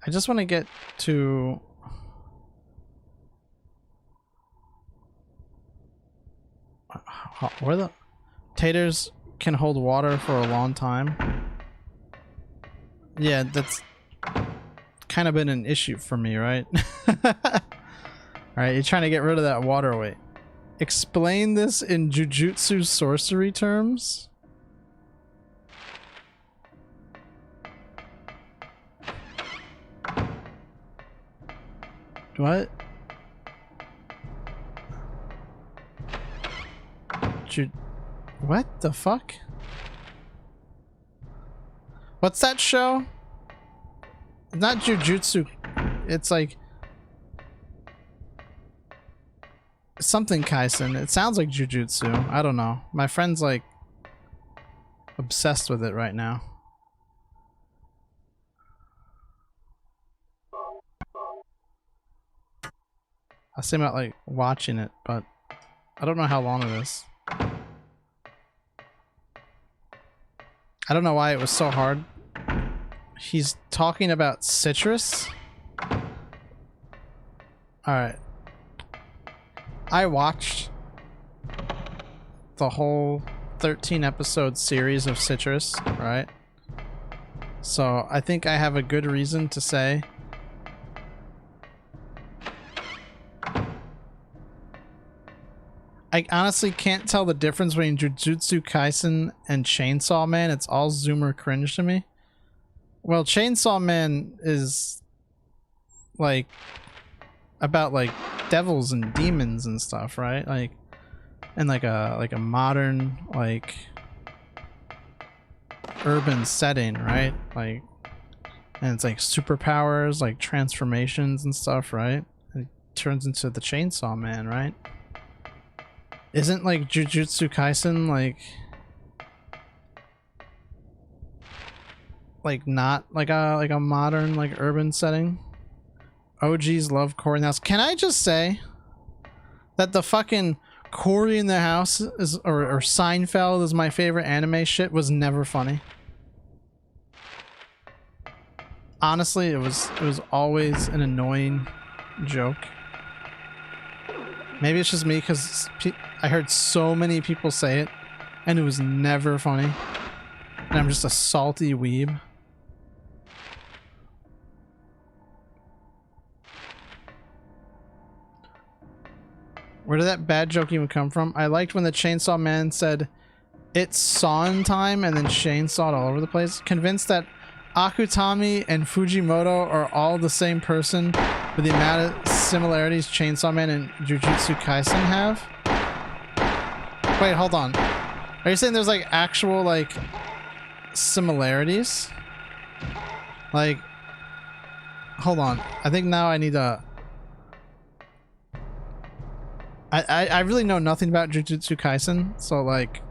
I just want to get to where the taters can hold water for a long time. Yeah, that's kind of been an issue for me, right? Alright, you're trying to get rid of that water weight. Explain this in jujutsu sorcery terms? What? What the fuck? What's that show? It's not jujutsu. It's like something Kaisen. It sounds like jujutsu. I don't know. My friend's like obsessed with it right now. I see about like watching it, but I don't know how long it is. I don't know why it was so hard. He's talking about citrus. Alright. I watched the whole 13 episode series of Citrus, right? So I think I have a good reason to say I honestly can't tell the difference between Jujutsu Kaisen and Chainsaw Man. It's all zoomer cringe to me. Well, Chainsaw Man is like about like devils and demons and stuff, right? Like in like a modern like urban setting, right? Like, and it's like superpowers, like transformations and stuff, right? And it turns into the Chainsaw Man, right? Isn't like Jujutsu Kaisen like not like a modern like urban setting? OGs love Cory in the House. Can I just say that the fucking Cory in the House is or Seinfeld is my favorite anime shit was never funny. Honestly, it was always an annoying joke. Maybe it's just me because I heard so many people say it and it was never funny. And I'm just a salty weeb. Where did that bad joke even come from? I liked when the Chainsaw Man said, "It's sawing time," and then chainsawed all over the place. Convinced that Akutami and Fujimoto are all the same person with the amount of similarities Chainsaw Man and Jujutsu Kaisen have? Wait, hold on. Are you saying there's like actual like similarities? Like, hold on. I think now I need to... I really know nothing about Jujutsu Kaisen, so like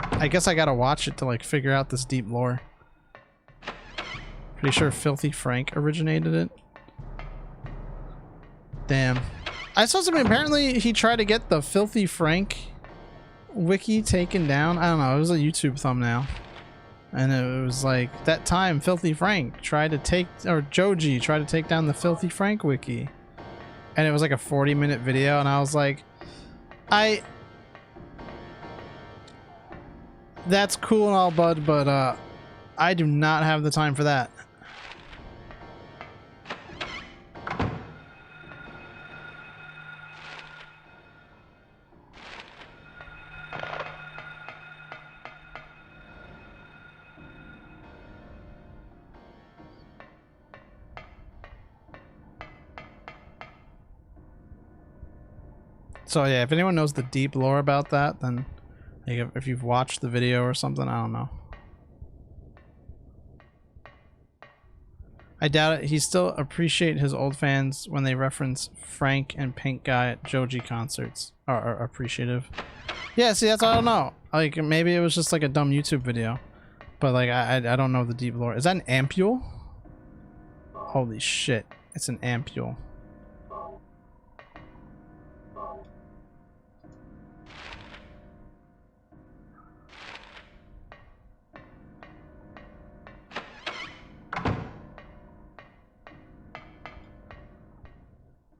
I guess I gotta watch it to like figure out this deep lore. Pretty sure Filthy Frank originated it. Damn. I saw something, apparently he tried to get the Filthy Frank wiki taken down. I don't know, it was a YouTube thumbnail. And it was like, that time Filthy Frank tried to take, or Joji tried to take down the Filthy Frank wiki. And it was like a 40-minute video, and I was like, that's cool and all, bud, but I do not have the time for that. So yeah, if anyone knows the deep lore about that, then like, if you've watched the video or something, I don't know. I doubt it. He still appreciate his old fans when they reference Frank and Pink Guy at Joji concerts. Are appreciative. Yeah, see, that's I don't know. Like maybe it was just like a dumb YouTube video, but like I don't know the deep lore. Is that an ampule? Holy shit! It's an ampule.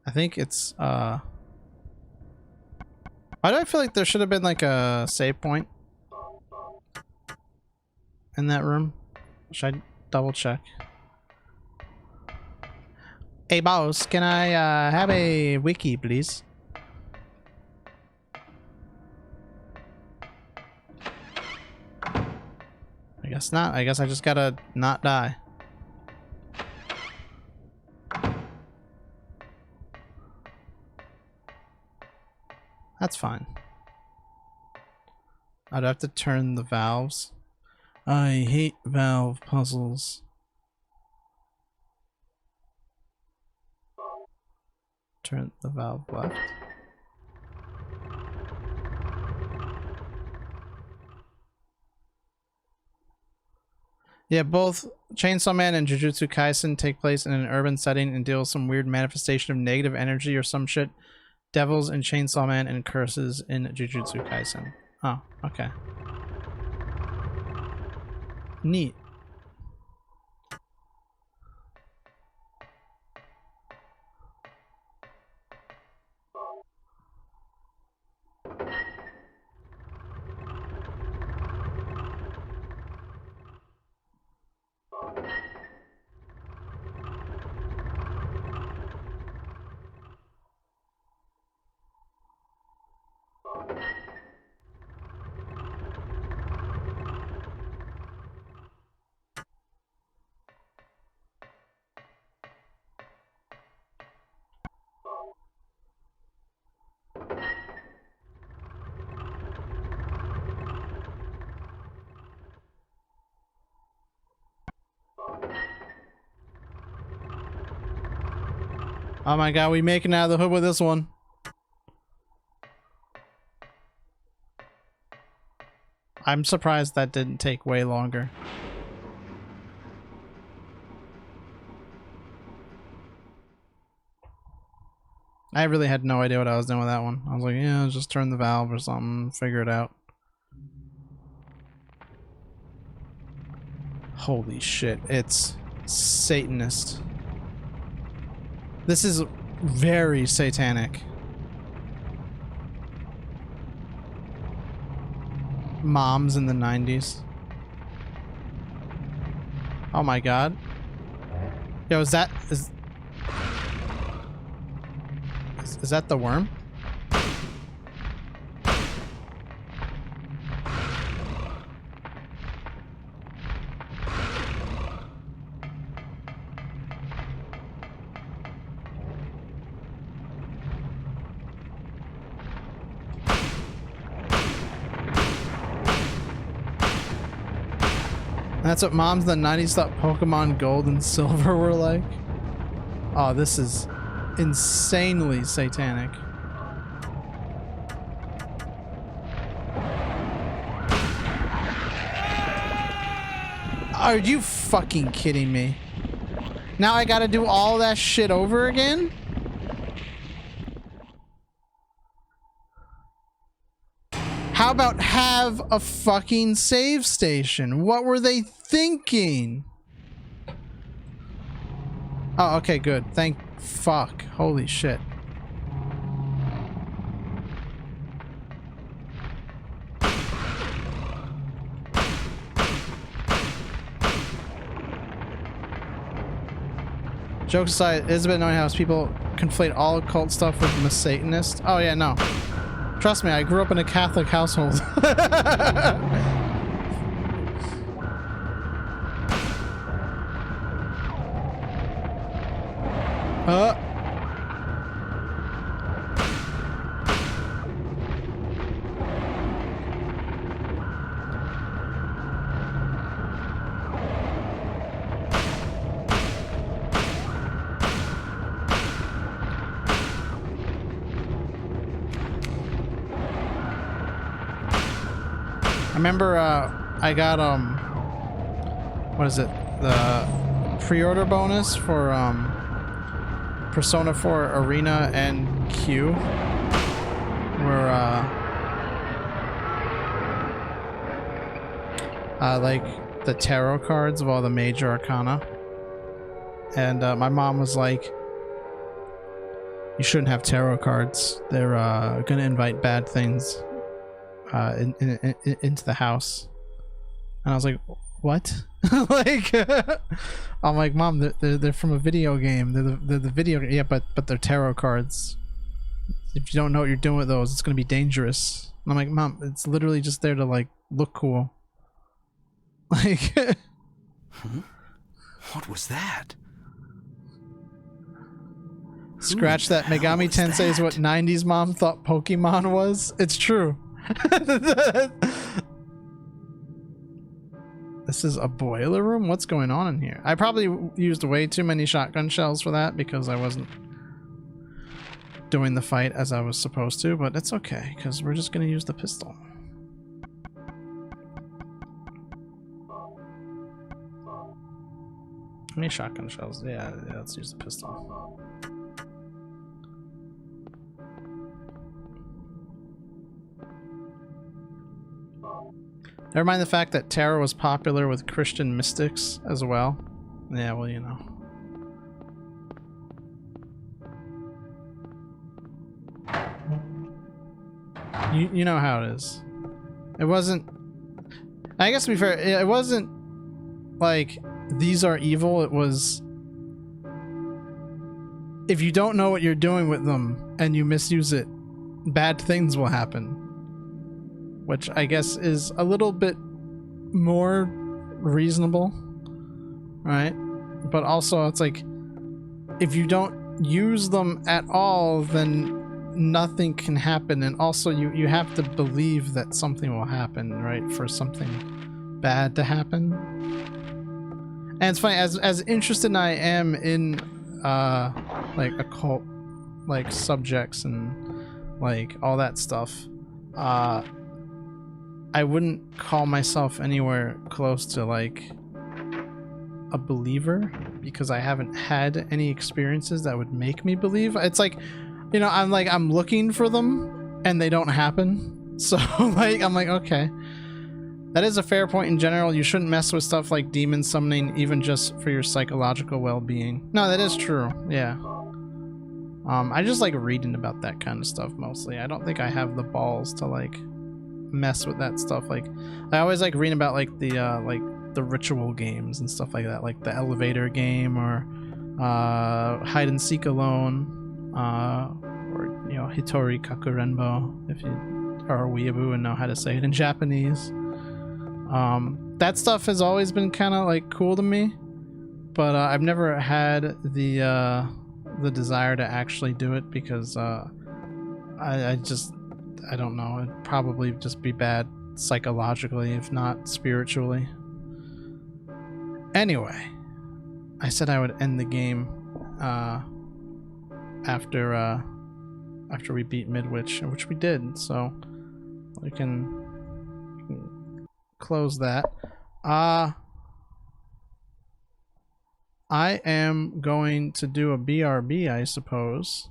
I think it's why do I feel like there should have been like a save point in that room? Should I double check? Hey boss, can I have a wiki please? I guess not. I guess I just gotta not die. That's fine. I'd have to turn the valves. I hate valve puzzles. Turn the valve left. Yeah, both Chainsaw Man and Jujutsu Kaisen take place in an urban setting and deal with some weird manifestation of negative energy or some shit. Devils in Chainsaw Man and curses in Jujutsu Kaisen. Oh, okay. Neat. Oh my god, we making it out of the hood with this one. I'm surprised that didn't take way longer. I really had no idea what I was doing with that one. I was like, yeah, just turn the valve or something, figure it out. Holy shit, it's Satanist. This is very satanic. Moms in the 90s. Oh my god. Yo, is that the worm? That's what moms in the 90s thought Pokemon Gold and Silver were like. Oh, this is insanely satanic. Are you fucking kidding me? Now I gotta do all that shit over again? How about have a fucking save station? What were they thinking? Oh, okay, good. Thank fuck. Holy shit. Jokes aside, it is a bit annoying how people conflate all occult stuff with the Satanist. Oh yeah, no. Trust me, I grew up in a Catholic household. I remember I got what is it, the pre-order bonus for Persona 4 Arena and Q, where like the tarot cards of all the major arcana, and my mom was like, you shouldn't have tarot cards, they're gonna invite bad things into the house. And I was like, what? Like I'm like, Mom, they're from a video game, they're the video, yeah, but they're tarot cards. If you don't know what you're doing with those, it's gonna be dangerous. And I'm like, Mom, it's literally just there to like look cool. Like What was that? Scratch that. Megami Tensei is what 90s mom thought Pokemon was. It's true. This is a boiler room? What's going on in here? I probably used way too many shotgun shells for that because I wasn't doing the fight as I was supposed to, but it's okay because we're just going to use the pistol. How many shotgun shells? Yeah, let's use the pistol. Never mind the fact that tarot was popular with Christian mystics as well. Yeah, well, you know. You know how it is. It wasn't... I guess to be fair, it wasn't like these are evil. It was... if you don't know what you're doing with them and you misuse it, bad things will happen. Which I guess is a little bit more reasonable, right? But also it's like, if you don't use them at all, then nothing can happen. And also you have to believe that something will happen, right? For something bad to happen. And it's funny, as interested I am in like occult like subjects and like all that stuff, I wouldn't call myself anywhere close to like a believer because I haven't had any experiences that would make me believe. It's like, you know, I'm looking for them and they don't happen. So like I'm like, okay. That is a fair point in general. You shouldn't mess with stuff like demon summoning, even just for your psychological well-being. No, that is true. Yeah. I just like reading about that kind of stuff mostly. I don't think I have the balls to like mess with that stuff. Like, I always like reading about like the ritual games and stuff like that, like the elevator game or hide and seek alone, or you know, Hitori Kakurenbo if you are a weeaboo and know how to say it in Japanese. That stuff has always been kind of like cool to me, but I've never had the desire to actually do it because I don't know, it'd probably just be bad psychologically if not spiritually. Anyway, I said I would end the game after we beat Midwich, which we did, so we can close that. I am going to do a BRB, I suppose,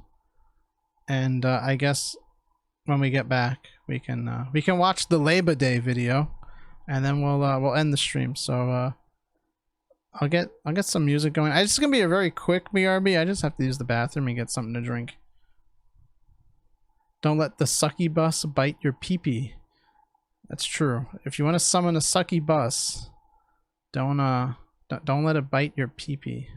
and I guess when we get back we can watch the Labor Day video, and then we'll end the stream. So I'll get some music going. It's gonna be a very quick BRB. I just have to use the bathroom and get something to drink. Don't let the sucky bus bite your pee-pee. That's true. If you want to summon a sucky bus, don't let it bite your pee-pee.